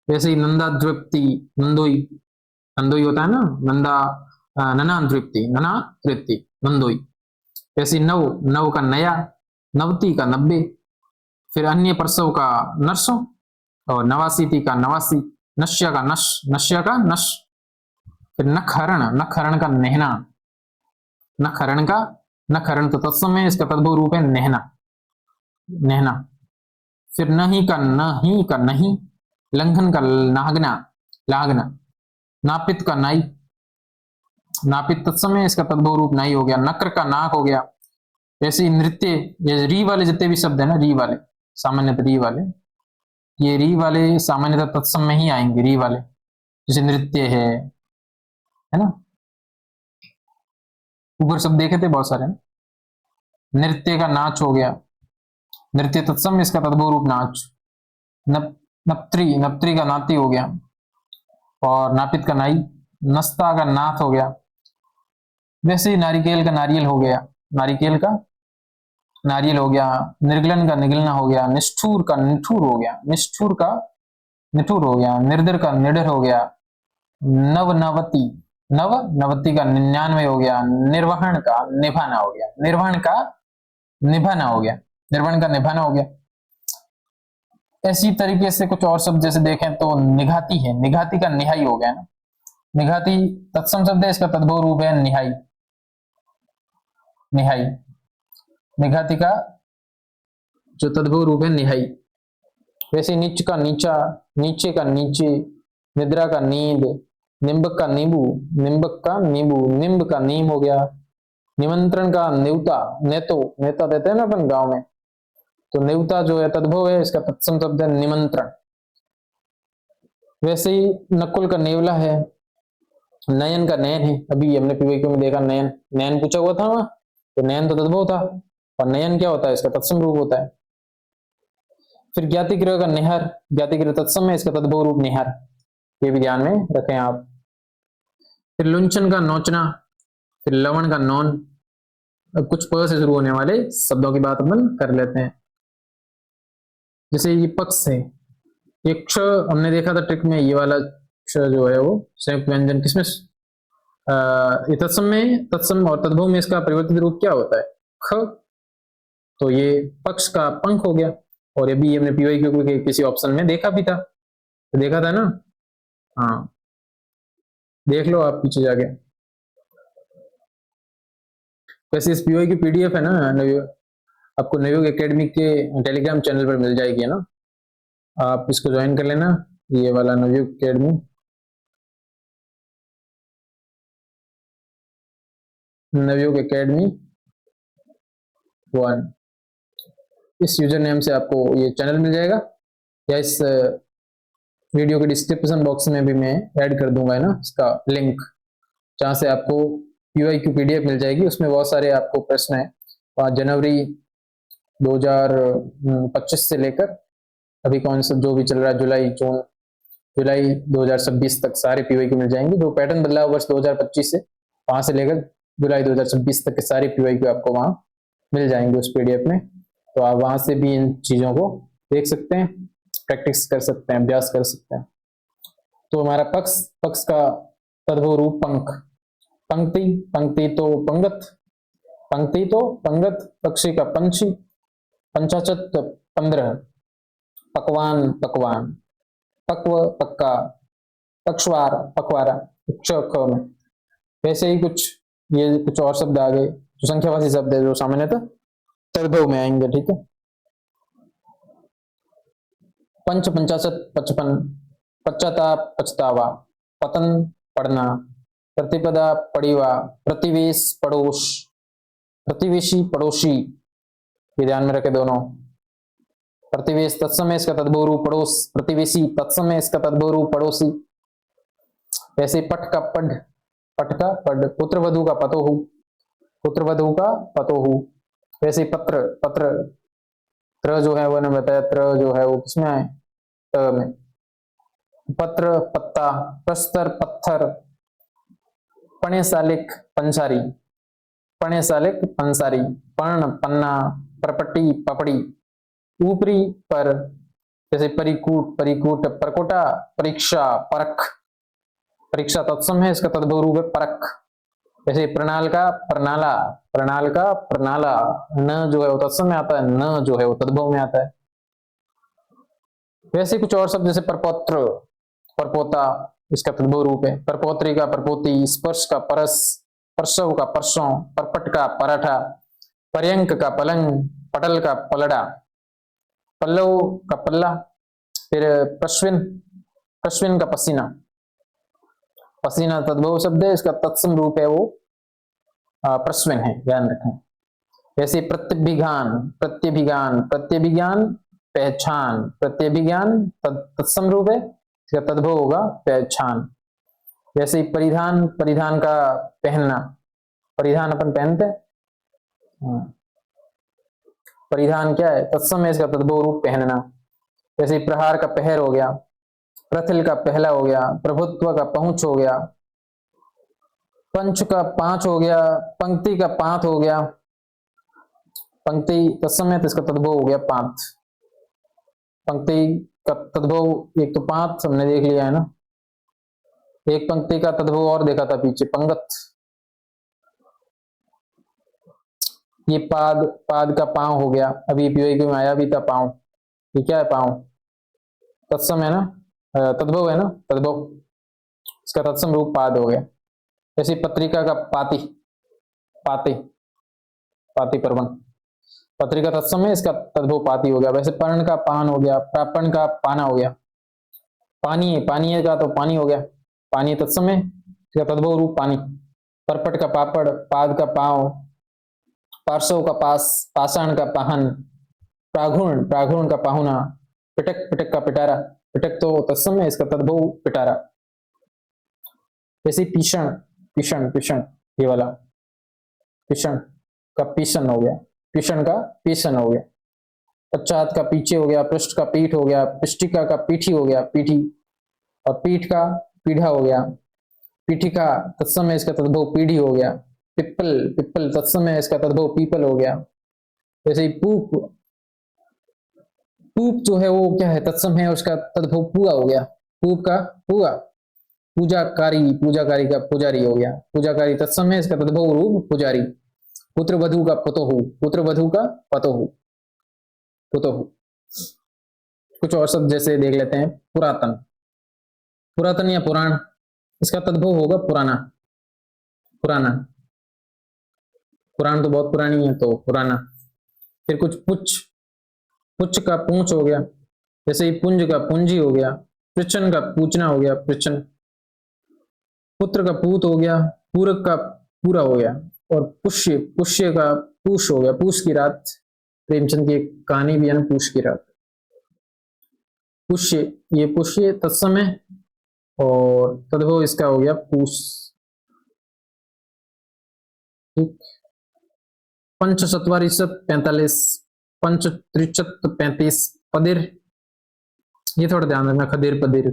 वैसे ही नंदा द्विप्ति, नंदोई, नंदोई होता है ना, नंदा, नना द्विप्ति, नना तृप्ति, नंदोई। वैसे नव, नव का नया, नवती का 90, फिर अन्य प्रसव का नर्सों, और नवासीति का नवासी, नश्य का नश, नश्य का नश। फिर नखहरण, नखहरण का नहना, नखहरण का, नखहरण तो तत्सम है, इसका तद्भव रूप है नहना, नहना। फिर नहीं का नहीं, लंघन का नागना, लागना, नापित का नाई, नापित तत्सम है, इसका तद्भव रूप नाई हो गया। नक्र का नाक हो गया। वैसे नृत्य, ये री वाले जितने भी शब्द है ना, री वाले सामान्यतः, री वाले, ये री वाले सामान्यतः तत्सम में ही आएंगे, री वाले, जैसे नृत्य है ना। ऊपर शब्द देखे थे बहुत सारे, नृत्य का नाच हो गया, नृत्य तत्सम, इसका तद्भव रूप नाच। नप्त्री, नप्त्री का नाती हो गया, और नापित का नाई, नस्ता का नाथ हो गया। वैसे ही नारिकेल का नारियल हो गया, नारिकेल का नारियल हो गया। निर्गलन का निगलना हो गया, निष्ठुर का निठुर हो गया, निष्ठुर का निठुर हो गया। निर्दर का निडर हो गया, नवनवती, नव, नवति का 99 हो गया, निर्वहन का निभाना हो गया, निर्वहन का निभाना हो गया, निर्वहन का निभाना हो गया। ऐसी तरीके से कुछ और शब्द जैसे देखें तो निघाती है, निघाती का निहाई हो गया ना, निघाती तत्सम शब्द है, इसका तद्भव रूप है निहाई, निहाई, निघाती का जो तद्भव रूप है निहाई। वैसे नीच का नीचा, नीचे का नीचे, निद्रा का नींद, निम्बक का नींबू, निम्बक का नींबू, निम्ब का नीम हो गया, निमंत्रण का न्योता, नेतो, नेता देते हैं ना अपन गांव में, तो न्योता जो है तद्भव है, इसका तत्सम शब्द है निमंत्रण। वैसे ही नकुल का नेवला है, नयन का नयन है, अभी हमने पीवाईक्यू में देखा नयन, नयन पूछा हुआ था वहां, तो नयन तो तद्भव था, और नयन क्या होता है, इसका तत्सम रूप होता है। फिर ज्ञाति गृह का निहर, ज्ञाति गृह तत्सम है, इसका तद्भव रूप निहर, ये भी ध्यान में रखें आप। फिर लुंचन का नोचना, फिर लवण का नौन। अब कुछ प से शुरू होने वाले शब्दों की बात अपन कर लेते हैं। जैसे ये पक्ष है, ये क्ष हमने देखा था ट्रिक में, ये वाला क्ष जो है वो संयुक्त व्यंजन किसमें, ये तत्सम में, तत्सम और तद्भव में इसका परिवर्तित रूप क्या होता है, ख, तो ये पक्ष का पंख हो गया। और ये भी हमने पीवाईक्यू के किसी ऑप्शन में देखा भी था, तो देखा था ना, हाँ देख लो आप पीछे जाके। वैसे इस पीवाई की पीडीएफ है ना, आपको नवयुग एकेडमी के टेलीग्राम चैनल पर मिल जाएगी, है ना, आप इसको ज्वाइन कर लेना, ये वाला नवयुग एकेडमी, नवयुग एकेडमी 1, इस यूजर नेम से आपको ये चैनल मिल जाएगा, या इस वीडियो के डिस्क्रिप्शन बॉक्स में भी मैं ऐड कर दूंगा, है ना, इसका लिंक, जहां से आपको पीवाईक्यू पीडीएफ मिल जाएगी। उसमें बहुत सारे आपको प्रश्न है, 5 जनवरी 2025 से लेकर अभी कौन सा जो भी चल रहा है, जुलाई, जून, जुलाई 2026 तक सारे पीवाईक्यू मिल जाएंगे। जो पैटर्न बदला है वर्ष 2025 से, वहां से लेकर जुलाई 2026 तक के सारे पीवाईक्यू आपको वहां मिल जाएंगे उस पीडीएफ में, तो आप वहां से भी इन चीजों को देख सकते हैं, प्रैक्टिस कर सकते हैं, अभ्यास कर सकते हैं। तो हमारा पक्ष, पक्ष का तद्भव रूप पंख, पंक्ति, पंक्ति तो पंगत, पंक्ति तो पंगत, पक्षी का पंछी, पंचाचत 15, पकवान, पकवान, पक्व, पक्का, पक्षवार, पखवारा, में। वैसे ही कुछ ये कुछ और शब्द आ गए जो संख्यावाची शब्द है, जो सामान्यतः तद्भव में आएंगे, ठीक है। पंच, पंचाशत, 55, पश्चाताप, पछतावा, पतन, पढ़ना, प्रतिपदा, पड़ीवा, प्रतिवेश, पड़ोस, प्रतिवेशी, पड़ोसी, ये ध्यान में रखे दोनों। प्रतिवेश तत्सम है, इसका तद्भव रूप पड़ोस, प्रतिवेशी तत्सम है, इसका तद्भव रूप पड़ोसी। वैसे पट का पढ़, पट का पढ़, पुत्रवधु का पतोहु, पुत्रवधु का पतोहु। वैसे पत्र, पत्र, त्र जो है वो ने बताया, त्र जो है वो किसमें आए, त में। पत्र, पत्ता, प्रस्तर, पत्थर, पणे सालिक, पंसारी, पणे सालिक, पंसारी, पर्ण, पन्ना, परपट्टी, पपड़ी, ऊपरी, पर, जैसे परिकूट, परिकूट, परकोटा, परीक्षा, परख, परीक्षा तत्सम है, इसका तद्भव रूप है परख। जैसे प्रणाल का प्रणाला, प्रणाल का प्रणाला, न जो है वो तत्सम में आता है, न जो है वो तद्भव में आता है। वैसे कुछ और शब्द जैसे परपौत्र, परपोता, इसका तद्भव रूप है, परपौत्री का परपोती, स्पर्श का परस, परसव का परसों, परपट का पराठा, पर्यंक का पलंग, पटल का पलड़ा, पल्लव का पल्ला। फिर पश्विन, पश्विन का पसीना, पसीना तद्भव शब्द है, इसका तत्सम रूप है वो प्रश्विन है, ध्यान रखें। जैसे प्रत्यभिज्ञान, प्रत्यभिज्ञान, प्रत्यभिज्ञान, पहचान, प्रत्यभिज्ञान तत्सम रूप है, इसका तद्भव होगा पहचान। जैसे परिधान, परिधान का पहनना, परिधान अपन पहनते हैं, परिधान क्या है, तत्सम है, इसका तद्भव रूप पहनना। जैसे प्रहार का पहर हो गया, प्रथिल का पहला हो गया, प्रभुत्व का पहुंच हो गया, पंच का 5 हो गया, पंक्ति का 5 हो गया, पंक्ति तत्सम है तो इसका तद्भव हो गया 5। पंक्ति का तद्भव एक तो 5 हमने देख लिया है ना, एक पंक्ति का तद्भव और देखा था पीछे, पंगत। ये पाद, पाद का पांव हो गया, अभी उपयोगी में आया भी था पांव। ये क्या है? पांव तत्सम है ना, तद्भव है ना, तद्भव, इसका तत्सम रूप पाद हो गया। जैसे पत्रिका का पाती, पाती, पाती पर्वन, पत्रिका तत्सम है, इसका तद्भव पाती हो गया। वैसे पर्ण का पान हो गया, प्रापण का पाना हो गया। पानी, पानी का तो पानी हो गया, पानी तत्सम है, इसका तद्भव रूप पानी। परपट का पापड़, पाद का पांव, पार्श्व का पास, पाषाण का पाहन, प्राघुण, प्राघुण का पाहुना, पिटक, पिटक का पिटारा, पिटक तो तत्सम है, इसका तद्भव पिटारा। जैसे पीषण, पीषण, पीषण, ये वाला पीषण का पीषण हो गया, पीषण का पीषण हो गया। पश्चात का पीछे हो गया, पृष्ठ का पीठ हो गया, पृष्ठिका का पीठी हो गया, पीठी, और पीठ का पीढ़ा हो गया। पीठिका तत्सम है, इसका तद्भव पीढ़ी हो गया। पिप्पल, पिप्पल तत्सम है, इसका तद्भव पीपल हो गया। जैसे ही पूप, पूप जो है वो क्या है? तत्सम है, उसका तद्भव पुआ हो गया। पूप का पुआ, पूजाकारी, पूजाकारी का पुजारी हो गया। पूजाकारी तत्सम है, इसका तद्भव रूप पुजारी। पुत्र वधु का पतोहु, पुत्र वधु का पतोहु, पतोहु। कुछ और शब्द जैसे देख लेते हैं। पुरातन, पुरातन या पुराण, इसका तद्भव होगा पुराना, पुराना। पुराण तो बहुत पुरानी है, तो पुराना। फिर कुछ पुच्छ, पुच्छ का पूंछ हो गया। जैसे ही पुंज का पूंजी हो गया। पृच्छन का पूछना हो गया, पृच्छन। पुत्र का पूत हो गया, पूरक का पूरा हो गया। और पुष्य, पुष्य का पूष हो गया, पूष की रात। प्रेमचंद की एक कहानी भी है ना, पूष की रात। पुष्य, ये पुष्य तत्सम है, और तद्भव इसका हो गया पूष। ठीक। पंच सत्वारिशत 45, पंच त्रिचत 35, पदिर, ये थोड़ा ध्यान रखना, खदिर पदिर।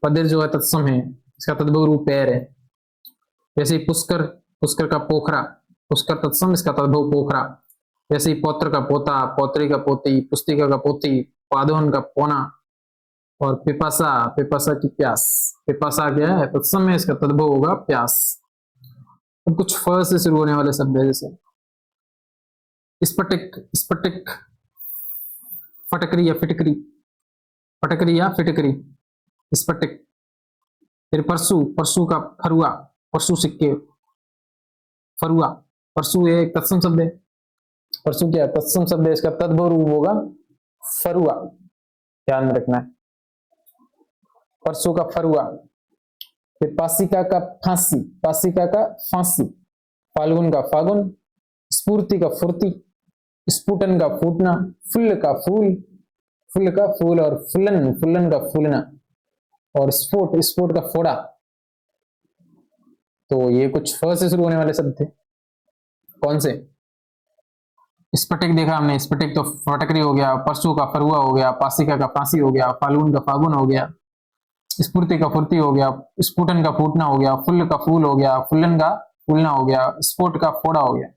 पदिर जो है तत्सम है, इसका तद्भव रूप पैर है। जैसे ही पुष्कर, पुष्कर का पोखरा, पुष्कर तत्सम, इसका तद्भव पोखरा। जैसे ही पौत्र का पोता, पौत्री का पोती, पुस्तिका का पोती, पादोहन का पोना। और पिपासा, पिपासा की प्यास, पिपासा क्या है? तत्सम है, इसका तद्भव होगा प्यास। अब कुछ फ से शुरू होने वाले शब्द है, जैसे स्फटिक, स्फटिक, फटकरी या फिटकरी, फटकरी या फिटकरी, स्फटिक। फिर परसु, परसु का फरुआ, परसु सिक्के, फरुआ। परसु ये एक तत्सम शब्द है, परसु क्या तत्सम शब्द है, इसका तद्भव रूप होगा फरुआ, ध्यान रखना है। परसु का फरुआ। फिर पासिका का फांसी, पासिका का फांसी। फाल्गुन का फागुन, स्फूर्ति का फुर्ती, स्फुटन का फूटना, फुल्ल का फूल, फुल्ल का फूल, और फुल्लन, फुल्लन का फूलना, और स्फोट, स्फोट का फोड़ा। तो ये कुछ फ से शुरू होने वाले शब्द थे। कौन से? स्फटिक देखा हमने, स्फटिक तो फटकरी हो गया, परसु का फरुआ हो गया, पासिका का फांसी हो गया, फाल्गुन का फागुन हो गया, स्फूर्ति का फुर्ती हो गया, स्फुटन का फूटना हो गया, फुल्ल का फूल हो गया, फुल्लन का फूलना हो गया, स्फोट का फोड़ा हो गया।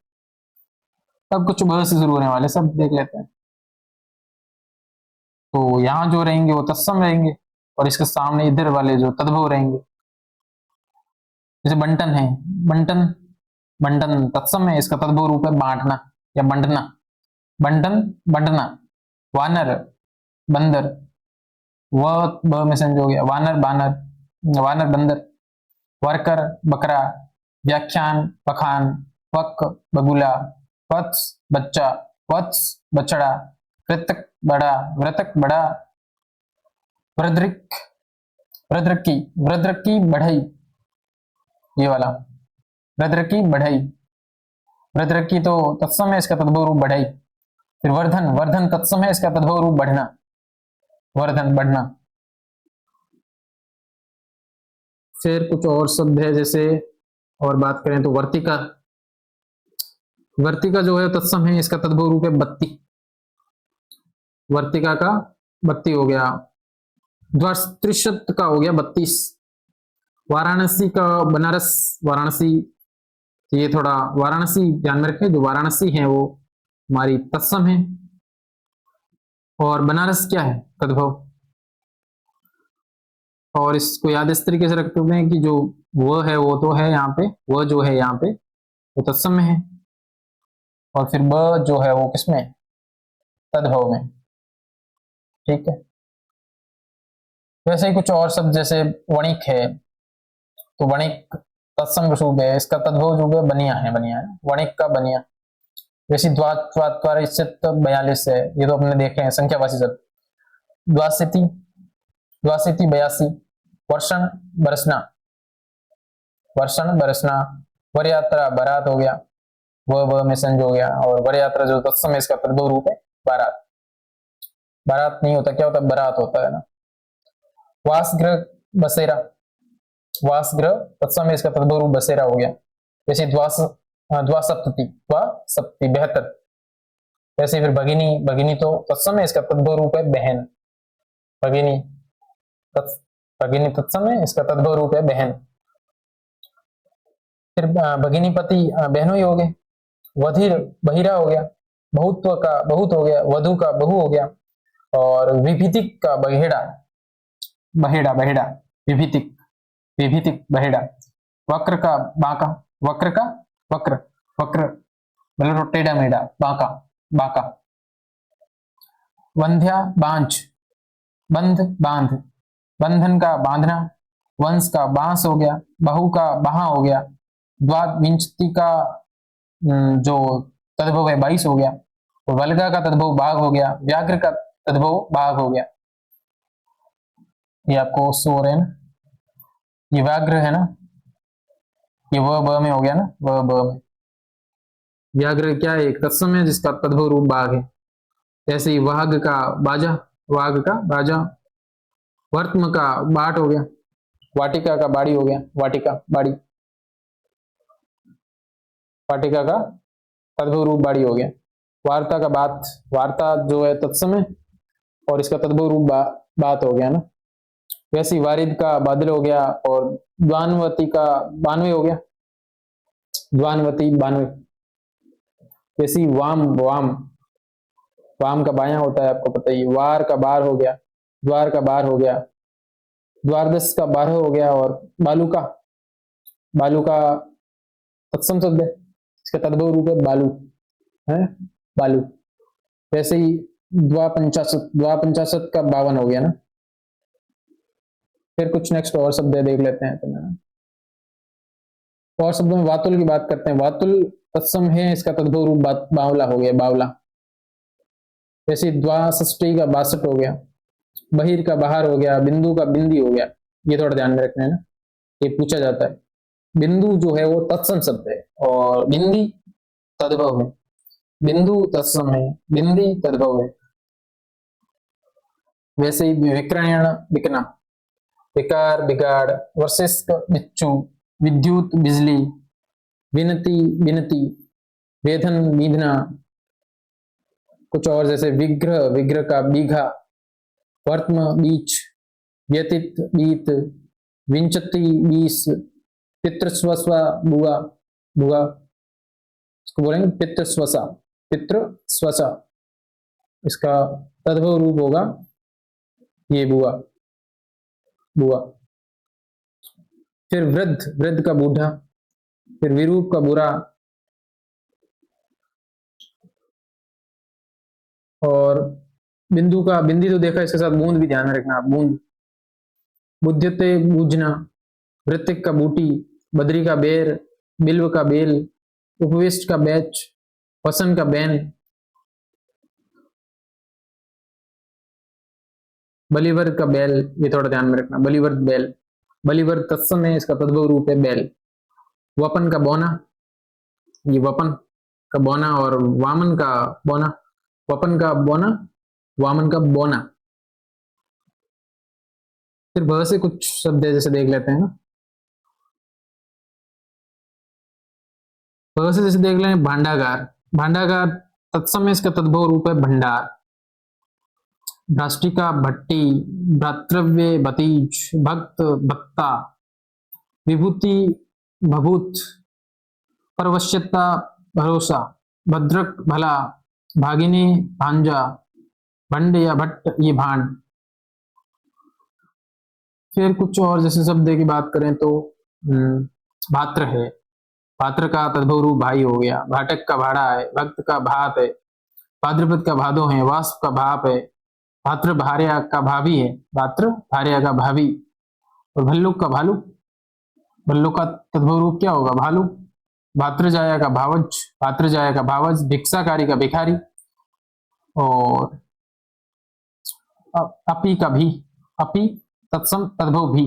अब कुछ ब से शुरू होने वाले शब्द देख लेते हैं। तो यहाँ जो रहेंगे वो तत्सम रहेंगे, और इसके सामने इधर वाले जो तद्भव रहेंगे। जैसे बंटन है, बंटन, बंटन तत्सम है, इसका तद्भव रूप है बांटना या बंटना, बंटन, बंटना। वानर, बंदर, व ब में संजो हो गया, वानर, बानर, वानर, बंदर। वर्कर, बकरा। व्याख्यान, बखान। वक, बगुला। वत्स, बच्चा। वत्स, बछड़ा। कृतक, बड़ा। व्रतक, बड़ा। वृद्रिक, वृद्रकी, वृद्रकी बढ़ई, ये वाला वृद्रकी बढ़ई। वृद्रकी तो तत्सम है, इसका तद्भव रूप बढ़ई। फिर वर्धन, वर्धन तत्सम है, इसका तद्भव रूप बढ़ना, वर्धन, बढ़ना। फिर कुछ और शब्द है, जैसे और बात करें तो वर्तिका, वर्तिका जो है तत्सम है, इसका तद्भव रूप है बत्ती, वर्तिका का बत्ती हो गया। द्वात्रिशत का हो गया 32। वाराणसी का बनारस, वाराणसी, ये थोड़ा वाराणसी ध्यान में रखें, जो वाराणसी है वो हमारी तत्सम है। और बनारस क्या है? तद्भव। और इसको याद इस तरीके से रखते हैं कि जो वह है वो तो है यहाँ पे, वह जो है यहाँ पे वो तत्सम में है, और फिर ब जो है वो किसमें, तद्भव में। ठीक है। वैसे ही कुछ और शब्द जैसे वणिक है, तो वणिक तत्सम रूप है, इसका तद्भव जो है बनिया है, बनिया है, वणिक का बनिया। वैसे द्वारिशित 42 है, ये तो अपने देखे हैं संख्यावाची शब्द। द्वासिति, द्वासिति 82। वर्षण बरसना, वर्षण बरसना। वर यात्रा बारात हो गया, वह में संज हो गया, और वर यात्रा जो तत्सम है इसका तद्भव रूप है बारात। बारात नहीं होता, क्या होता है, बारात होता है ना। वासगृह बसेरा, वासगृह तत्सम है इसका तद्भव रूप बसेरा हो गया। जैसे द्वासप्तति, द्वासप्तति 72। वैसे फिर भगिनी, भगिनी तो तत्सम है इसका तद्भव रूप है बहन, भगिनी, भगिनी तत्सम है इसका तद्भव रूप है बहन। फिर भगिनी पति बहनों ही हो गए। वधिर बहिरा हो गया, बहुत्व का बहुत हो गया, वधु का बहु हो गया, और विभितिक का बहेड़ा, बहेड़ा बहेड़ा, विभितिक, विभितिक बहेड़ा। वक्र का बांका, वक्र का वक्र, वक्र मतलब टेढ़ा मेढ़ा, बांका, बांका। वंध्या बांझ, बंध बांध, बंधन का बांधना। वंश का बांस हो गया, बहु का बहा हो गया। द्वाविंशति का जो तद्भव है 22 हो गया, और वल्गा का तद्भव बाघ हो गया, व्याघ्र का तद्भव बाघ हो गया। ये आपको सो रहे हैं ना, ये व्याघ्र है ना, ये वह ब में हो गया ना, वह ब में। व्याघ्र क्या है, एक तत्सम है जिसका तद्भव रूप बाघ है। जैसे ही वाघ का बाजा, वाघ का बाजा। वर्तम का बाट हो गया, वाटिका का बाड़ी हो गया, वाटिका बाड़ी, वाटिका का तद्भव रूप बाड़ी हो गया। वार्ता का बात, वार्ता जो है तत्सम है और इसका तद्भव रूप बात हो गया ना। वैसे वारिद का बादल हो गया, और द्वानवती का बानवे हो गया, द्वानवती बानवे। वैसी वाम, वाम, वाम का बायां होता है आपको पता ही। वार का बार हो गया, द्वार का बार हो गया, द्वारदश का 12 हो गया, और बालू का तत्सम शब्द है, इसका तद्भव रूप है बालू, है बालू। वैसे ही द्वापंचाशत, द्वापंचाशत का 52 हो गया ना। फिर कुछ नेक्स्ट और शब्द देख लेते हैं। और शब्दों में वातुल की बात करते हैं। वातुल तत्सम है, इसका तद्भव रूप बावला हो गया, बावला। वैसे द्वाष्टी का 62 हो गया, बहिर का बाहर हो गया, बिंदु का बिंदी हो गया। ये थोड़ा ध्यान में रखना है ना, ये पूछा जाता है। बिंदु जो है वो तत्सम शब्द है, और बिंदी तद्भव है। बिंदु तत्सम है, बिंदी तद्भव है। वैसे ही विक्रयण बिकना, विकार बिगाड़, वशिष्ठ बिच्छू, विद्युत बिजली, विनती विनती, वेधन बीधना। कुछ और जैसे विग्रह, विग्रह का बीघा, वर्तम बीच, व्यतीत बीत, विंचति 20, पितृस्वस्वा बुआ, बुआ इसको बोलेंगे पितृस्वसा, पितृस्वसा। इसका तद्भव रूप होगा ये बुआ, बुआ। फिर वृद्ध, वृद्ध का बूढ़ा। फिर विरूप का बुरा, और बिंदु का बिंदी तो देखा, इसके साथ बूंद भी ध्यान में रखना आप, बूंद। बुद्धते बूझना, वृत्तिक का बूटी, बद्री का बेर, बिल्व का बेल, उपविष्ट का बैच, वसन का बैन, बलिवर्द का बैल। ये थोड़ा ध्यान में रखना, बलिवर्द बैल। बलिवर्द तत्सम है, इसका तद्भव रूप है बैल। वपन का बौना, ये वपन का बौना, और वामन का बौना। वपन का बौना, वामन का बौना। फिर भ से कुछ शब्द जैसे देख लेते हैं ना। भ से जैसे देख लें भांडागार, भांडागार तत्सम है, इसका तद्भव रूप है भंडार। भ्राष्टिका भट्टी, भ्रातृव्य भतीज, भक्त भक्ता, विभूति भभूत, परवश्यता भरोसा, भद्रक भला, भागिनी भांजा, भंड या भट्ट ये भांड। फिर कुछ और जैसे शब्द की बात करें तो भात्र है, भात्र का तद्भव रूप भाई हो गया, भाटक का भाड़ा है, भक्त का भात है, भाद्रपद का भादो है, वाष्प का भाप है, भात्र भार्या का भाभी है, भात्र भार्या का भाभी, और भल्लुक का भालू, भल्लुक का तद्भव रूप क्या होगा, भालू, भात्र जाया का भावज, भात्र जाया का भावज, भिक्षाकारी का भिखारी, और अपी का भी, अपी तत्सम तद्भव भी,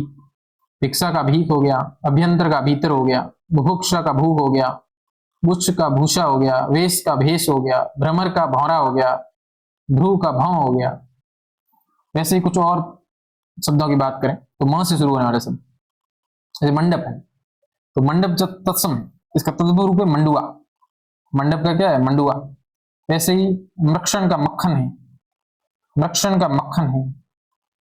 भिक्षा का भीख हो गया, अभ्यंतर का भीतर हो गया, बुभुक्षा का भूख हो गया, बुच्छ का भूषा हो गया, वेश का भेष हो गया, भ्रमर का भौरा हो गया, भ्रू का भाव हो गया। वैसे ही कुछ और शब्दों की बात करें तो म से शुरू होने वाले शब्द, जैसे मंडप है तो मंडप जब तत्सम है, इसका तद्भव रूप है मंडुआ, मंडप का क्या है, मंडुआ। वैसे ही मृक्षण का मक्खन है, मृक्षण का मक्खन है,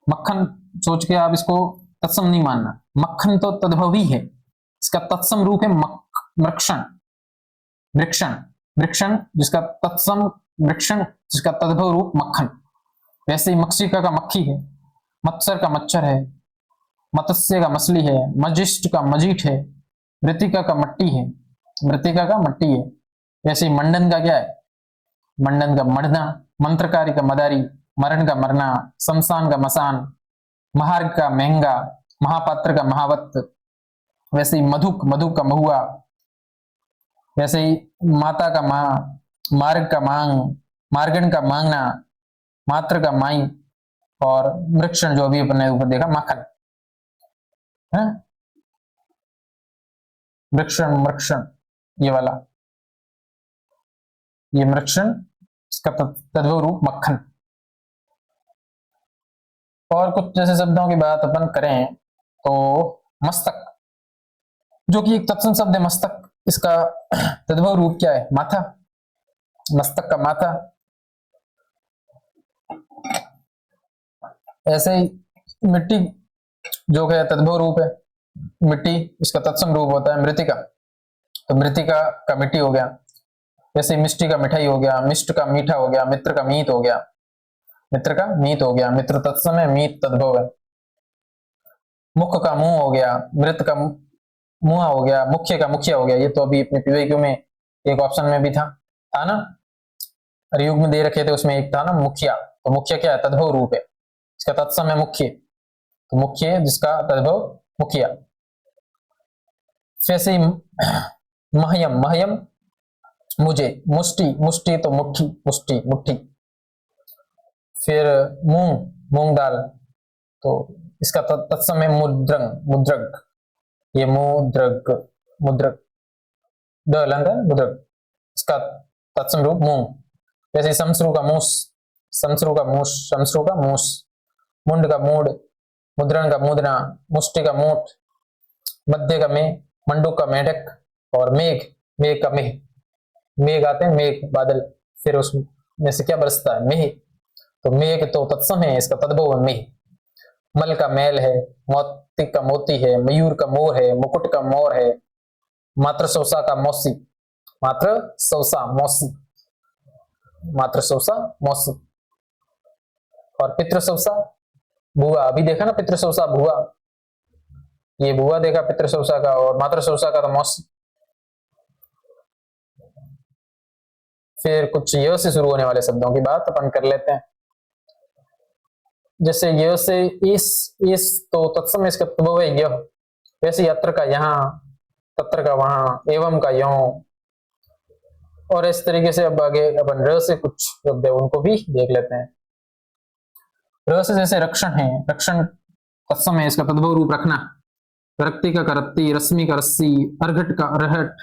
मक्खन सोच के आप इसको तत्सम नहीं मानना, मक्खन तो तद्भव ही है, इसका तत्सम रूप है मृक्षण, वृक्षण, वृक्षण जिसका तत्सम वृक्षण, जिसका तद्भव रूप मक्खन। वैसे ही मक्षिका का मक्खी है, मत्सर का मच्छर है, मत्स्य का मछली है, मजिष्ट का मजीठ है, मृतिका का मट्टी है, मृतिका का मट्टी है। वैसे ही मंडन का क्या है, मंडन का मढ़ना, मंत्रकारी का मदारी, मरण का मरना, शमशान का मसान, महार्ग का महंगा, महापात्र का महावत। वैसे ही मधुक, मधुक का महुआ। वैसे ही माता का माँ, मार्ग का मांग, मार्गन का मांगना, मात्र का माई, और वृक्षण जो अभी अपने ऊपर देखा माखन है, वृक्षण मृक्षण ये वाला, ये मृक्षण, इसका तद्भव रूप मक्खन। और कुछ जैसे शब्दों की बात अपन करें तो मस्तक, जो कि एक तत्सम शब्द है मस्तक, इसका तद्भव रूप क्या है, माथा, मस्तक का माथा। ऐसे ही मिट्टी जो है तद्भव रूप है मिट्टी, इसका तत्सम रूप होता है मृतिका, तो मृतिका का मिट्टी हो गया। जैसे मिष्टी का मिठाई हो गया, मिष्ट का मीठा हो गया, मित्र का मीत हो गया, मित्र का मीत हो गया, मित्र तत्सम है, मीत तद्भव है। मुख का मुंह हो गया, मृत का मुआ हो गया, मुख्य का मुखिया हो गया। ये तो अभी अपने पीवाईक्यू में एक ऑप्शन में भी था ना, युग में दे रखे थे, उसमें एक था ना मुखिया, तो मुखिया क्या है, तद्भव रूप है, इसका तत्सम है मुख्य, तो मुख्य जिसका तद्भव मुखिया। जैसे ही महयम, महयम मुझे, मुष्टि, मुष्टि तो मुट्ठी, मुष्टि मुट्ठी। फिर मूंग, मूंग दाल, तो इसका तत्सम है मुद्रंग, मुद्रक, ये मुद्रक, मुद्रक मुद्रक, इसका तत्सम रूप मूंग। जैसे शमश्रु का मूस, शमश्रु का मूस, शमश्रु का मूस, मुंड का मूड, मुद्रण का मुद्रा, मुष्टि का मूठ, मध्य का मेघ, मंडूक का मेढक, और मेघ, मेघ का मेघ, मेघ आते हैं मेघ बादल, फिर उसमें से क्या बरसता है, मेघ, तो मेघ तो तत्सम है, इसका तद्भव है मेघ। मल का मैल है, मोती का मोती है, मयूर का मोर है, मुकुट का मोर है, मात्र सौसा का मौसी, मात्र सौसा मौसी, मात्र सौसा मौसी। और पितृ सौसा भुआ, अभी देखा ना पितृ सौसा भुआ, ये भुआ देखा पितृ सौसा का, और मात्र सौसा का तो मौसी। फिर कुछ य से शुरू होने वाले शब्दों की बात अपन कर लेते हैं। जैसे य से इस तो तत्सम इसका तद्भव है यह। वैसे यत्र का यहाँ, तत्र का वहां, एवं का यों, और इस तरीके से अब आगे अपन र से कुछ शब्द है उनको भी देख लेते हैं। र से जैसे रक्षण है, रक्षण तत्सम है, इसका तद्भव रूप रखना। रक्ति का रत्ती, रश्मि का रस्सी, अर्घट का अरहट,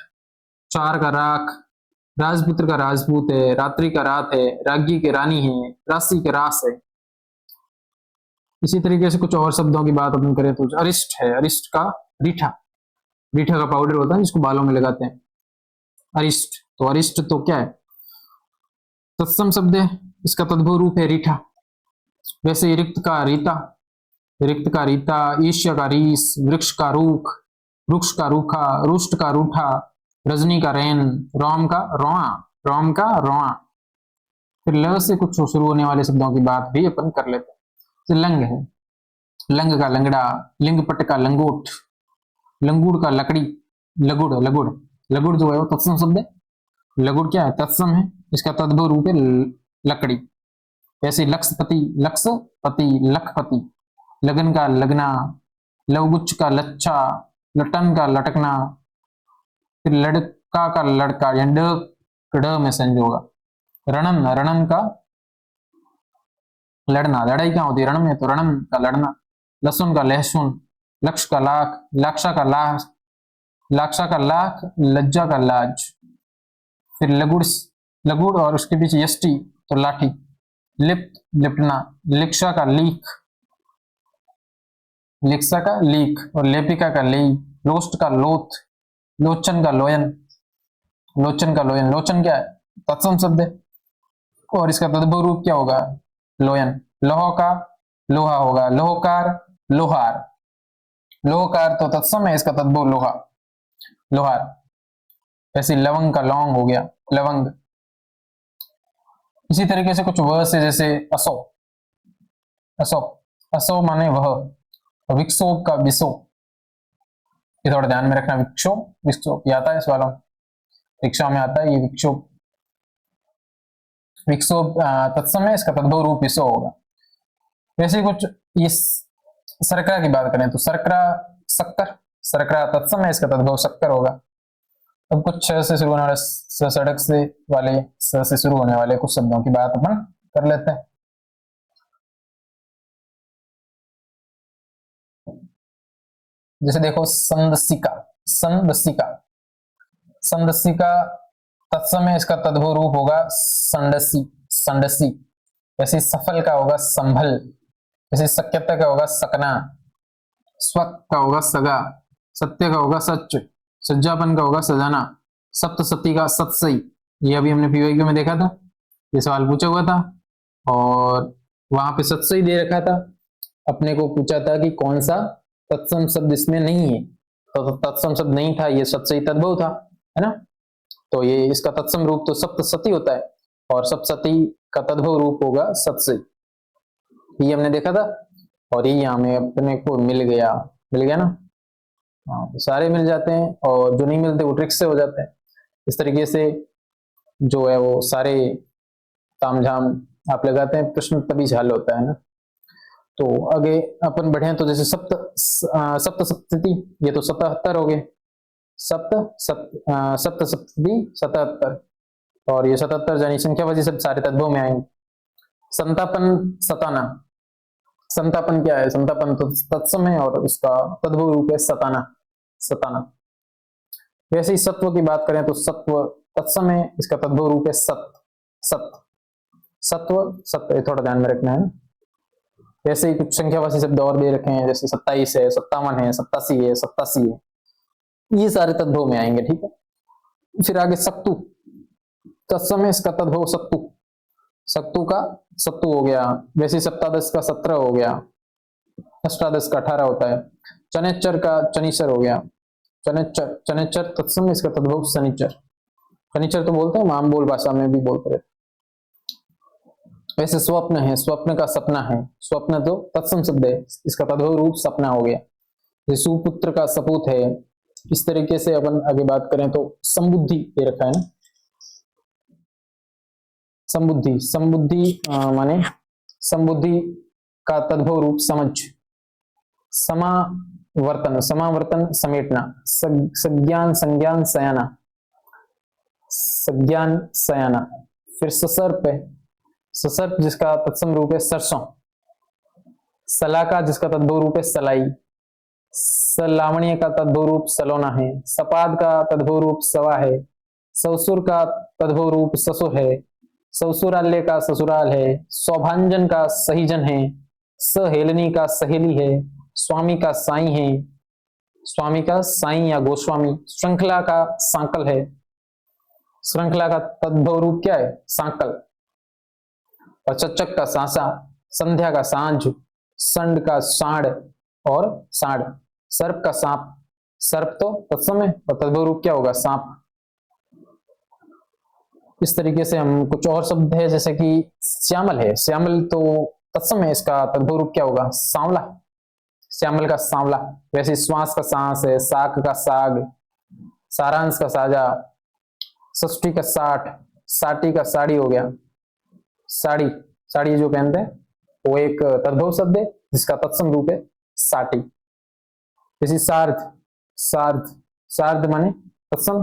चार का राख, राजपुत्र का राजपूत है, रात्रि का रात है, राज्ञी के रानी है, राशि के रास है। इसी तरीके से कुछ और शब्दों की बात अपन करें तो अरिष्ट है, अरिष्ट का रीठा, रीठा का पाउडर होता है जिसको बालों में लगाते हैं, अरिष्ट। तो अरिष्ट तो क्या है, तत्सम शब्द है, इसका तद्भव रूप है रीठा। वैसे रिक्त का रीता, रिक्त का रीता, ईश्य का रीस, वृक्ष का रूख, वृक्ष का रूखा, रुष्ट का रूठा, रजनी का रैन, रोम का रोआ, रोम का रोआ। फिर ल से कुछ शुरू होने वाले शब्दों की बात भी अपन कर लेते हैं। लंग है, लंग का लंगड़ा, लिंगपट का लंगोट, लंगूड़ का लकड़ी, लगुड़ लगुड़, लगुड़ जो है वो तत्सम शब्द है, लगुड़ क्या है, तत्सम है, इसका तद्भव रूप है लकड़ी। ऐसे लक्षपति, लक्षपति, लखपति, लगन का लगना, लवगुच्छ का लच्छा, लटन का लटकना, फिर लड़का का लड़का, यानी ड में संज होगा। रणन, रणन का लड़ना, लड़ाई क्या होती है रण में, तो रणन का लड़ना। लहसुन का लहसुन, लक्ष का लाख, लाक्षा का लाख, लाक्षा का लाख, लज्जा का लाज। फिर लगुड़, लगुड़ और उसके पीछे यष्टि तो लाठी। लिप्त, लिपटना, लिक्षा का लीख, लिक्सा का लीख, और लेपिका का लेई। लोस्ट का लोथ, लोचन का लोयन, लोचन का लोयन, लोचन क्या है, तत्सम शब्द है, और इसका तद्भव रूप क्या होगा, लोयन। लोह का लोहा होगा, लोहकार, लोहार, लोहकार तो तत्सम है, इसका तद्भव लोहा, लोहार। ऐसे लवंग का लौंग हो गया, लवंग। इसी तरीके से कुछ वर्ड से, जैसे असो, असो, असो माने वह, विक्षोभ का विक्षोभ, ये थोड़ा ध्यान में रखना, विक्षोभ, विक्षोभ ये आता है इस वाला परीक्षा में आता है, ये विक्षोभ, विक्षोभ तत्सम है, इसका तद्भव रूप विषो होगा। वैसे कुछ ये सरकरा की बात करें तो सरकरा, शक्कर, सरकरा तत्सम है, इसका तद्भव शक्कर होगा। अब कुछ छ से शुरू होने वाले, सड़क से वाले, स से शुरू होने वाले कुछ शब्दों की बात अपन कर लेते हैं। जैसे देखो संदसिका, संदसिका, संदसिका तत्सम है, इसका तद्भव रूप होगा संडसी, संडसी। वैसे सफल का होगा संभल, वैसे सत्यता का होगा सकना, स्वक का होगा सगा, सत्य का होगा सच, सज्जापन का होगा सजाना, सप्तसती का सत्सई, ये अभी हमने पीवाईक्यू में देखा था, ये सवाल पूछा हुआ था, और वहां पे सत्सई दे रखा था, अपने को पूछा था कि कौन सा तत्सम शब्द इसमें नहीं है, तो तत्सम शब्द नहीं था, ये सत्सई तद्भव था, है ना। तो ये इसका तत्सम रूप तो सप्तसती होता है, और सप्तसती का तद्भव रूप होगा सत्सई, ये हमने देखा था, और ये यहाँ में अपने को मिल गया, मिल गया ना। हाँ, तो सारे मिल जाते हैं, और जो नहीं मिलते वो ट्रिक से हो जाते हैं। इस तरीके से जो है वो सारे तामझाम आप लगाते हैं, प्रश्न तभी हल होता है ना। तो आगे अपन बढ़े तो जैसे सप्त सप्तति, ये तो 77 हो गए, सप्त सप्तति 77, और ये 77 यानी संख्यावाची सब सारे तद्भव में आएंगे। संतापन, सताना, संतापन क्या है, संतापन तो तत्सम है, और उसका तद्भव रूप है सताना, सताना। वैसे ही सत्व की बात करें तो सत्व तत्सम है, इसका तद्भव रूप है सत, सत, सत्व, सत्य, थोड़ा ध्यान में रखना है। वैसे ही कुछ संख्यावाची शब्द और दे रखे हैं, जैसे 27 है, 57 है, 87 है, 87 है, ये सारे तद्भव में आएंगे, ठीक है। फिर आगे सत्तु, तत्सम है, इसका तद्भव सत्तु, सत्तु का सत्तु हो गया। वैसे सप्तादश का 17 हो गया, अष्टादश का 18 होता है। चनेच्चर का चनीचर हो गया, चनेच्चर, चनेच्चर तत्सम, इसका तद्भव शनिचर, शनिचर तो बोलते हैं, आम बोल भाषा में भी बोलते रहते। वैसे स्वप्न है, स्वप्न का सपना है, स्वप्न तो तत्सम शब्द है, इसका तद्भव रूप सपना हो गया। सुपुत्र का सपूत है। इस तरीके से अपन आगे बात करें तो संबुद्धि दे रखा है ना, संबुद्धि, संबुद्धि माने संबुद्धि का तद्भव रूप समझ, समावर्तन, समावर्तन समेटना, संज्ञान, संज्ञान सयाना, संज्ञान सयाना। फिर ससर्प है, ससर्प जिसका तत्सम रूप है सरसों, सलाका जिसका तद्भव रूप है सलाई, सलावणीय का तद्भव रूप सलोना है, सपाद का तद्भव रूप सवा है, ससुर का तद्भव रूप ससुर है, ससुराल्य का ससुराल है, सौभांजन का सहीजन है, सहेलनी का सहेली है, स्वामी का साई है, स्वामी का साई या गोस्वामी, श्रृंखला का सांकल है, श्रृंखला का तद्भव रूप क्या है, सांकल, और चच्चक का सांसा, संध्या का सांझ, संड का साढ़ और साढ़, सर्प का सांप, सर्प तो तत्सम है, और तद्भव रूप क्या होगा, सांप। इस तरीके से हम कुछ और शब्द है, जैसे कि श्यामल है, श्यामल तो तत्सम है, इसका तद्भव रूप क्या होगा, सांवला, श्यामल का सांवला, वैसे श्वास का सांस है, साग का साग, सारांश का साजा, षष्ठी का साठ, साटी का साड़ी हो गया। साड़ी, साड़ी जो पहनते हैं वो एक तद्भव शब्द है जिसका तत्सम रूप है साटी। जैसे सार्ध, सार्ध, सार्ध माने तत्सम,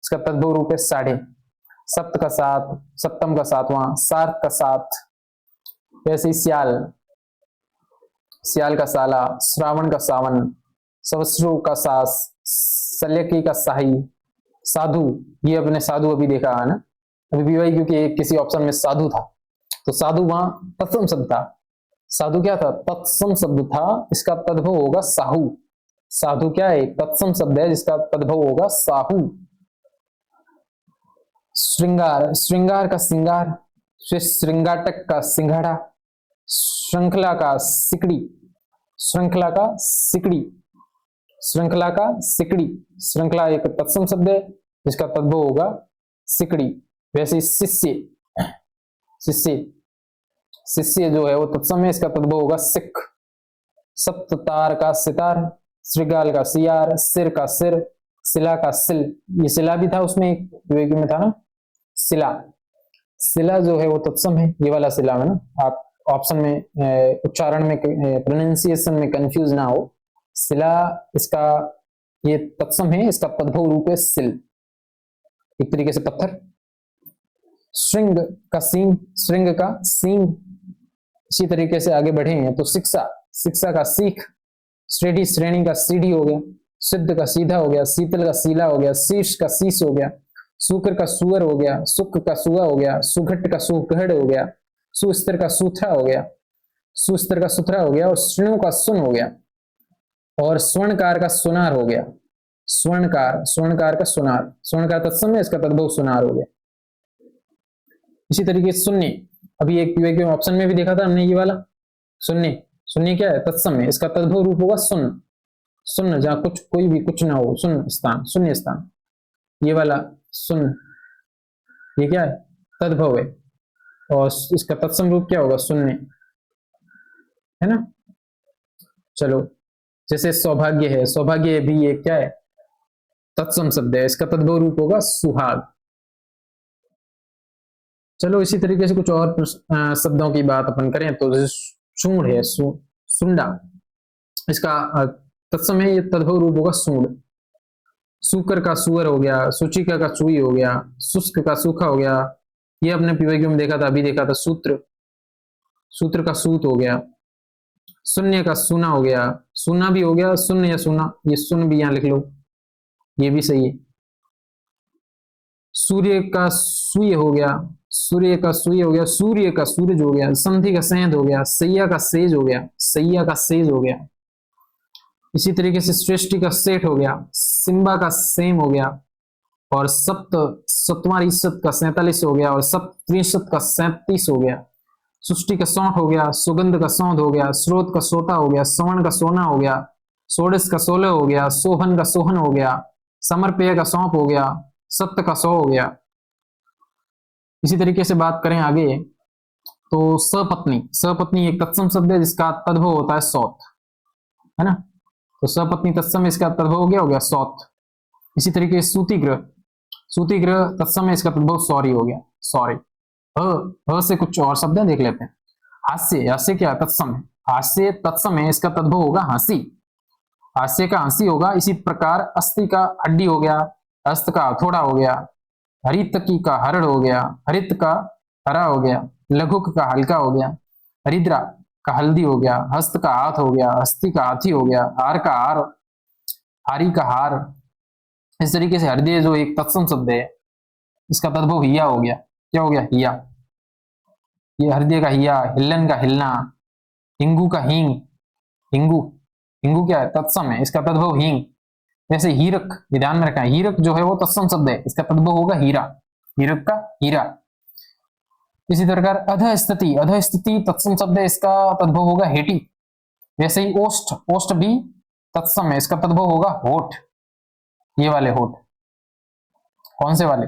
इसका तद्भव रूप है साढ़े। सप्त का सात, सप्तम का सातवां, सार्थ का सात। वैसे ही स्याल, स्याल का साला, श्रावण का सावन, सवस्रु का सास, शल्यकी का साही, साधु, ये अपने साधु अभी देखा है ना, अभी भी वही, क्योंकि किसी ऑप्शन में साधु था तो साधु वहां तत्सम शब्द था। साधु क्या था? तत्सम शब्द था, इसका तद्भव होगा साहू। साधु क्या है? तत्सम शब्द है जिसका तद्भव होगा साहू। श्रृंगार, श्रृंगार का श्रृंगार, श्रृंगाटक का सिंघाड़ा, श्रृंखला का सिकड़ी, श्रृंखला का सिकड़ी, श्रृंखला का सिकड़ी। श्रृंखला एक तत्सम शब्द है जिसका तद्भव होगा सिकड़ी। वैसे शिष्य, शिष्य, शिष्य जो है वो तत्सम है, इसका तद्भव होगा सिख। सप्ततार का सितार, श्रृगाल का सियार, सिर का सिर, शिला का सिल, ये शिला भी था उसमें एक विवेकी में था ना, शिला। शिला जो है वो तत्सम है, ये वाला शिला में ना, आप ऑप्शन में उच्चारण में प्रोनाउंसिएशन में कंफ्यूज ना हो। शिला इसका ये तत्सम है, इसका तद्भव रूप है सिल, एक तरीके से पत्थर। श्रृंग का सींग, श्रृंग का सींग। इसी तरीके से आगे बढ़े हैं तो शिक्षा, शिक्षा का सीख, श्रेणी, श्रेणी का सीढ़ी हो गया, सिद्ध का सीधा हो गया, शीतल का सीला हो गया, शीर्ष का शीश हो गया, शुक्र का सुअर हो गया, सुख का सुआ हो गया, सुघट का सुघड़ हो गया, सुस्तर का सूथरा हो गया, सुस्तर का सुथरा हो गया, और श्रेणु का सुन हो गया, और स्वर्णकार का सुनार हो गया। स्वर्णकार, स्वर्णकार का सुनार, स्वर्णकार तत्सम है, इसका तद्भव सुनार हो गया। इसी तरीके से शून्य, अभी एक ऑप्शन में भी देखा था हमने ये वाला शून्य। शून्य क्या है? तत्सम है, इसका तद्भव रूप होगा शून्य। शून्य, जहां कुछ कोई भी कुछ ना हो, शून्य स्थान, शून्य स्थान, ये वाला शून्य, ये क्या है? तद्भव है, और इसका तत्सम रूप क्या होगा? शून्य, है ना। चलो, जैसे सौभाग्य है, सौभाग्य भी ये क्या है? तत्सम शब्द है, इसका तद्भव रूप होगा सुहाग। चलो, इसी तरीके से कुछ और शब्दों की बात अपन करें तो सूंड है, सुंडा, इसका तत्सम है, ये तद्भव रूप होगा सूंड। सूकर का सुअर हो गया, सूचिका का चूई हो गया, शुष्क का सूखा हो गया, ये अपने पीवाईक्यू में देखा था, अभी देखा था सूत्र, सूत्र का सूत हो गया। शून्य का सुना हो गया, सुना भी हो गया, शून्य या सुना, ये सुन भी यहां लिख लो, ये भी सही है। सूर्य का सूर्य हो गया, सूर्य का सूर्य हो गया, सूर्य का सूरज हो गया, संधि का सेंध हो गया, सैया का सेज हो गया, सैया का सेज हो गया। इसी तरीके से सृष्टि का सेठ हो गया, सिम्बा का सेम हो गया, और सप्तमारिशत का 47 हो गया, और सप्तत्रिशत का 37 हो गया। सृष्टि का सौंठ हो गया, सुगंध का सौंध हो गया, स्रोत का सोटा हो गया, सवर्ण का सोना हो गया, सोडस का 16 हो गया, सोहन का सोहन हो गया, समरपेय का सौंप हो गया, सत्य का 100 हो गया। इसी तरीके से बात करें आगे तो सपत्नी, सपत्नी एक तत्सम शब्द है जिसका तद्भव होता है सौत, है ना। तो सपत्नी तत्सम, इसका तद्भव हो गया सौत। इसी तरीके से सूतिग्रह, सूतिग्रह तत्सम है, इसका तद्भव सॉरी हो गया, सॉरी। से कुछ और शब्द देख लेते हैं। हास्य, हास्य क्या तत्सम है, हास्य तत्सम है, इसका तद्भव होगा हंसी, हास्य का हंसी होगा। इसी प्रकार अस्थि का हड्डी हो गया, हस्त का हथौड़ा हो गया, हरितकी का हरड़ हो गया, हरित का हरा हो गया, लघुक का हल्का हो गया, हरिद्रा का हल्दी हो गया, हस्त का हाथ हो गया, हस्ती का हाथी हो गया, हार का हार, हारी का हार। इस तरीके से हृदय जो एक तत्सम शब्द है, इसका तद्भव हिया हो गया, क्या हो गया? हिया, ये हृदय का हिया, हिल्लन का हिलना, हिंगू का हींग, हिंगू, हिंगू क्या है? तत्सम है, इसका तद्भव हींग। जैसे हीरक, ध्यान में रखना, हीरक जो है वो तत्सम शब्द है, इसका तद्भव होगा हीरा, हीरक का हीरा। इसी प्रकार अधस्थिति, अधस्थिति तत्सम शब्द है, इसका तद्भव होगा हेटी। वैसे ही ओष्ठ, ओष्ठ भी तत्सम है, इसका तद्भव होगा होठ, ये वाले होठ। कौन से वाले?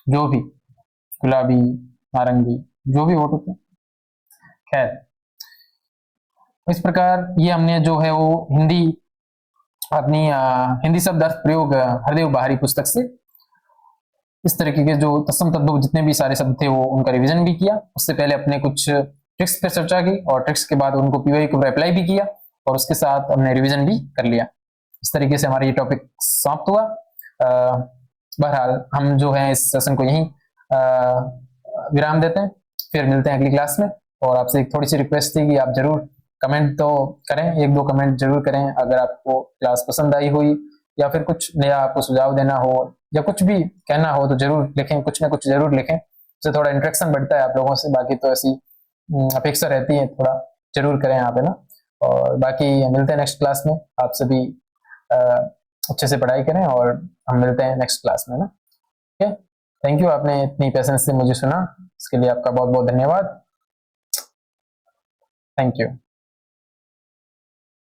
जो भी, गुलाबी, नारंगी, जो भी होठ होते हैं। खैर, इस प्रकार ये हमने जो है वो हिंदी अपनी हिंदी शब्द अर्थ प्रयोग हरदेव बाहरी पुस्तक से इस तरीके के जो तत्सम तद्भव जितने भी सारे शब्द थे वो उनका रिवीजन भी किया। उससे पहले अपने कुछ ट्रिक्स पर चर्चा की और ट्रिक्स के बाद उनको पीवाई को अप्लाई भी किया और उसके साथ हमने रिवीजन भी कर लिया। इस तरीके से हमारा ये टॉपिक समाप्त हुआ। बहरहाल हम जो है इस सेशन को यहीं विराम देते हैं, फिर मिलते हैं अगली क्लास में। और आपसे एक थोड़ी सी रिक्वेस्ट थी कि आप जरूर कमेंट तो करें, एक दो कमेंट जरूर करें अगर आपको क्लास पसंद आई हुई या फिर कुछ नया आपको सुझाव देना हो या कुछ भी कहना हो तो जरूर लिखें, कुछ ना कुछ जरूर लिखें, उससे थोड़ा इंटरेक्शन बढ़ता है आप लोगों से। बाकी तो ऐसी अपेक्षा रहती है, थोड़ा जरूर करें आप, है ना। और बाकी मिलते हैं नेक्स्ट क्लास में। आप सभी अच्छे से पढ़ाई करें और हम मिलते हैं नेक्स्ट क्लास में ना। ओके, थैंक यू, आपने इतनी पेशेंस से मुझे सुना, इसके लिए आपका बहुत बहुत धन्यवाद। Thank you.